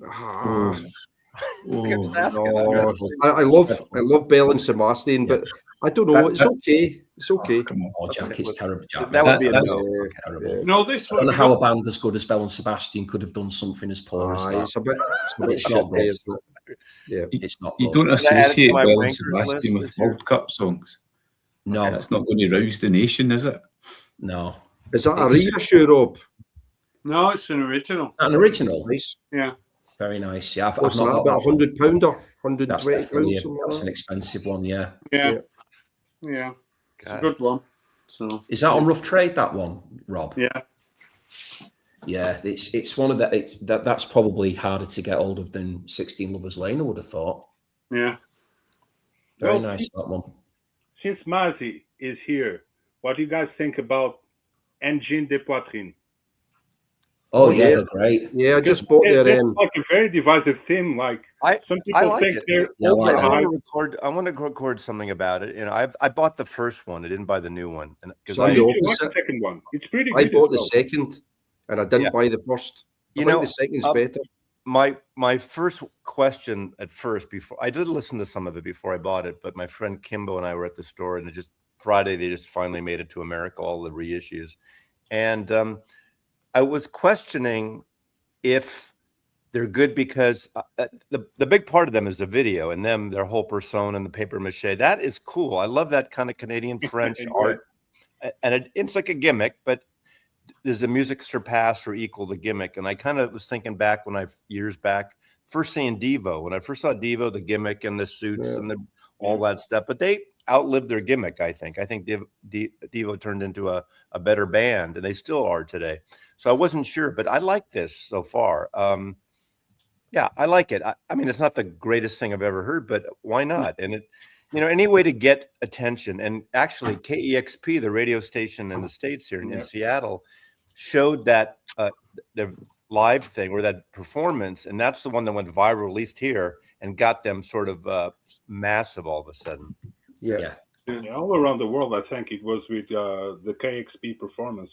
I love Bell and Sebastian, but I don't know. It's okay. It's okay. Come on, Jack. It's terrible, Jack. That would be terrible. No, this one. I don't know how a band as good as Bell and Sebastian could have done something as poor as that. It's a bit it's not good. Isn't it? Yeah, it's not. You don't associate Bell and Sebastian with World Cup songs. No, that's not going to rouse the nation, is it? No. Is that a reissue, Rob? No, it's an original. An original. Nice. Yeah. Very nice. Yeah, What's that? About £100, £120. That's an expensive one. Yeah. It's a good one. So is that on Rough Trade? That one, Rob? Yeah. Yeah, it's one of that's probably harder to get hold of than 16 Lovers Lane, I would have thought. Yeah. Very nice, that one. Since Mazi is here, what do you guys think about Engine de Poitrine? Oh yeah, they're great. Yeah, I just bought their like a very divisive theme. Like some people like think it. they're I want to record something about it. You know, I bought the first one. I didn't buy the new one because I like the second one. It's pretty good. I bought the second, and I didn't buy the first. I think the second's better. My first question at first, before I did listen to some of it before I bought it, but my friend Kimbo and I were at the store, and Friday they just finally made it to America, all the reissues, and I was questioning if they're good because the big part of them is the video and their whole persona and the paper mache. That is cool. I love that kind of Canadian French art, and it's like a gimmick, but does the music surpass or equal the gimmick? And I kind of was thinking back years back, first seeing Devo. When I first saw Devo, the gimmick and the suits and all that stuff, but they outlived their gimmick. I think Devo turned into a better band, and they still are today. So I wasn't sure, but I like this so far. Yeah, I like it. I mean, it's not the greatest thing I've ever heard, but why not? And it, any way to get attention. And actually, KEXP, the radio station in the States here in Seattle, showed that the live thing or that performance, and that's the one that went viral, at least here, and got them sort of massive all of a sudden. Yeah, all around the world, I think it was with the KEXP performance.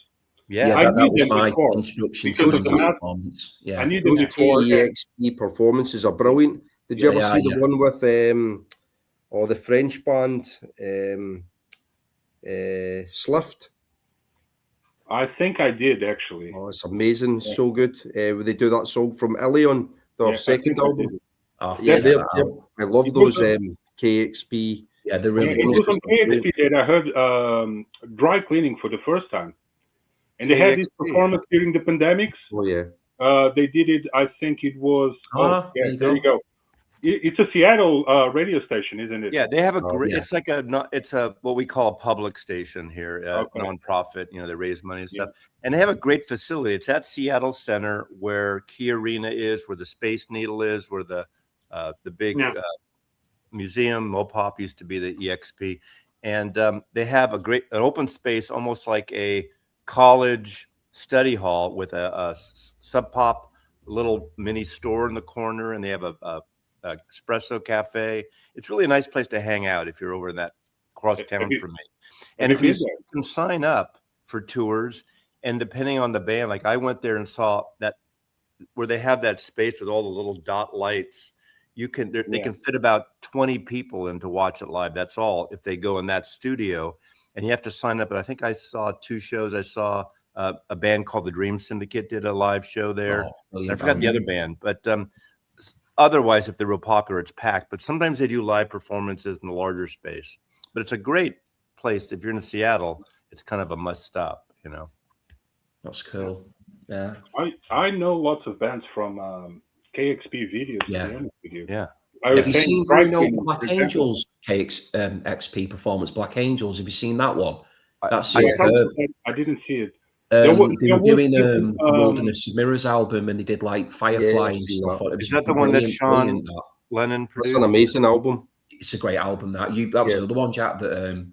Yeah, that was my introduction to the performance. Yeah, those KEXP performances are brilliant. Did you ever see the one with the French band Slift? I think I did actually. Oh, it's amazing, so good. They do that song from Ilion, their second album. I love those KEXP. Yeah, they're really good. It was on KEXP that I heard Dry Cleaning for the first time. And they had this performance during the pandemics. Oh, yeah. They did it, I think it was... there you go. It's a Seattle radio station, isn't it? Yeah, they have a great... It's like it's a what we call a public station here, nonprofit. They raise money and stuff. And they have a great facility. It's at Seattle Center where Key Arena is, where the Space Needle is, where the big... museum, Mopop used to be the EXP, and they have an open space, almost like a college study hall with a Sub Pop little mini store in the corner, and they have a espresso cafe. It's really a nice place to hang out if you're over in that cross town from me. And if you can sign up for tours, and depending on the band, like I went there and saw that where they have that space with all the little dot lights. They can fit about 20 people in to watch it live. That's all if they go in that studio, and you have to sign up. But I think I saw 2 shows. I saw a band called the Dream Syndicate did a live show there. I forgot the other band, but otherwise, if they're real popular, it's packed. But sometimes they do live performances in a larger space. But it's a great place. If you're in Seattle, it's kind of a must stop. That's cool. Yeah, I know lots of bands from. KEXP videos. Yeah. Have you seen Black Angels XP performance? Black Angels. Have you seen that one? That's I didn't see it. They were doing the Wilderness of Mirrors album, and they did like Firefly and stuff. Is that the one that Sean Lennon produced? It's an amazing album. It's a great album. That was another one, Jack. That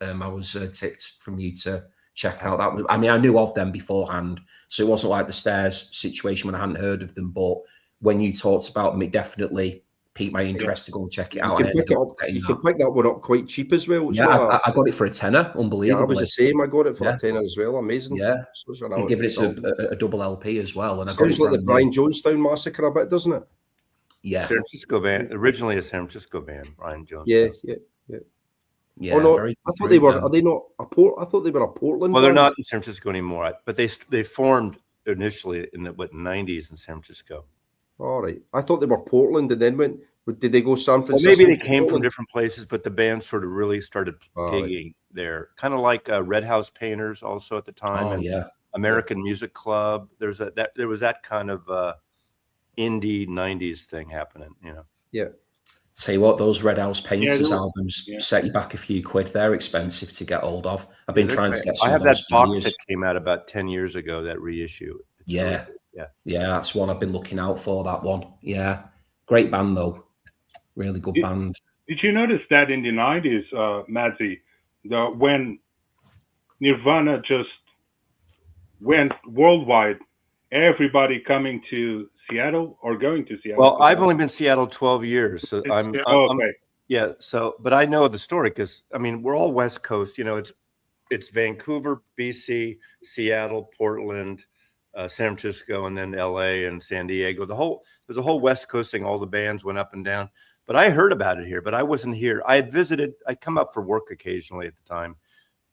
I was tipped from you to check out. I knew of them beforehand, so it wasn't like the Stairs situation when I hadn't heard of them, but when you talked about them, it definitely piqued my interest to go and check it out. You can pick that one up quite cheap as well. I got it for a tenner. Unbelievable. Yeah, I was the same. I got it for a tenner as well. Amazing. Yeah, and giving it a double LP as well. And sounds like the Brian Jonestown Massacre a bit, doesn't it? Yeah, San Francisco band. Originally a San Francisco band, Brian Jonestown. Yeah. Oh no, I thought they were. Are they not a port? I thought they were a Portland. Well, they're not in San Francisco anymore. But they formed initially in the 90s in San Francisco. All right. I thought they were Portland, and then did they go San Francisco? Well, maybe they came from different places, but the band sort of really started gigging there. Kind of like Red House Painters also at the time. American Music Club. There was that kind of indie 90s thing happening, Yeah. Tell you what, those Red House Painters albums set you back a few quid. They're expensive to get hold of. I've been trying to get some. I have that box that came out about 10 years ago, that reissue. Yeah. That's one I've been looking out for. That one. Yeah, great band though. Really good band. Did you notice that in the 90s, Madsy, when Nirvana just went worldwide, everybody coming to Seattle or going to Seattle? Well, I've only been Seattle 12 years, so okay. So, but I know the story because I mean we're all West Coast. You know, it's Vancouver, BC, Seattle, Portland, San Francisco, and then LA and San Diego. There's a whole West Coast thing. All the bands went up and down. But I heard about it here, but I wasn't here. I had visited. I come up for work occasionally at the time,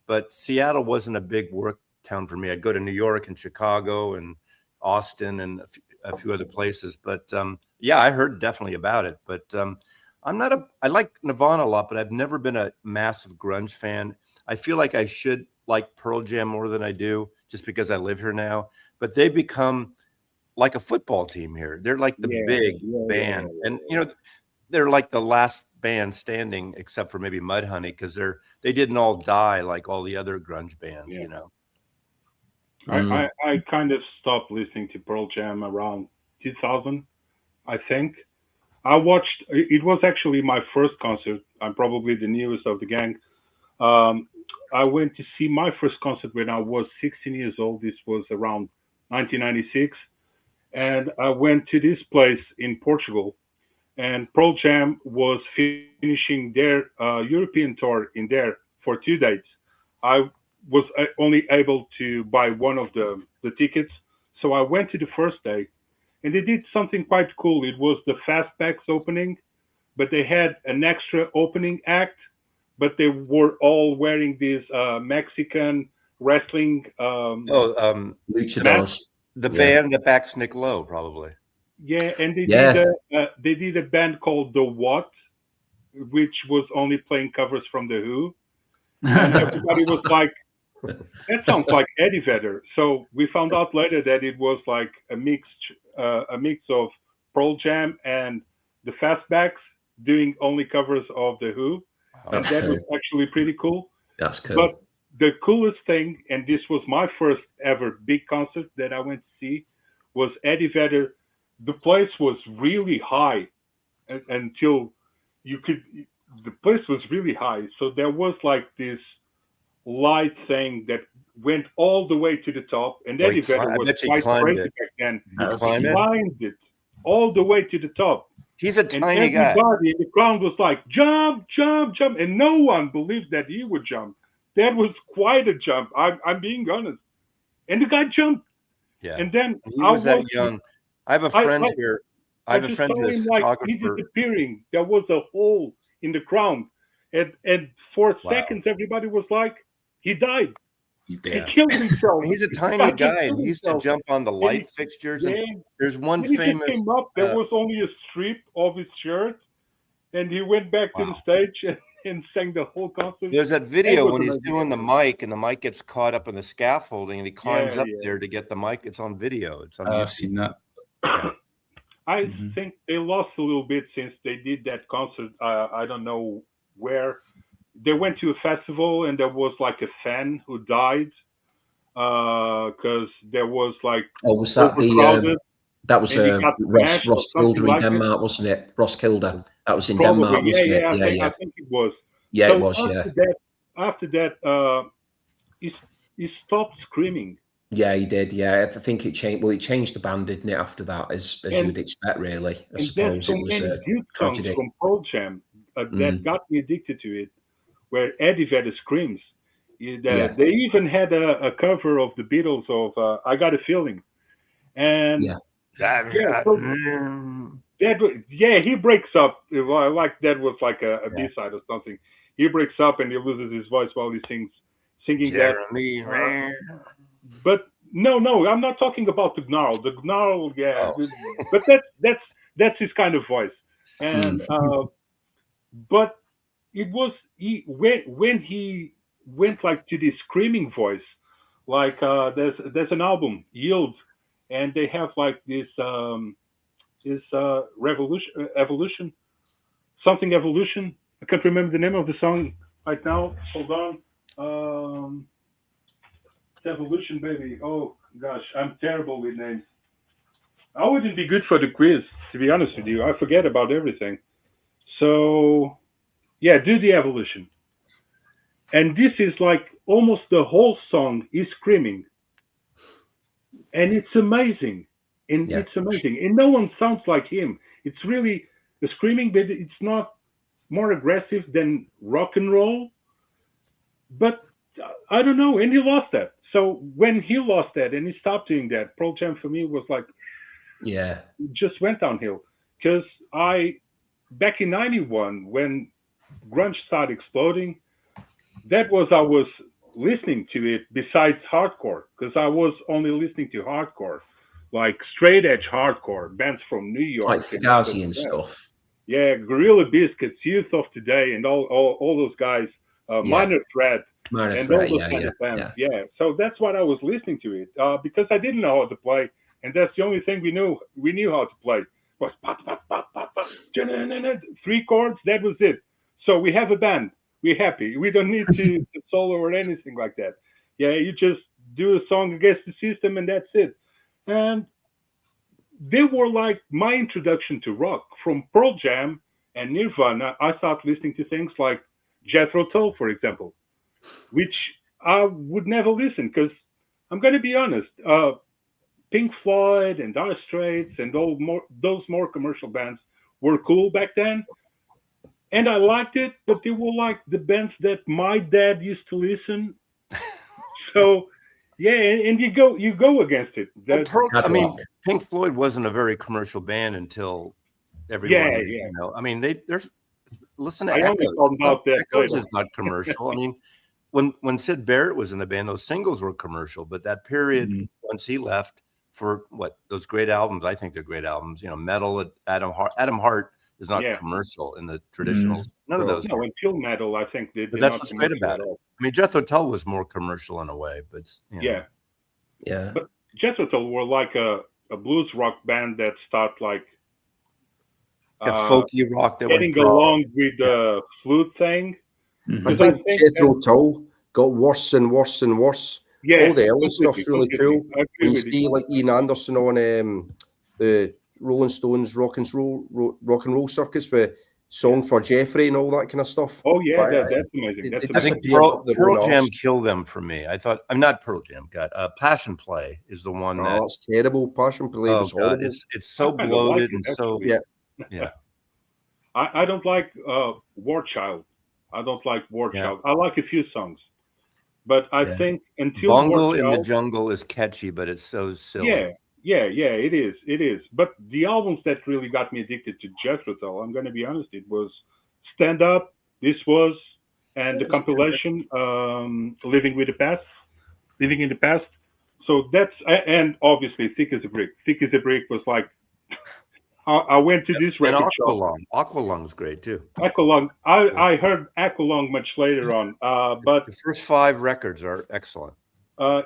but Seattle wasn't a big work town for me. I'd go to New York and Chicago and Austin and a few other places. But yeah, I heard definitely about it. But I like Nirvana a lot, but I've never been a massive grunge fan. I feel like I should like Pearl Jam more than I do just because I live here now. But they've become like a football team here. They're like the big band. And, you know, they're like the last band standing except for maybe Mudhoney because they didn't all die like all the other grunge bands, you know. I kind of stopped listening to Pearl Jam around 2000, I think. It was actually my first concert. I'm probably the newest of the gang. I went to see my first concert when I was 16 years old. This was around 1996. And I went to this place in Portugal. And Pearl Jam was finishing their European tour in there for 2 days. I was only able to buy one of the tickets. So I went to the first day. And they did something quite cool. It was the Fastbacks opening, but they had an extra opening act, but they were all wearing these Mexican wrestling luchadors. The band that backs Nick Lowe, probably. Yeah, and they did a band called The What, which was only playing covers from The Who. And everybody was like, that sounds like Eddie Vedder. So we found out later that it was like a mix of Pearl Jam and the Fastbacks doing only covers of The Who. And that was actually pretty cool. That's cool. But the coolest thing, and this was my first ever big concert that I went to see, was Eddie Vedder. The place was really high until the place was really high. So there was like this light thing that went all the way to the top. And Eddie Vedder was quite crazy back then. He climbed it all the way to the top. He's a tiny guy. Everybody in the crowd was like, jump, jump, jump. And no one believed that he would jump. That was quite a jump. I'm being honest. And the guy jumped. Yeah. And then he was that young. I have a friend here. I have a friend who's he's disappearing. There was a hole in the ground. And for seconds, everybody was like, he died. He's dead. He killed himself. He's a tiny guy. And he used to jump on the light fixtures. And there's one famous. He came up. There was only a strip of his shirt. And he went back to the stage and sang the whole concert. There's that video when he's doing the mic and the mic gets caught up in the scaffolding and he climbs up there to get the mic. It's on video. It's on I've seen that. I think they lost a little bit since they did that concert. I don't know where. They went to a festival and there was like a fan who died because there was like was that that was Roskilde in Denmark, wasn't it? Roskilde. That was in Denmark, wasn't it? I think it was. Yeah, so it was. After that, he stopped screaming. Yeah, he did. Yeah, I think it changed. Well, it changed the band, didn't it? After that, as you would expect, really. I suppose it was a tragedy. From Pearl Jam that got me addicted to it, where Eddie Vedder screams. They even had a cover of the Beatles of "I Got a Feeling," and he breaks up. Like that was like a B-side or something. He breaks up and he loses his voice while he's singing Jeremy, that. But no, I'm not talking about the Gnarl. The Gnarl, but that's his kind of voice. And but it was when he went like to this screaming voice, like there's an album Yield, and they have like this evolution. I can't remember the name of the song right now. Hold on. Evolution, baby. Oh Gosh, I'm terrible with names. I wouldn't be good for the quiz, to be honest with you. I forget about everything. So, yeah, Do the Evolution. And this is like almost the whole song is screaming. And it's amazing. And it's amazing. And no one sounds like him. It's really the screaming, but it's not more aggressive than rock and roll. But I don't know. And he lost that. So when he lost that and he stopped doing that, Pearl Jam for me was like, it just went downhill. Because back in 91, when grunge started exploding, I was listening to it besides hardcore, because I was only listening to hardcore, like straight edge hardcore, bands from New York. Like Fugazi and stuff. Yeah, Gorilla Biscuits, Youth of Today, and all those guys, Minor Threat, and all those kind of bands. Yeah, so that's what I was listening to it, because I didn't know how to play, and that's the only thing we knew how to play. Was pop, pop, pop, pop, pop, 3 chords, that was it. So we have a band. We're happy. We don't need to solo or anything like that. Yeah, you just do a song against the system and that's it. And they were like my introduction to rock. From Pearl Jam and Nirvana, I started listening to things like Jethro Tull, for example, which I would never listen because I'm going to be honest, Pink Floyd and Dire Straits and those more commercial bands were cool back then. And I liked it, but they were like the bands that my dad used to listen. So, yeah, and you go against it. Pink Floyd wasn't a very commercial band until everyone. You know, I mean, listen to Echoes. Echoes is not commercial. I mean, when Syd Barrett was in the band, those singles were commercial. But that period, once he left for those great albums, I think they're great albums. You know, Metal, Adam Hart is not commercial in the traditional. None of those. No, and Pure Metal, I think but that's what's great about it. I mean, Jethro Tull was more commercial in a way, but But Jethro Tull were like a blues rock band that started like folky rock that getting along with the flute thing. I think Jethro Tull got worse and worse and worse. Yeah, all the early stuff's really cool. When you see like Ian Anderson on the Rolling Stones Rock and Roll Circus with Song for Jeffrey and all that kind of stuff. Oh yeah, that's amazing. I think Pearl Jam killed them for me. I thought I'm not Pearl Jam. God, Passion Play is the one that's terrible. Passion Play was horrible. It's so bloated and so yeah. I don't like War Child. I don't like War Child. I like a few songs, but I think until Bungle in the Jungle is catchy, but it's so silly. Yeah, it is. But the albums that really got me addicted to Jethro Tull, I'm going to be honest, it was Stand Up, This Was, and the compilation, Living in the Past. So that's, and obviously Thick as a Brick. Thick as a Brick was like, I went to this record shop. Aqualung's great too. Aqualung, I heard Aqualung much later on, but the first 5 records are excellent.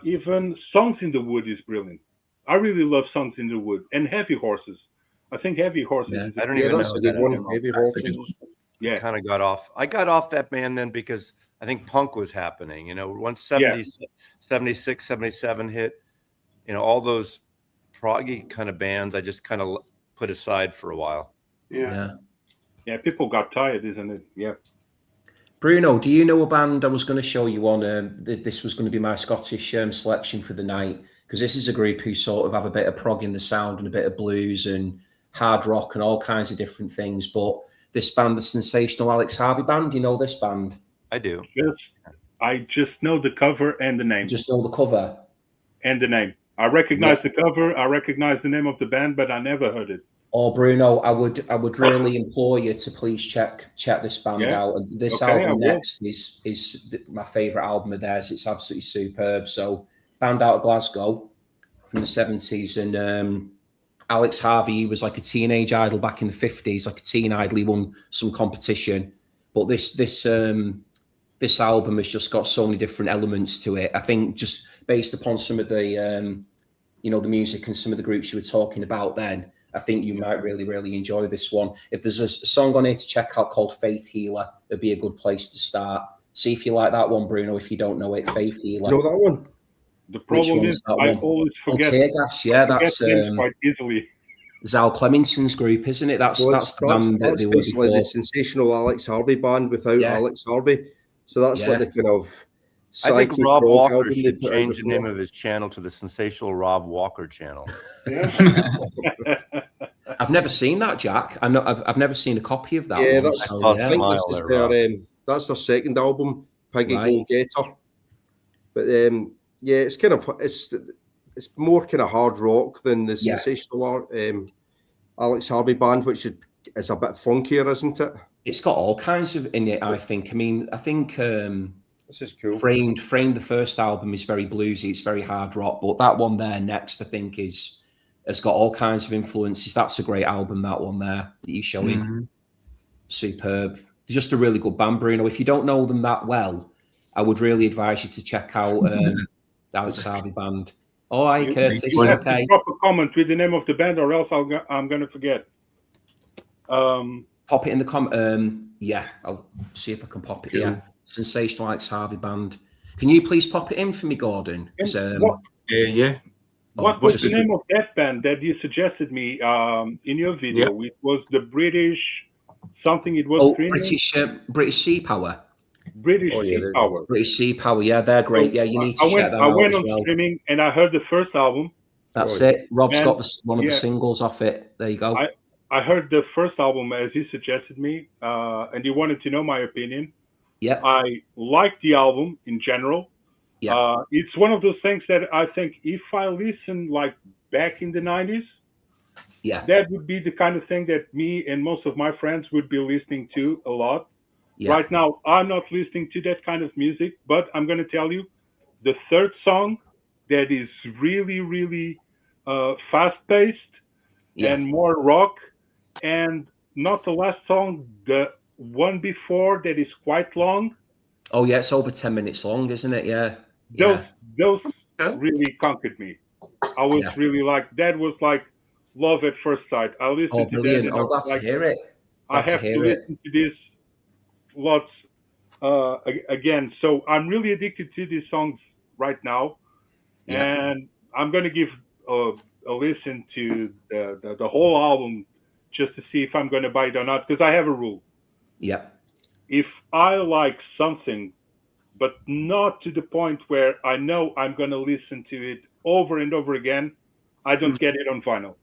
Even Songs in the Wood is brilliant. I really love Songs in the Wood and Heavy Horses. I think Heavy Horses. I don't even know that. Heavy Horses. Yeah, kind of got off. I got off that band then because I think punk was happening. You know, once 76, 77 hit, you know, all those proggy kind of bands, I just kind of put aside for a while. Yeah. People got tired, isn't it? Yeah. Bruno, do you know a band I was going to show you on? This was going to be my Scottish selection for the night. Because this is a group who sort of have a bit of prog in the sound and a bit of blues and hard rock and all kinds of different things. But this band, the Sensational Alex Harvey Band, you know this band? I do. Yes. I just know the cover and the name. Just know the cover? And the name. I recognize the cover. I recognize the name of the band, but I never heard it. Oh, Bruno, I would really implore you to please check this band out. And this album next is my favourite album of theirs. It's absolutely superb. So, band out of Glasgow from the 70s, and Alex Harvey was like a teenage idol back in the 50s, like a teen idol. He won some competition, but this album has just got so many different elements to it. I think just based upon some of the the music and some of the groups you were talking about then, I think you might really, really enjoy this one. If there's a song on here to check out called Faith Healer, it'd be a good place to start. See if you like that one, Bruno, if you don't know it. Faith Healer. You know that one? The problem is I always forget. Teargas, yeah, that's quite easily. Zal Clemenson's group, isn't it? That's the band that they were before. The sensational Alex Harvey band without Alex Harvey. So that's like the kind of. I think Rob Walker should change the name of his channel to the Sensational Rob Walker channel. Yeah. I've never seen that, Jack. I've never seen a copy of that. Yeah, I think that's their second album, Piggy Go Getter. But it's kind of it's more kind of hard rock than the sensational Alex Harvey band, which is a bit funkier, isn't it? It's got all kinds of in it. I think. This is cool. Framed, the first album is very bluesy. It's very hard rock, but that one there next, I think, has got all kinds of influences. That's a great album. That one there that you're showing, superb. They're just a really good band, Bruno. If you don't know them that well, I would really advise you to check out the Alex Harvey band. All right, Curtis. You have to drop a comment with the name of the band, or else I'm going to forget. Pop it in the comment. Yeah, I'll see if I can pop it. Cool. Yeah. Sensational Alex Harvey band. Can you please pop it in for me, Gordon? Yeah. What was the name of that band that you suggested me in your video? It was the British something. It was British Sea Power. British Sea Power. British Sea Power. Yeah, they're great. Yeah, you need to check them out. I went as on well. streaming and I heard the first album. That's it. Rob's got one of the singles off it. There you go. I heard the first album as you suggested me, and you wanted to know my opinion. Yeah, I like the album in general. Yeah, it's one of those things that I think if I listen like back in the 90s, that would be the kind of thing that me and most of my friends would be listening to a lot. Yeah. Right now, I'm not listening to that kind of music, but I'm going to tell you, the third song that is really, really fast-paced and more rock, and not the last song, the one before that is quite long. Oh yeah, it's over 10 minutes long, isn't it? Yeah. Those really conquered me. I was really like, that was like love at first sight. I listened to that. Oh, glad to hear it. I have to listen to this lots again. So I'm really addicted to these songs right now, and I'm going to give a listen to the whole album just to see if I'm going to buy it or not, because I have a rule. Yeah. If I like something, but not to the point where I know I'm going to listen to it over and over again, I don't get it on vinyl.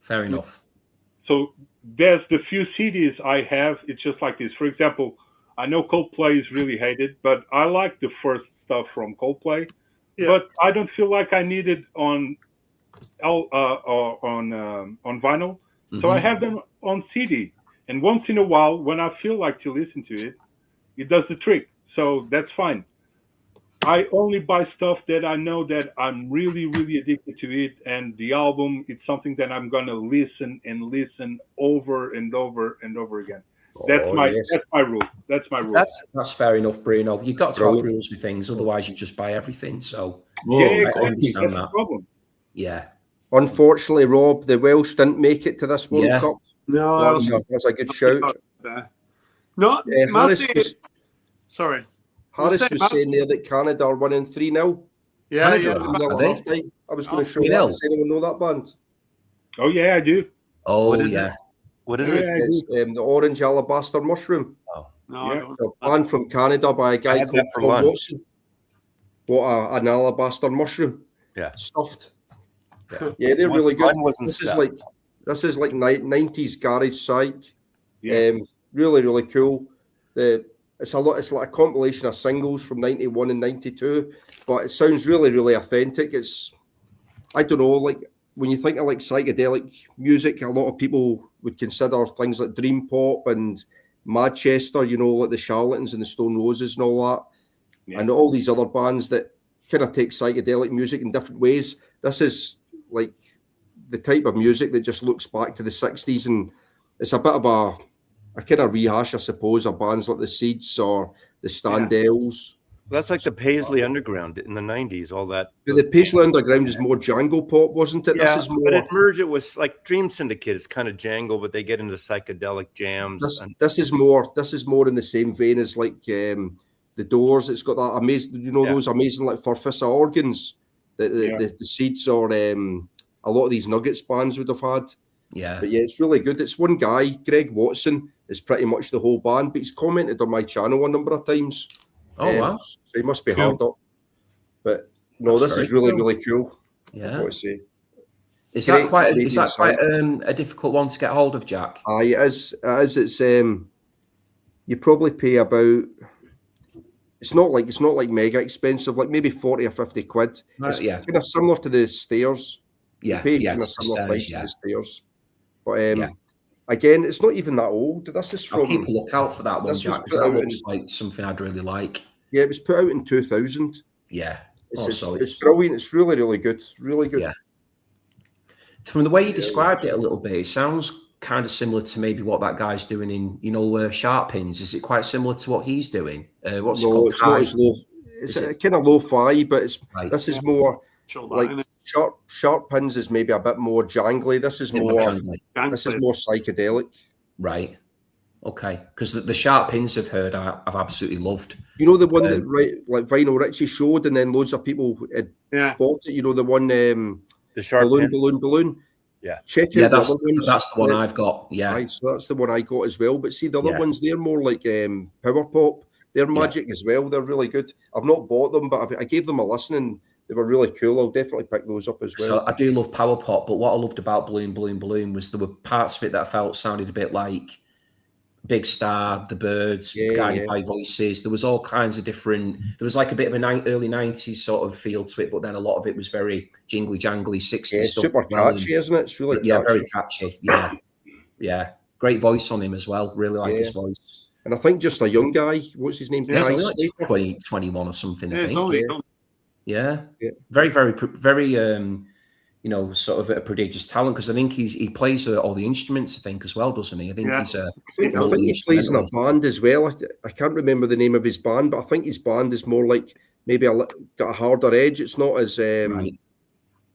Fair enough. So there's the few CDs I have. It's just like this. For example, I know Coldplay is really hated, but I like the first stuff from Coldplay. Yeah. But I don't feel like I need it on vinyl. So I have them on CD. And once in a while, when I feel like to listen to it, it does the trick. So that's fine. I only buy stuff that I know that I'm really, really addicted to it. And the album, it's something that I'm going to listen and listen over and over and over again. That's my rule. That's my rule. That's fair enough, Bruno. You've got to have rules with things, otherwise you just buy everything. So I understand that. Problem. Yeah. Unfortunately, Rob, the Welsh didn't make it to this World Cup. No, that was a good shout. No, Harris was saying there that Canada are winning 3-0. Yeah, I was going to show that. Does anyone know that band? Oh yeah, I do. Oh yeah. What is it? It's the Orange Alabaster Mushroom. Oh, no, a band from Canada by a guy called Paul Watson. What an alabaster mushroom? Yeah, stuffed. Yeah, they're really good. This is like 90s garage psych. Really, really cool. It's like a compilation of singles from 91 and 92, but it sounds really, really authentic. I don't know, like when you think of like psychedelic music, a lot of people would consider things like Dream Pop and Manchester, like the Charlatans and the Stone Roses and all that, and all these other bands that kind of take psychedelic music in different ways. This is like the type of music that just looks back to the 60s, and it's a bit of a kind of rehash, I suppose, of bands like the Seeds or the Standells. That's like the Paisley Underground in the 90s, all that. But the Paisley Underground is more Django pop, wasn't it? Yeah, but it merged it with like Dream Syndicate. It's kind of Django, but they get into psychedelic jams. This is more in the same vein as like the Doors. It's got that amazing, those amazing like Farfisa organs. the seeds or a lot of these Nuggets bands would have had. Yeah. But yeah, it's really good. It's one guy, Greg Watson, is pretty much the whole band, but he's commented on my channel a number of times. Oh, wow. So he must be hard up. But no, this is really, really cool. Yeah. I've got to say. Is that quite a difficult one to get hold of, Jack? It is. It's you probably pay about. It's not like mega expensive, like maybe 40 or 50 quid. It's kind of similar to the stairs. Yeah, you pay kind of similar price to the stairs. But again, it's not even that old. This is from. I'll keep a lookout for that one, Jack, because that looks like something I'd really like. Yeah, it was put out in 2000. Yeah. It's brilliant. It's really, really good. Really good. Yeah. From the way you described it a little bit, it sounds kind of similar to maybe what that guy's doing in, Sharp Pins. Is it quite similar to what he's doing? What's it called? It's not as low. It's kind of lo-fi, but this is more like Sharp Pins is maybe a bit more jangly. This is more psychedelic. Right. Okay. Because the Sharp Pins I've heard, I've absolutely loved. You know the one that like Vinyl Richie showed, and then loads of people bought it. You know the one, the Sharp balloon. Yeah. Check out that's the one I've got. Yeah. Right, so that's the one I got as well. But see, the other ones, they're more like power pop. They're magic as well. They're really good. I've not bought them, but I gave them a listen and they were really cool. I'll definitely pick those up as well. So I do love power pop, but what I loved about Balloon was there were parts of it that I felt sounded a bit like Big Star, The Birds, Guided by Voices. There was all kinds of different. There was like a bit of an early 90s sort of feel to it, but then a lot of it was very jingly jangly 60s stuff. It's super catchy, isn't it? It's really catchy. Very catchy. Yeah. Great voice on him as well. Really like his voice. And I think just a young guy. What's his name? Yeah, he's like 20, 21 or something. I think. Yeah. Very, sort of a prodigious talent, because I think he plays all the instruments, I think, as well, doesn't he? I think he's I think he plays in a band as well. I can't remember the name of his band, but I think his band is more like maybe got a harder edge. It's not as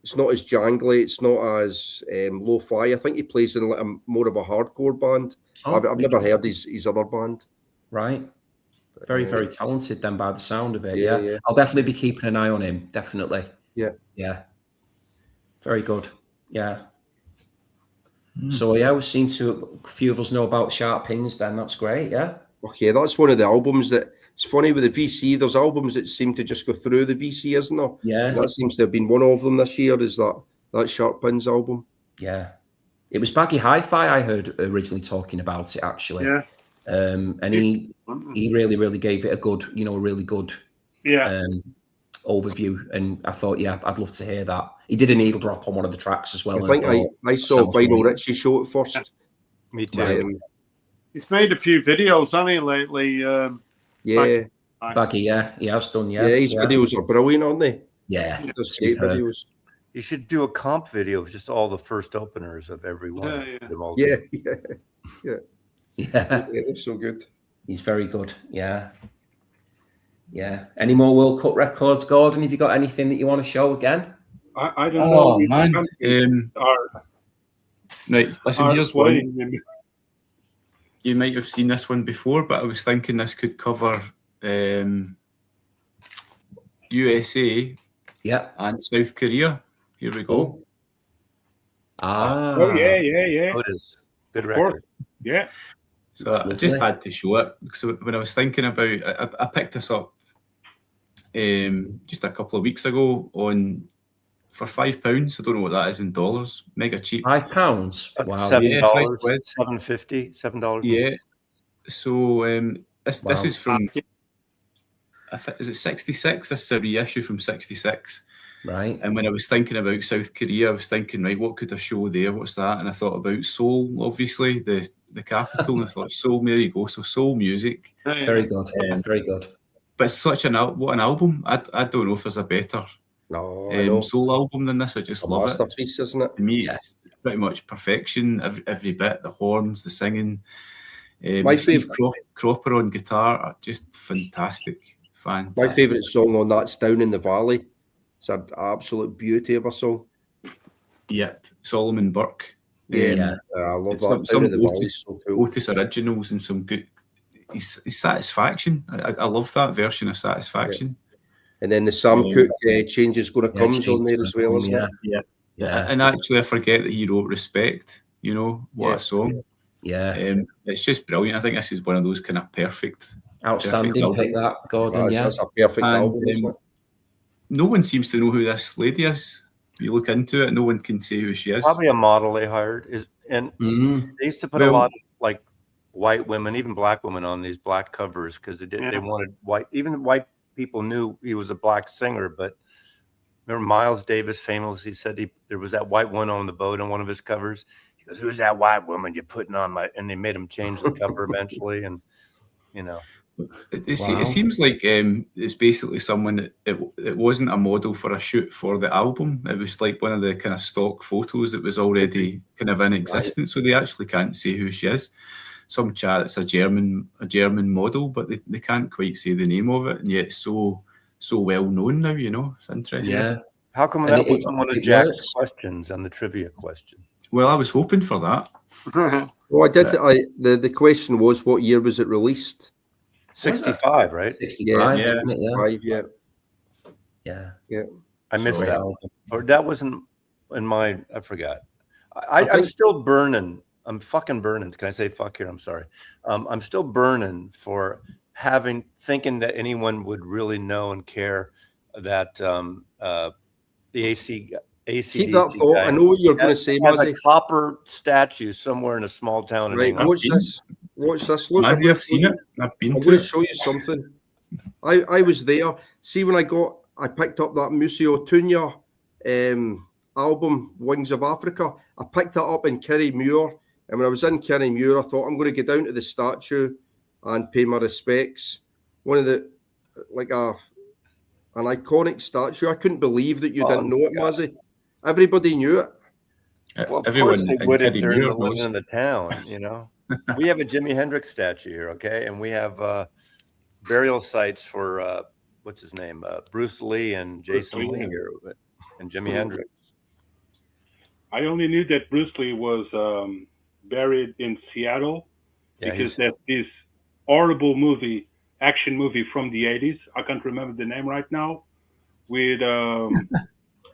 it's not as jangly. It's not as lo-fi. I think he plays in like more of a hardcore band. I've never heard his other band. Right. Very, very talented then by the sound of it. Yeah. I'll definitely be keeping an eye on him. Definitely. Yeah. Very good. Yeah. So we seem to a few of us know about Sharp Pins then. That's great. Yeah. Okay, that's one of the albums that it's funny with the VC. There's albums that seem to just go through the VC, isn't there? Yeah. And that seems to have been one of them this year. Is that Sharp Pins album? Yeah. It was Baggy Hi-Fi I heard originally talking about it actually. Yeah. And he really, really gave it a good, a really good overview. And I thought, I'd love to hear that. He did a needle drop on one of the tracks as well. I think I saw Vinyl Richie show it first. Me too. He's made a few videos, hasn't he, lately? Baggy, he has done, Yeah, his videos are brilliant, aren't they? Yeah. Those skate videos. You should do a comp video of just all the first openers of every one. Yeah, it's so good. He's very good. Yeah. Any more World Cup records, Gordon? Have you got anything that you want to show again? I don't know. Man. Right, listen, here's one. You might have seen this one before, but I was thinking this could cover USA and South Korea. Here we go. Oh, yeah. Oh, it is. Good record. Yeah. So I just had to show it. So when I was thinking about, I picked this up just a couple of weeks ago for £5. I don't know what that is in dollars. Mega cheap. £5. Wow. $7. $7.50. $7. Yeah. So this is from. Is it 66? This is a reissue from 66. Right. And when I was thinking about South Korea, I was thinking, right, what could I show there? What's that? And I thought about Seoul, obviously, the capital. And I thought, Seoul, there you go. So Seoul music. Very good. Very good. But it's such an album. I don't know if there's a better Soul album than this. I just love it. Masterpiece, isn't it? To me, it's pretty much perfection. Every bit, the horns, the singing. My favourite Cropper on guitar are just fantastic. My favourite song on that's Down in the Valley. It's an absolute beauty of a song. Yep, Solomon Burke. I love that. Some Down in the Valley is so cool. Otis originals and some good. His Satisfaction. I love that version of Satisfaction. And then the Sam Cooke change is going to come on there as well, isn't it? Yeah. And actually, I forget that he wrote Respect. You know, what a song. Yeah. It's just brilliant. I think this is one of those kind of perfect. Outstanding pick that, Gordon. That's a perfect album, isn't it? No one seems to know who this lady is. You look into it, no one can say who she is. Probably a model they hired. They used to put a lot of like white women, even black women, on these black covers because they wanted white. Even white people knew he was a black singer. But remember Miles Davis famously said there was that white one on the boat on one of his covers. He goes, "Who's that white woman you're putting on my?" And they made him change the cover eventually, and you know. It seems like it's basically someone that it wasn't a model for a shoot for the album. It was like one of the kind of stock photos that was already kind of in existence. So they actually can't say who she is. Some chat it's a German model, but they can't quite say the name of it, and yet it's so well known now. You know, it's interesting. Yeah. How come that wasn't one of Jack's questions on the trivia question? Well, I was hoping for that. Well, I did. The question was, what year was it released? 65, right? 65, yeah. I missed that. Or that wasn't in my. I forgot. I'm still burning. I'm fucking burning. Can I say fuck here? I'm sorry. I'm still burning for thinking that anyone would really know and care that the AC. Keep that thought. I know what you're going to say, Mazzy. A copper statue somewhere in a small town in England. Watch this. Look, I've seen it. I've been to it. I'm going to show you something. I was there. See, when I picked up that Museo Tunya album, Wings of Africa. I picked that up in Kirriemuir. And when I was in Kirriemuir, I thought, I'm going to go down to the statue and pay my respects. One of the, like an iconic statue. I couldn't believe that you didn't know it, Mazzy. Everybody knew it. Well, of course they would if they're living in the town, you know. We have a Jimi Hendrix statue here, okay? And we have burial sites for, what's his name? Bruce Lee and Jason Lee here, and Jimi Hendrix. I only knew that Bruce Lee was buried in Seattle because that's this horrible action movie from the 80s. I can't remember the name right now. With,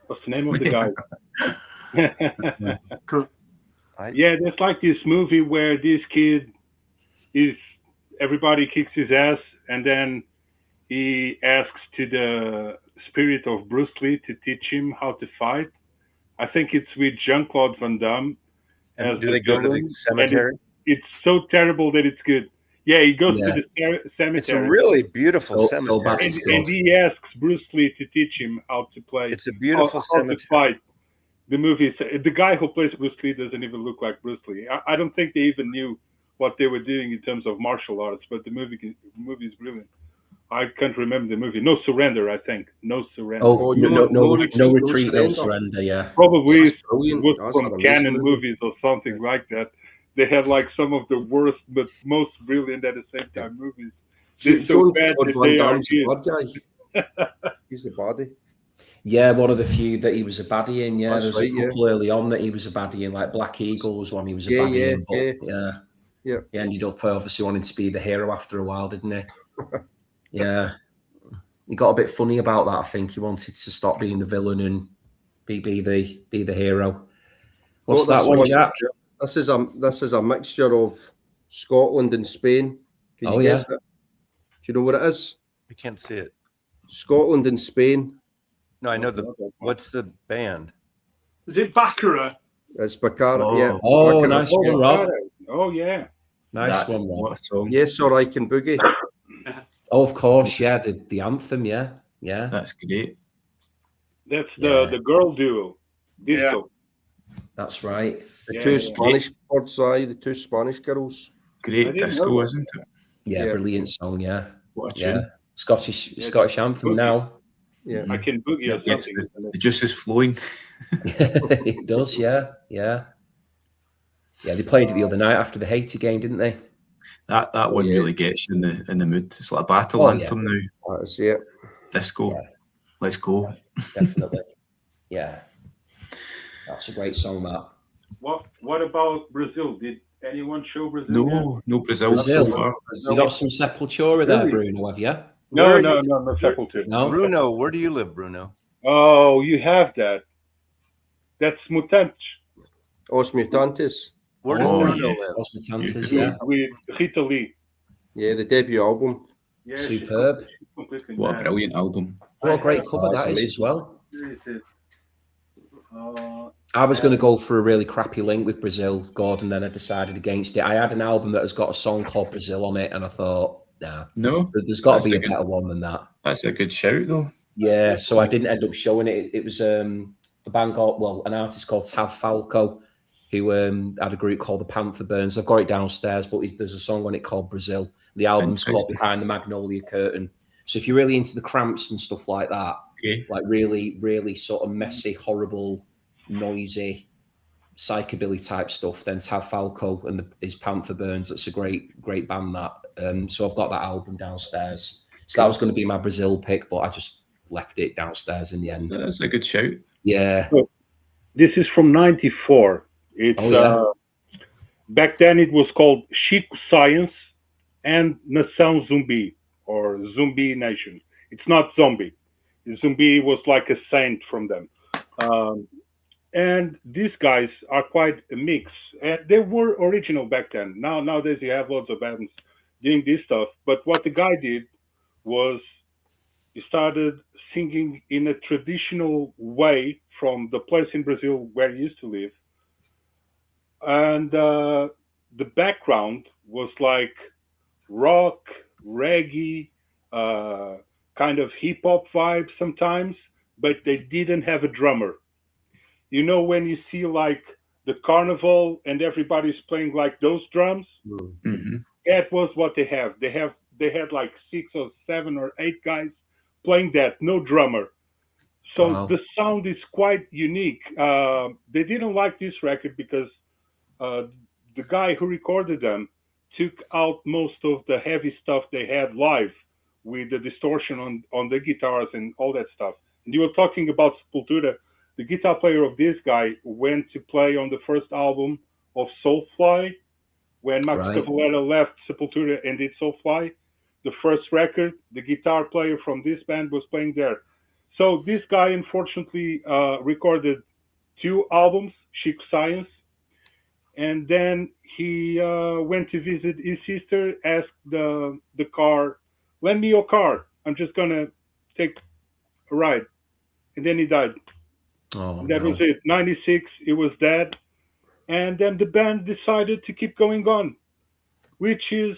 what's the name of the guy? Yeah, there's like this movie where this kid everybody kicks his ass, and then he asks to the spirit of Bruce Lee to teach him how to fight. I think it's with Jean-Claude Van Damme. And do they go to the cemetery? It's so terrible that it's good. Yeah, he goes to the cemetery. It's a really beautiful cemetery. And he asks Bruce Lee to teach him how to play. It's a beautiful cemetery. To fight. The movie, the guy who plays Bruce Lee doesn't even look like Bruce Lee. I don't think they even knew what they were doing in terms of martial arts, but the movie is brilliant. I can't remember the movie. No Surrender, I think. No Surrender. Oh, no retreat, no surrender. Yeah. Probably it was from Canon movies or something like that. They had like some of the worst but most brilliant at the same time movies. They're so bad that they are good. He's the baddie. Yeah, one of the few that he was a baddie in. Yeah, That's there was a couple early on that he was a baddie in, like Black Eagles when he was a baddie in. But he ended up obviously wanting to be the hero after a while, didn't he? Yeah, he got a bit funny about that. I think he wanted to stop being the villain and be the hero. What's that one, Jack? This is a mixture of Scotland and Spain. Can you guess it? Do you know what it is? I can't see it. Scotland and Spain. No, I know what's the band? Is it Baccarat? It's Baccarat, yeah. Oh, Baccarat. Nice one, Rob. Oh, yeah. Nice one, Rob. Yes, or I Can Boogie. Oh, of course, yeah. The anthem, yeah. That's great. That's the girl duo. Disco. That's right. The two Spanish birds, the two Spanish girls. Great disco, isn't it? Yeah, brilliant song, yeah. What a tune. Scottish anthem now. Yeah, I Can Boogie. The juice is flowing. It does, yeah. Yeah, they played it the other night after the Haiti game, didn't they? That one really gets you in the mood. It's like a battle anthem now. That's it. Disco. Yeah. Let's go. Definitely. Yeah. That's a great song, that. What about Brazil? Did anyone show Brazil? No Brazil so far. You got some Sepultura there, Bruno, have you? No, Sepultura. No. Bruno, where do you live, Bruno? Oh, you have that. That's Mutantes. Os Mutantes. Where does Bruno yes. live? Os Mutantes, yeah. With Rita Lee. Yeah, the debut album. Yeah, Superb. What a brilliant album. What a great cover that's that is amazing. as well. I was going to go for a really crappy link with Brazil, Gordon, then I decided against it. I had an album that has got a song called Brazil on it, and I thought, nah, No, there's got to be a good, better one than that. That's a good shout, though. Yeah, so I didn't end up showing it. It was a band called, an artist called Tav Falco, who had a group called the Panther Burns. I've got it downstairs, but there's a song on it called Brazil. The album's called Behind the Magnolia Curtain. So if you're really into the Cramps and stuff like that, like really, really sort of messy, horrible, noisy, psychobilly type stuff, then Tav Falco and his Panther Burns, that's a great band that. So I've got that album downstairs. So that was going to be my Brazil pick, but I just left it downstairs in the end. That's a good shout. Yeah. So this is from '94. It's back then it was called Chico Science and Nação Zumbi, or Zumbi Nation. It's not zombie. Zumbi was like a saint from them. And these guys are quite a mix. And they were original back then. Nowadays you have lots of bands doing this stuff. But what the guy did was he started singing in a traditional way from the place in Brazil where he used to live. And the background was like rock, reggae, kind of hip hop vibe sometimes, but they didn't have a drummer. You know, when you see like the carnival and everybody's playing like those drums, that was what they have. They had like 6 or 7 or 8 guys playing that, no drummer. So the sound is quite unique. They didn't like this record because the guy who recorded them took out most of the heavy stuff they had live with the distortion on the guitars and all that stuff. And you were talking about Sepultura. The guitar player of this guy went to play on the first album of Soulfly when Max Cavalera left Sepultura and did Soulfly. The first record, the guitar player from this band was playing there. So this guy unfortunately recorded 2 albums, Chico Science, and then he went to visit his sister, asked the car, lend me your car, I'm just gonna take a ride. And then he died. That was it. 96, it was that. And then the band decided to keep going on, which is,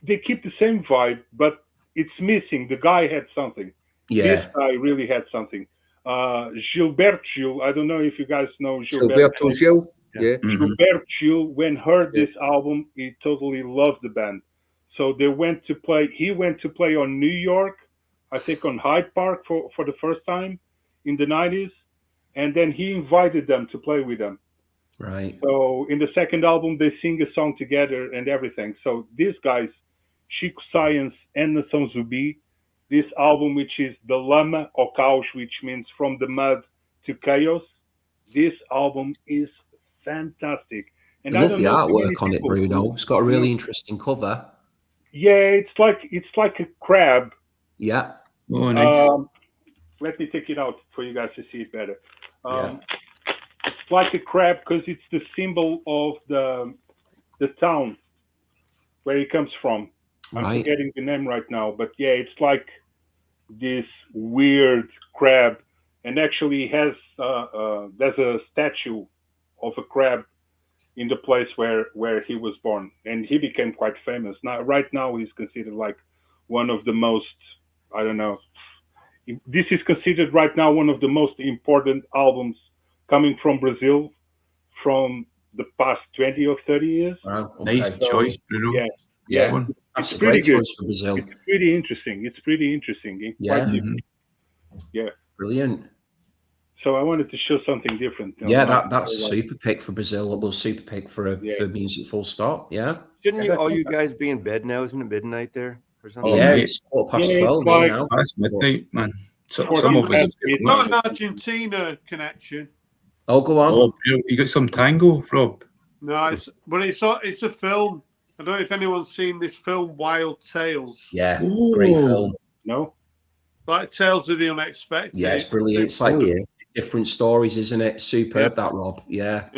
they keep the same vibe, but it's missing. The guy had something. Yeah. This guy really had something. Gilberto Gil, I don't know if you guys know Gilberto Gil. Yeah. Gilberto Gil, when heard this album, he totally loved the band. So they went to play. He went to play on New York, I think on Hyde Park for the first time in the 90s. And then he invited them to play with them. Right. So in the second album, they sing a song together and everything. So these guys, Chico Science and Nação Zumbi, this album, which is The Lama ao Caos, which means from the mud to chaos, this album is fantastic. And I love the artwork on it, Bruno. It's got a really interesting cover. Yeah, it's like a crab. Yeah. Oh, nice. Let me take it out for you guys to see it better. It's like a crab because it's the symbol of the town where it comes from. I'm forgetting the name right now, but yeah, it's like this weird crab, and actually has there's a statue of a crab in the place where he was born, and he became quite famous. Right now he's considered like one of the most, I don't know, this is considered right now one of the most important albums coming from Brazil from the past 20 or 30 years. Wow. Okay. Nice choice, Bruno. Yeah. That's a great choice for Brazil. It's pretty interesting. Yeah. Yeah. Brilliant. So I wanted to show something different. Yeah, that's a super pick for Brazil. Well, super pick for music, full stop. Yeah. Shouldn't all you guys be in bed now? Isn't it midnight there or something? Yeah, it's 12:15 now. That's midnight, man. Some of us have got an Argentina connection. Oh, go on. Oh, you got some tango, Rob? No, it's a film. I don't know if anyone's seen this film, Wild Tales. Yeah, great film. No? Like Tales of the Unexpected. Yeah, it's brilliant. It's like different stories, isn't it? Superb, that, Rob. Yeah.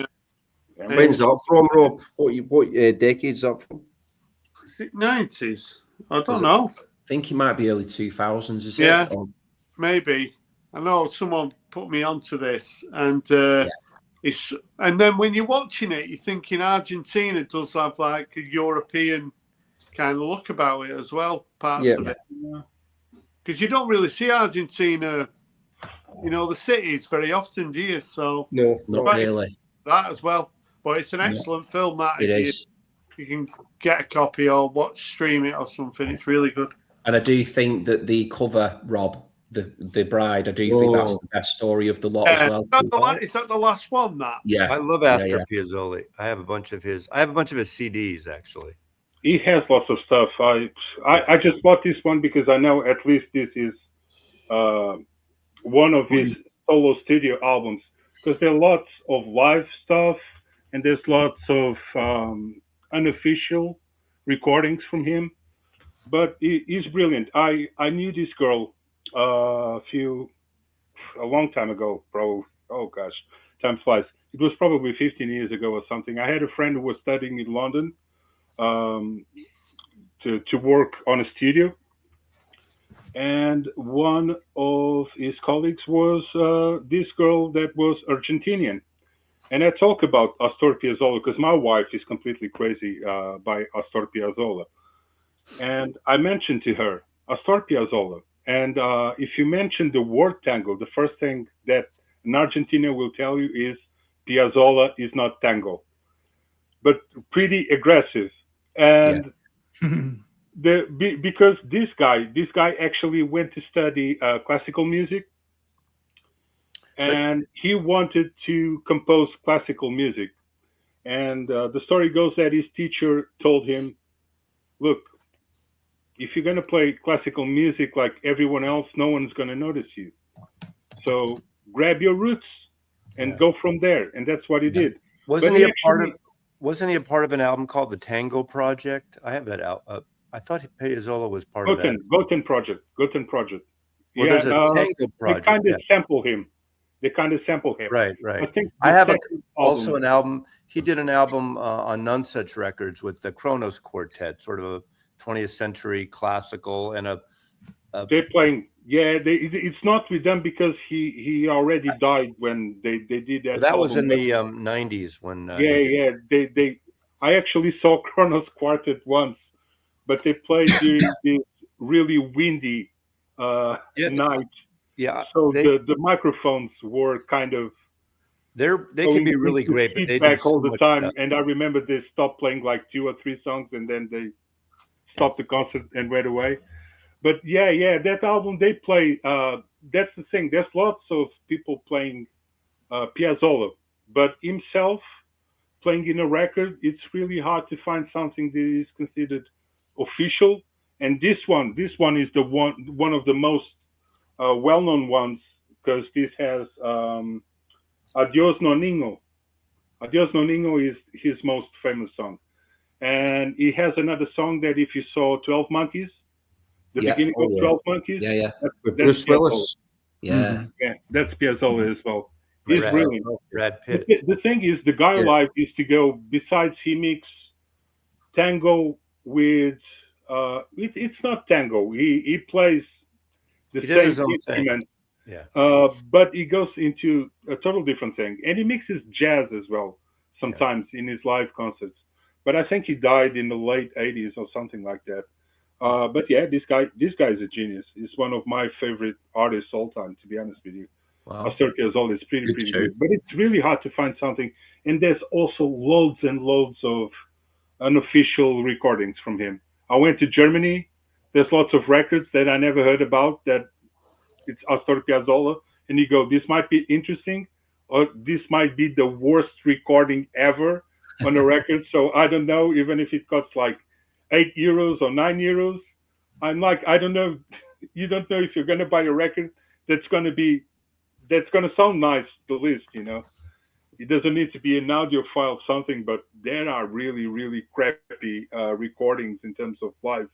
When's that from, Rob? What decade's that from? Is it 90s? I don't know. I think it might be early 2000s, is it? Yeah, maybe. I know someone put me onto this, and it's. And then when you're watching it, you're thinking Argentina does have like a European kind of look about it as well, parts of it. Because you don't really see Argentina, the cities very often, do you? So no, not really. That as well. But it's an excellent film. That it is. You can get a copy or stream it or something. It's really good. And I do think that the cover, Rob, the bride, I do think that's the best story of the lot as well. Is that the last one? That yeah, I love Astor Piazzolla. I have a bunch of his CDs actually. He has lots of stuff. I just bought this one because I know at least this is one of his solo studio albums, because there are lots of live stuff and there's lots of unofficial recordings from him. But he's brilliant. I knew this girl a long time ago, probably. Oh gosh, time flies. It was probably 15 years ago or something. I had a friend who was studying in London to work on a studio, and one of his colleagues was this girl that was Argentinian. And I talk about Astor Piazzolla because my wife is completely crazy by Astor Piazzolla. And I mentioned to her Astor Piazzolla. And if you mention the word tango, the first thing that an Argentinian will tell you is Piazzolla is not tango, but pretty aggressive. And because this guy actually went to study classical music, and he wanted to compose classical music. And the story goes that his teacher told him, look, if you're going to play classical music like everyone else, no one's going to notice you. So grab your roots and go from there. And that's what he did. Wasn't he a part of an album called the Tango Project? I have that out. I thought Piazzolla was part of that. Goten Project. Well, there's a Tango Project. They kind of sample him. Right. I think I have also an album. He did an album on None Such Records with the Kronos Quartet, sort of a 20th century classical and they're playing. Yeah, it's not with them because he already died when they did that. That was in the 90s when. I actually saw Kronos Quartet once, but they played during this really windy night. Yeah. So the microphones were kind of. They can be really great, but they back all the time. And I remember they stopped playing like 2 or 3 songs, and then they stopped the concert and went away. But that album they play. That's the thing. There's lots of people playing Piazzolla, but himself playing in a record, it's really hard to find something that is considered official. And this one is the one of the most well-known ones, because this has Adios Nonino. Adios Nonino is his most famous song. And he has another song that if you saw 12 Monkeys, the beginning of 12 Monkeys. With Bruce Willis. Yeah, that's Piazzolla as well. He's brilliant. Brad Pitt. The thing is, the guy live is to go, besides he mix tango with, it's not tango. He plays the same instrument. But he goes into a total different thing. And he mixes jazz as well, sometimes in his live concerts. But I think he died in the late 80s or something like that. But yeah, this guy is a genius. He's one of my favorite artists all time, to be honest with you. Wow. Astor Piazzolla is pretty good. But it's really hard to find something. And there's also loads and loads of unofficial recordings from him. I went to Germany. There's lots of records that I never heard about that it's Astor Piazzolla. And you go, this might be interesting, or this might be the worst recording ever on a record. So I don't know, even if it costs like €8 or €9. I'm like, I don't know. You don't know if you're going to buy a record that's going to sound nice, the least, it doesn't need to be an audiophile something, but there are really, really crappy recordings in terms of live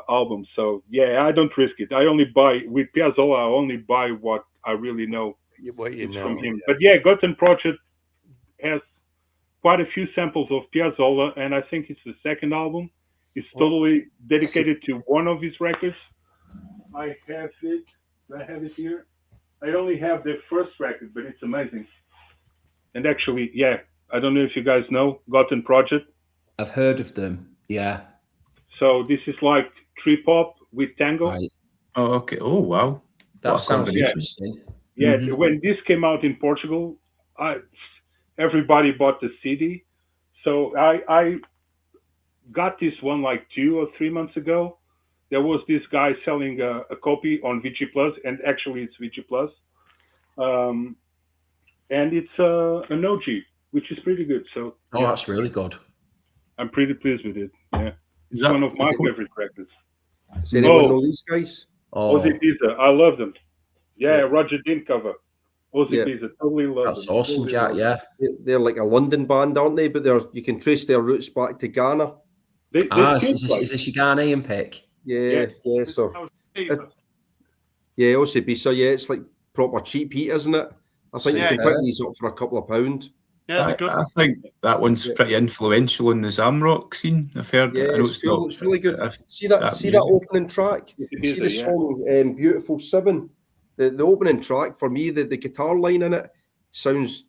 albums. So yeah, I don't risk it. I only buy with Piazzolla. I only buy what I really know what you know from him. But yeah, Gotham Project has quite a few samples of Piazzolla, and I think it's the second album. It's totally dedicated to one of his records. I have it. I have it here. I only have the first record, but it's amazing. And actually, yeah, I don't know if you guys know Gotham Project. I've heard of them. Yeah. So this is like trip hop with tango. Right. Oh, okay. Oh, wow. That sounds interesting. Yeah, when this came out in Portugal, everybody bought the CD. So I got this one like 2 or 3 months ago. There was this guy selling a copy on VG Plus, and actually it's VG Plus. And it's an OG, which is pretty good. So that's really good. I'm pretty pleased with it. Yeah, it's one of my favorite records. Does anyone know these guys? Ozzy Pizza, I love them. Yeah, Roger Dean cover. Ozzy Pizza, totally love them. That's awesome, Jack. Yeah, they're like a London band, aren't they? But you can trace their roots back to Ghana. Is this your Ghanaian pick? Yeah. So, Ozzy Pizza. Yeah, it's like proper cheap heat, isn't it? I think you can pick these up for a couple of £. Yeah, I think that one's pretty influential in the Zamrock scene. I've heard. Yeah, it's really good. See that opening track. See the song "Beautiful 7." The opening track for me, the guitar line in it sounds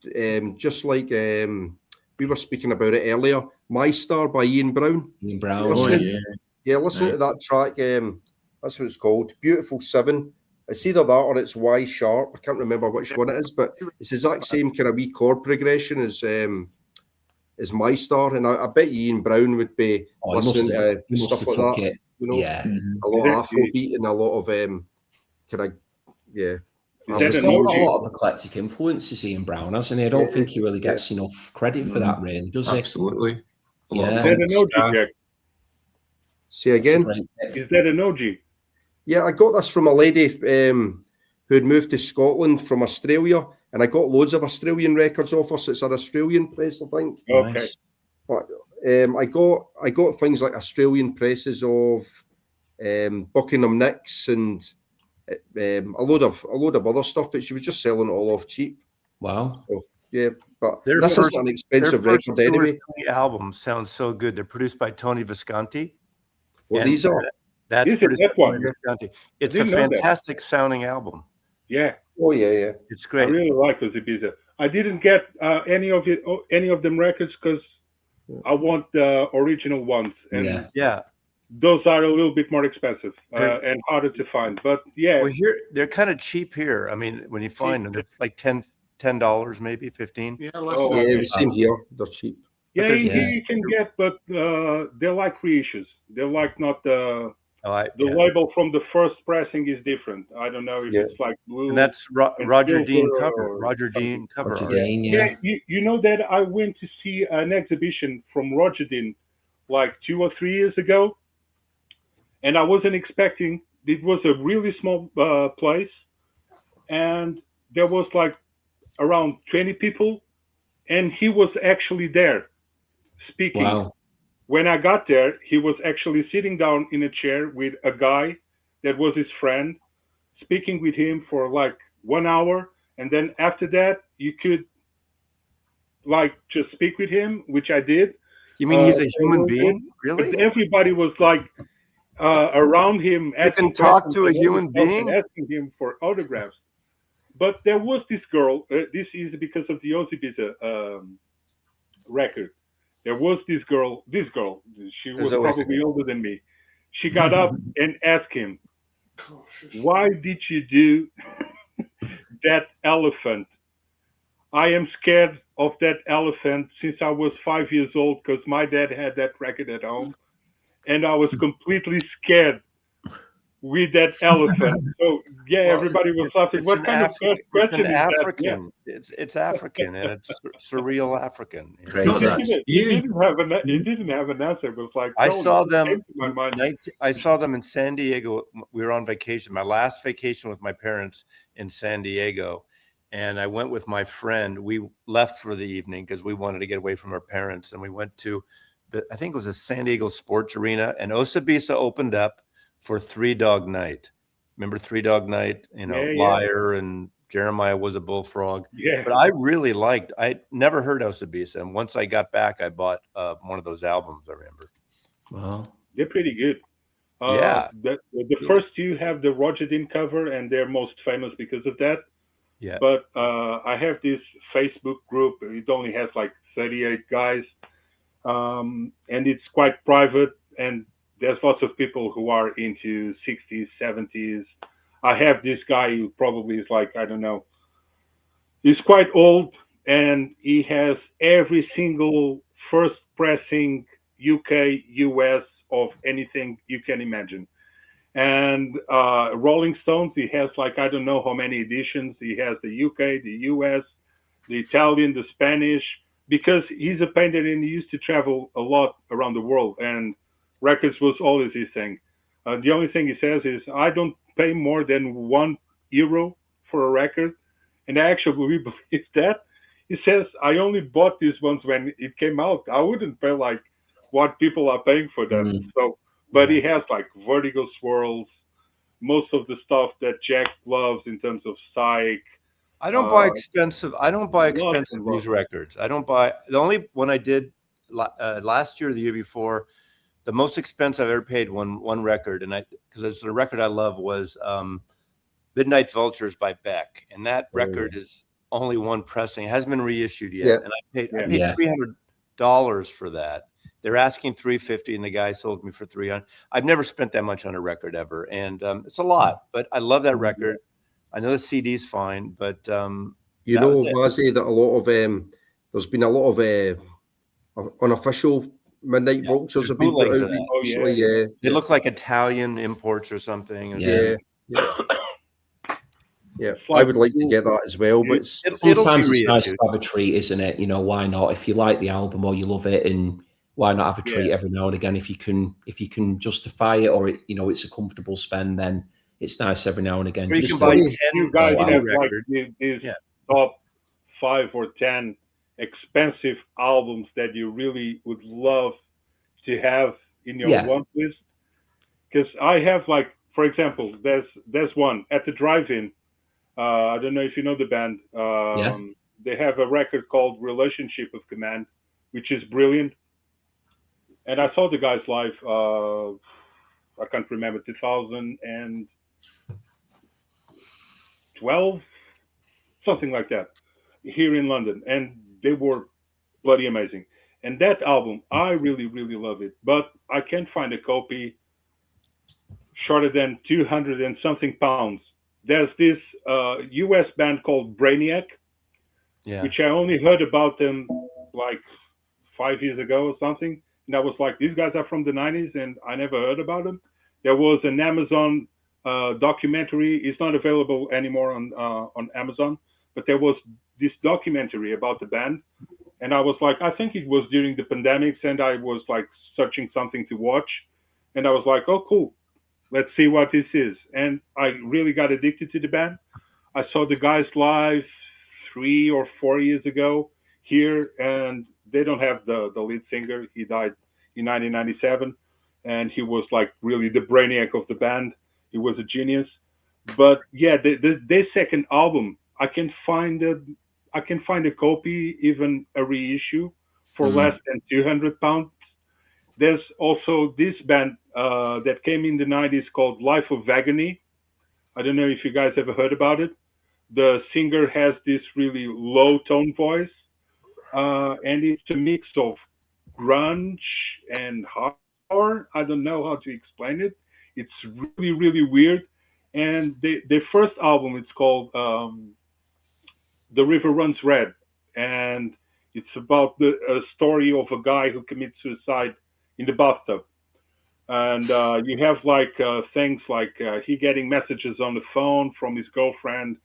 just like we were speaking about it earlier. "My Star" by Ian Brown. Ian Brown. Listen to that track. That's what it's called. "Beautiful 7." It's either that or it's Y sharp. I can't remember which one it is, but it's the exact same kind of wee chord progression as My Star. And I bet Ian Brown would be listening to stuff like that. You know, a lot of Afrobeat and a lot of There's a lot of eclectic influences, Ian Brown, hasn't he? I don't think he really gets enough credit for that, really, does he? Absolutely. Yeah. Is that an OG, Jack? Say again? Is that an OG? Yeah, I got this from a lady who had moved to Scotland from Australia, and I got loads of Australian records off her. So it's an Australian press, I think. Okay. Nice. But I got things like Australian presses of Buckingham Nicks and a load of other stuff, but she was just selling it all off cheap. Wow. So, yeah, but this isn't an expensive record anyway. The album sounds so good. They're produced by Tony Visconti. Well, these are. That's one. It's a fantastic sounding album. Yeah. Oh yeah. It's great. I really like Ozzy Pizza. I didn't get any of them records because I want the original ones, and those are a little bit more expensive and harder to find. But yeah, well, here they're kind of cheap here. I mean, when you find them, they're like $10, maybe 15. Yeah, same here. They're cheap. Yeah, you can get, but they're like reissues. They're like not the. Label from the first pressing is different. I don't know if it's like blue. And that's Roger Dean cover. Roger Dean cover. Roger Dean, yeah. You know that I went to see an exhibition from Roger Dean like 2 or 3 years ago, and I wasn't expecting. It was a really small place, and there was like around 20 people, and he was actually there speaking. Wow. When I got there, he was actually sitting down in a chair with a guy that was his friend, speaking with him for like 1 hour. And then after that, you could like just speak with him, which I did. You mean he's a human being? Really? Everybody was like around him. You can talk to a human being? Asking him for autographs. But there was this girl. This is because of the Ozzy Pizza record. There was this girl, she was probably older than me. She got up and asked him, "Why did you do that elephant? I am scared of that elephant since I was 5 years old because my dad had that record at home. And I was completely scared with that elephant." So yeah, everybody was laughing. What kind of question is African? That? It's African and it's surreal African. He didn't have an answer. It was like I saw them in San Diego. We were on vacation. My last vacation with my parents in San Diego, and I went with my friend. We left for the evening because we wanted to get away from our parents, and we went to I think it was a San Diego Sports Arena, and Osabisa opened up for Three Dog Night. Remember Three Dog Night? Liar and Jeremiah was a bullfrog. Yeah. But I really liked. I never heard Osabisa, and once I got back, I bought one of those albums. I remember. Wow, they're pretty good. The first two have the Roger Dean cover, and they're most famous because of that. Yeah. But I have this Facebook group. It only has like 38 guys, and it's quite private. And there's lots of people who are into 60s, 70s. I have this guy who probably is like, I don't know, he's quite old, and he has every single first pressing UK, US of anything you can imagine. And Rolling Stones, he has like, I don't know how many editions. He has the UK, the US, the Italian, the Spanish, because he's a painter and he used to travel a lot around the world, and records was always his thing. The only thing he says is, I don't pay more than €1 for a record. And I actually believe that. He says, I only bought these ones when it came out. I wouldn't pay like what people are paying for them. So, but he has like Vertigo Swirls, most of the stuff that Jack loves in terms of Psych. I don't buy expensive. I don't buy expensive news records. I don't buy. The only one I did last year, or the year before, the most expensive I've ever paid one record, and because it's a record I love, was Midnight Vultures by Beck, and that record is only one pressing. It hasn't been reissued yet, and I paid $300 for that. They're asking $350, and the guy sold me for $300. I've never spent that much on a record ever, and it's a lot. But I love that record. I know the CD's fine, but you know, Mazzy, that a lot of there's been a lot of unofficial Midnight Vultures have been put out recently. They look like Italian imports or something. Yeah, I would like to get that as well, but sometimes it's nice to have a treat, isn't it? You know, why not? If you like the album or you love it, and why not have a treat every now and again? If you can justify it, or it's a comfortable spend, then it's nice every now and again. You can buy 10 you guys have like these top 5 or 10 expensive albums that you really would love to have in your one list. Because I have, like, for example, there's one at the drive-in. I don't know if you know the band. They have a record called Relationship of Command, which is brilliant. And I saw the guys live, I can't remember, 2012, something like that, here in London. And they were bloody amazing. And that album, I really, really love it. But I can't find a copy shorter than 200 and something pounds. There's this US band called Brainiac, which I only heard about them like 5 years ago or something. And I was like, these guys are from the 90s, and I never heard about them. There was an Amazon documentary. It's not available anymore on Amazon, but there was this documentary about the band. And I was like, I think it was during the pandemics, and I was like searching something to watch. And I was like, oh, cool. Let's see what this is. And I really got addicted to the band. I saw the guys live 3 or 4 years ago here, and they don't have the lead singer. He died in 1997, and he was like really the brainiac of the band. He was a genius. But yeah, their second album, I can find a copy, even a reissue, for less than £200. There's also this band that came in the 90s called Life of Agony. I don't know if you guys ever heard about it. The singer has this really low tone voice, and it's a mix of grunge and horror. I don't know how to explain it. It's really, really weird. And their first album, it's called The River Runs Red. And it's about a story of a guy who commits suicide in the bathtub. And you have like things like he getting messages on the phone from his girlfriend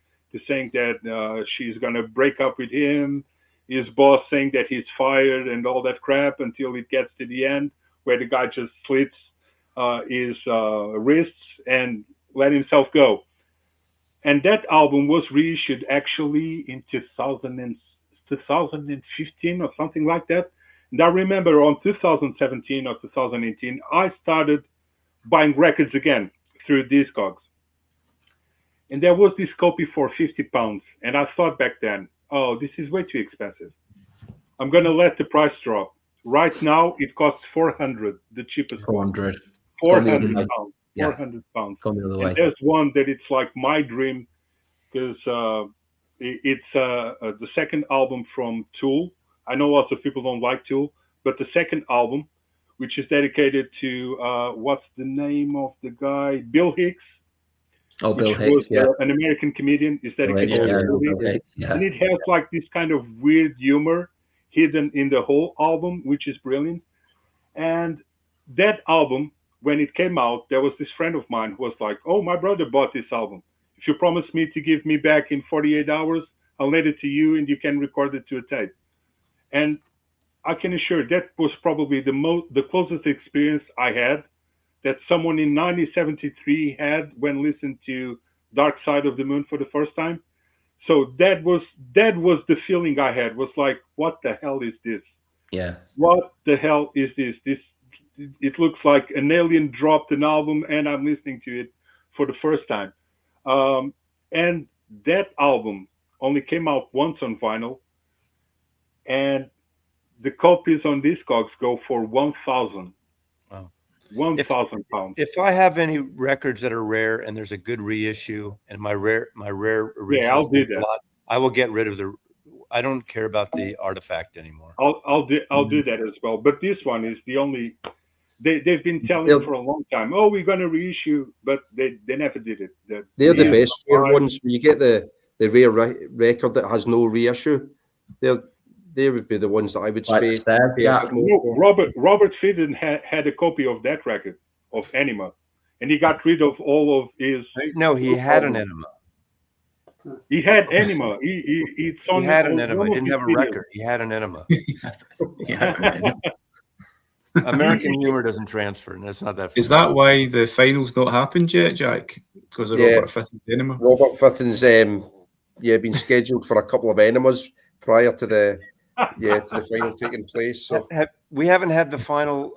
saying that she's going to break up with him, his boss saying that he's fired and all that crap, until it gets to the end where the guy just slits his wrists and let himself go. And that album was reissued actually in 2015 or something like that. And I remember on 2017 or 2018, I started buying records again through Discogs. And there was this copy for £50. And I thought back then, oh, this is way too expensive. I'm going to let the price drop. Right now, it costs 400, the cheapest 400. £400. £400. Come the other way. And there's one that it's like my dream, because it's the second album from Tool. I know lots of people don't like Tool, but the second album, which is dedicated to what's the name of the guy? Bill Hicks. Oh, Bill Hicks, an American comedian, is dedicated to Bill Hicks. And it has like this kind of weird humor hidden in the whole album, which is brilliant. And that album, when it came out, there was this friend of mine who was like, oh, my brother bought this album. If you promise me to give me back in 48 hours, I'll let it to you and you can record it to a tape. And I can assure that was probably the closest experience I had that someone in 1973 had when listened to Dark Side of the Moon for the first time. So that was the feeling I had, was like, what the hell is this? Yeah. What the hell is this? It looks like an alien dropped an album and I'm listening to it for the first time. And that album only came out once on vinyl, and the copies on Discogs go for 1,000. Wow. 1,000 pounds. If I have any records that are rare and there's a good reissue and my rare originals, yeah, I'll do that. I will get rid of I don't care about the artifact anymore. I'll do that as well. But this one is the only. They've been telling for a long time, oh, we're going to reissue, but they never did it. They're the best rare ones. When you get the rare record that has no reissue, they would be the ones that I would say. Robert Fidden had a copy of that record of Enema, and he got rid of all of his. No, he had an Enema. He had Enema. He had an Enema. He didn't have a record. He had an Enema. American humor doesn't transfer, and that's not that funny. Is that why the final's not happened yet, Jack? Because of Robert Fitton's Enema? Robert Fitton's been scheduled for a couple of enemas prior to the final taking place. So we haven't had the final.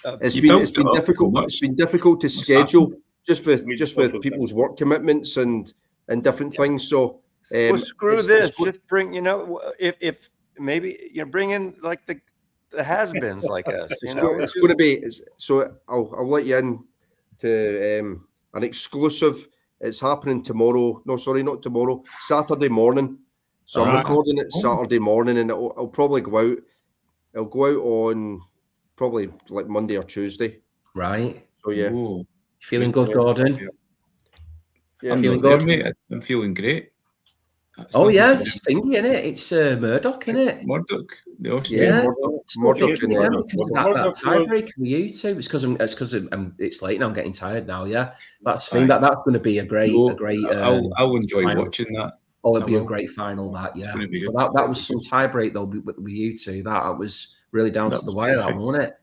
It's been difficult. It's been difficult to schedule just with people's work commitments and different things. So screw this. Just bring if maybe bring in like the has-beens like us. It's going to be. So I'll let you in to an exclusive. It's happening tomorrow. No, sorry, not tomorrow. Saturday morning. So I'm recording it Saturday morning, and it'll probably go out. It'll go out on probably like Monday or Tuesday. Right. So yeah. Ooh. Feeling good, Gordon? Yeah. I'm feeling good, mate. I'm feeling great. It's thingy, isn't it? It's Murdoch, isn't it? Murdoch, the Austrian. Murdoch. That tiebreak with you two. It's because it's late and I'm getting tired now. Yeah, that's the thing. That's going to be a great. I'll enjoy watching that. Oh, it'll be a great final. That that was some tiebreak though with you two. That was really down to the wire, wasn't it?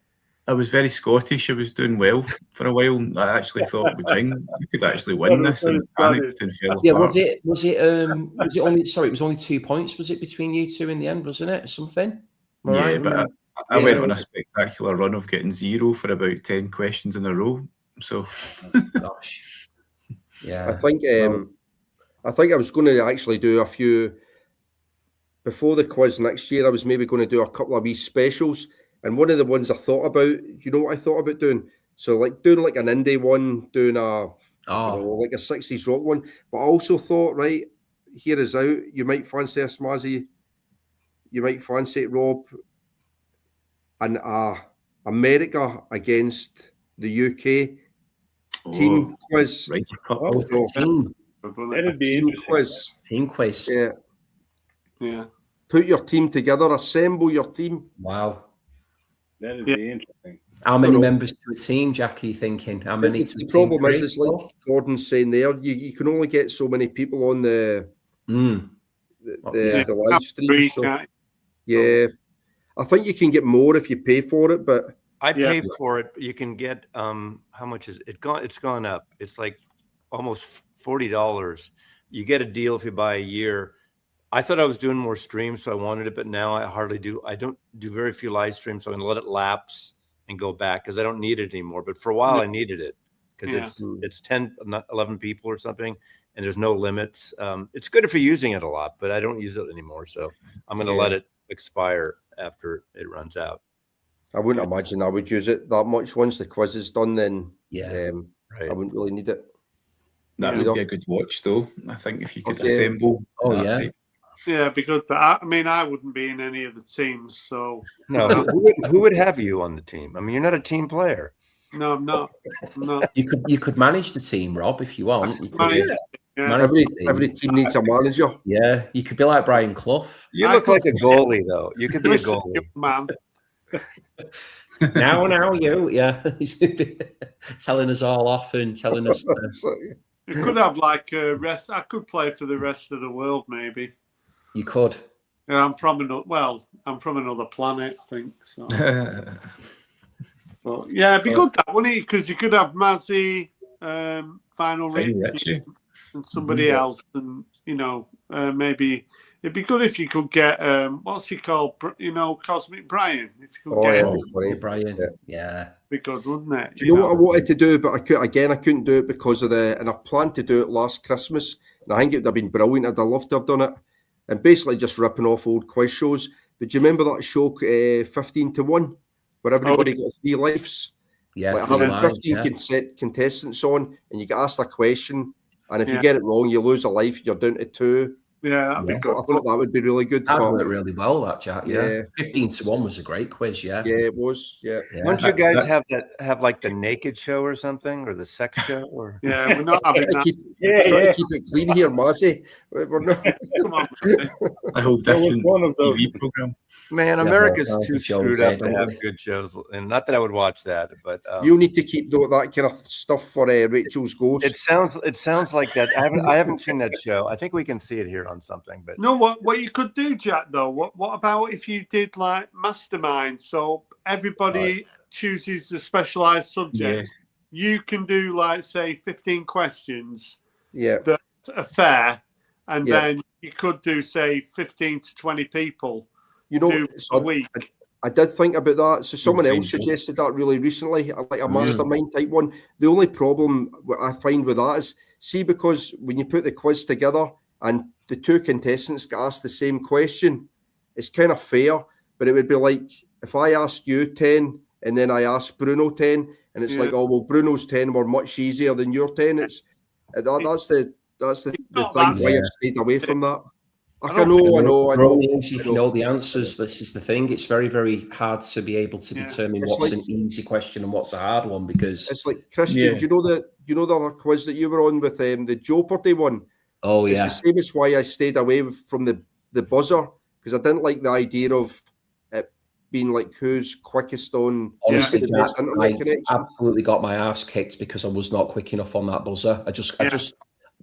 I was very Scottish. I was doing well for a while. I actually thought I could actually win this, and panicked and fell apart. Was it only? Sorry, it was only 2 points. Was it between you two in the end? Wasn't it something? Yeah, but I went on a spectacular run of getting 0 for about 10 questions in a row. So, gosh, yeah. I think I was going to actually do a few before the quiz next year. I was maybe going to do a couple of wee specials. And one of the ones I thought about, what I thought about doing? So like doing like an indie one, doing like a 60s rock one. But I also thought, right, here is out. You might fancy a Smazzy. You might fancy it, Rob. And America against the UK team quiz. Right. That'd be interesting. Team quiz. Yeah. Put your team together. Assemble your team. Wow. That'd be interesting. How many members to a team, Jackie, thinking? How many the problem is like Gordon's saying there, you can only get so many people on the live stream. So, yeah. I think you can get more if you pay for it, but I pay for it. You can get how much is it gone? It's gone up. It's like almost $40. You get a deal if you buy a year. I thought I was doing more streams, so I wanted it, but now I hardly do. I don't do very few live streams, so I'm going to let it lapse and go back because I don't need it anymore. But for a while, I needed it because it's 10, not 11 people or something, and there's no limits. It's good if you're using it a lot, but I don't use it anymore, so I'm going to let it expire after it runs out. I wouldn't imagine I would use it that much once the quiz is done. Then I wouldn't really need it. That would be a good watch, though. I think if you could assemble. Yeah, because I mean, I wouldn't be in any of the teams. So no, who would have you on the team? I mean, you're not a team player. No, I'm not. You could manage the team, Rob, if you want. You could, every team needs a manager. Yeah, you could be like Brian Clough. You look like a goalie, though. You could be a goalie, man. Now, he's telling us all off and telling us. You could have like a rest. I could play for the rest of the world, maybe. You could. Yeah, I'm from another planet, I think. So. But yeah, it'd be good that, wouldn't it? Because you could have Mazzy, Final Richie, and somebody else, and maybe it'd be good if you could get what's he called? Cosmic Brian. If you could get Brian. Yeah. Be good, wouldn't it? Do you know what I wanted to do, but I couldn't do it because of and I planned to do it last Christmas, and I think it would have been brilliant. I'd have loved to have done it, and basically just ripping off old quiz shows. But do you remember that show 15 to 1, where everybody got 3 lives? Yeah, like having 15 contestants on, and you get asked a question, and if you get it wrong, you lose a life. You're down to 2. Yeah, I thought that would be really good. That went really well, that Jack. Yeah, 15 to 1 was a great quiz. Yeah, it was. Yeah. Don't you guys have like the naked show or something, or the sex show? Or we're not having that. Keep it clean here, Mazzy. We're not. I hope that's one of those TV program. Man, America's too screwed up to have good shows, and not that I would watch that, but you need to keep that kind of stuff for Rachel's Ghost. It sounds like that. I haven't seen that show. I think we can see it here on something, but no. What you could do, Jack? Though, what about if you did like Mastermind? So everybody chooses a specialized subject. Yeah. You can do like say 15 questions. That are fair, and then you could do say 15 to 20 people. A week. I did think about that. So someone else suggested that really recently, like a mastermind type one. The only problem I find with that is, because when you put the quiz together and the 2 contestants get asked the same question, it's kind of fair. But it would be like if I asked you 10 and then I asked Bruno 10, and it's like, oh well, Bruno's 10 were much easier than your 10. It's that's the thing why I've stayed away from that. I know. Easy if you know the answers. This is the thing. It's very, very hard to be able to determine what's an easy question and what's a hard one, because it's like, Christian. Do you know the other quiz that you were on with the Jeopardy one? Oh yeah. It's the same as why I stayed away from the buzzer, because I didn't like the idea of it being like who's quickest on. Honestly, Jack, I absolutely got my ass kicked because I was not quick enough on that buzzer. I just.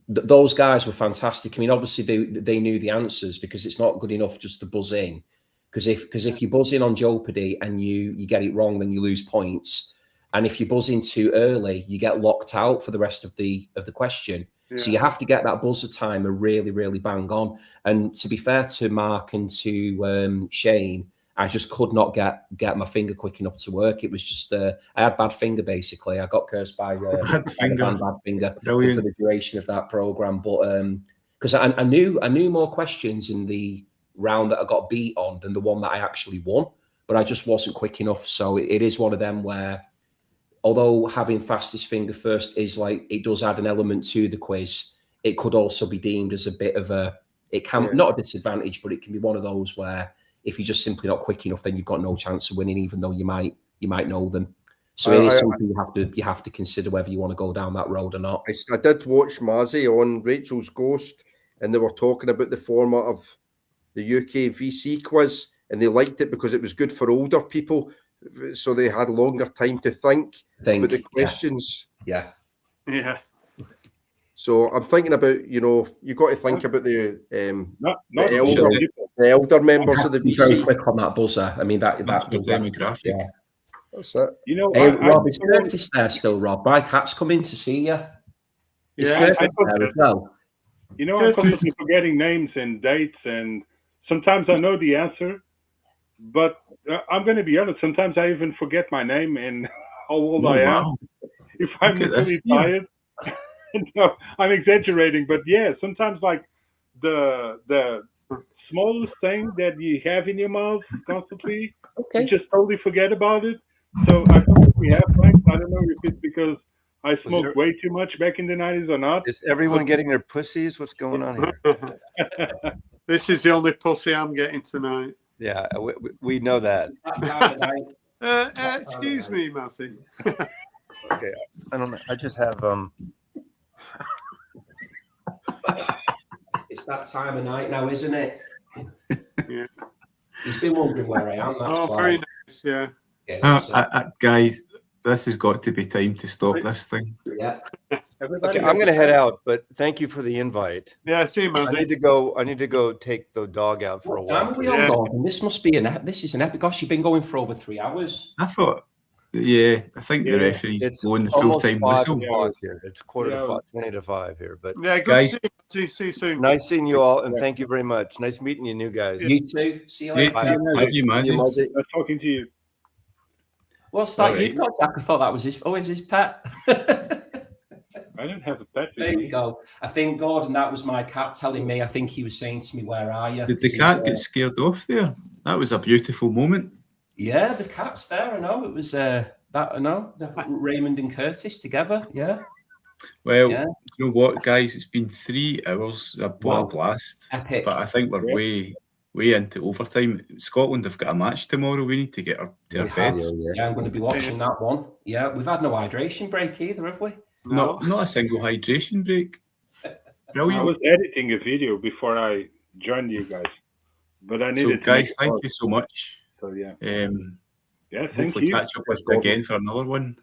Those guys were fantastic. I mean, obviously they knew the answers, because it's not good enough just to buzz in. Because if you buzz in on Jeopardy and you get it wrong, then you lose points. And if you buzz in too early, you get locked out for the rest of the question. Yeah. So you have to get that buzzer timer really, really bang on. And to be fair to Mark and to Shane, I just could not get my finger quick enough to work. It was just I had bad finger, basically. I got cursed by bad finger for the duration of that program. But because I knew more questions in the round that I got beat on than the one that I actually won, but I just wasn't quick enough. So it is one of them where, although having fastest finger first is like, it does add an element to the quiz, it could also be deemed as a bit of not a disadvantage, but it can be one of those where, if you're just simply not quick enough, then you've got no chance of winning, even though you might know them. So it is something you have to consider whether you want to go down that road or not. I did watch Mazzy on Rachel's Ghost, and they were talking about the format of the UK VC quiz, and they liked it because it was good for older people, so they had longer time to think about the questions. Yeah. So I'm thinking about, you've got to think about the elder members of the VC. Very quick on that buzzer. I mean, that's the demographic. Yeah. That's it. Rob, is Curtis there still, Rob? My cat's come in to see you. It's Curtis there as well. You know, I'm constantly forgetting names and dates, and sometimes I know the answer, but I'm going to be honest. Sometimes I even forget my name and how old I am. If I'm really tired. No, I'm exaggerating, but yeah, sometimes like the smallest thing that you have in your mouth constantly, you just totally forget about it. So I probably have blanks. I don't know if it's because I smoked way too much back in the 90s or not. Is everyone getting their pussies? What's going on here? This is the only pussy I'm getting tonight. Yeah, we know that. Excuse me, Massey. Okay, I don't know. I just have It's that time of night now, isn't it? Yeah. He's been wondering where I am. That's why. Very nice. Yeah. Guys, this has got to be time to stop this thing. Yeah. Okay, I'm going to head out, but thank you for the invite. Yeah, see you, man. I need to go take the dog out for a walk. This must be this is an epic. Gosh, you've been going for over 3 hours. I thought, I think the referee's blowing the full-time whistle. Here. It's 20 to 5 here. But yeah, good guys, see you soon. Nice seeing you all, and thank you very much. Nice meeting you, new guys. You too. See you later. Have you, Mazzy? Nice talking to you. What's that you've got, Jack? I thought that was his. Oh, is his pet? I don't have a pet. There you go. I think, Gordon, that was my cat telling me. I think he was saying to me, "Where are you?" Did the cat get scared off there? That was a beautiful moment. Yeah, the cat's there. I know it was Raymond and Curtis together. Yeah. Well, you know what, guys? It's been 3 hours. What a blast! Epic. But I think we're way into overtime. Scotland have got a match tomorrow. We need to get our beds. Yeah, I'm going to be watching that one. Yeah, we've had no hydration break either, have we? No. Not a single hydration break. Brilliant. I was editing a video before I joined you guys, but I needed. So, guys, thank you so much. So yeah. Hopefully thank you. Catch up with you again for another one.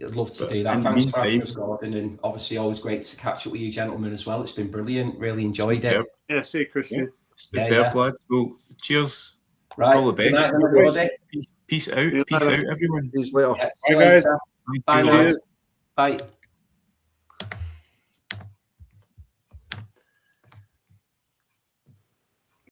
I'd love to do that. Thanks for having us, Gordon, and obviously always great to catch up with you gentlemen as well. It's been brilliant. Really enjoyed it. Yeah, see you, Christian. Superb, lads. Well, cheers. Right. All the best. Good night, everybody. Peace out. Peace out, everyone. Peace later. Yeah, see you later. Bye, guys. Bye.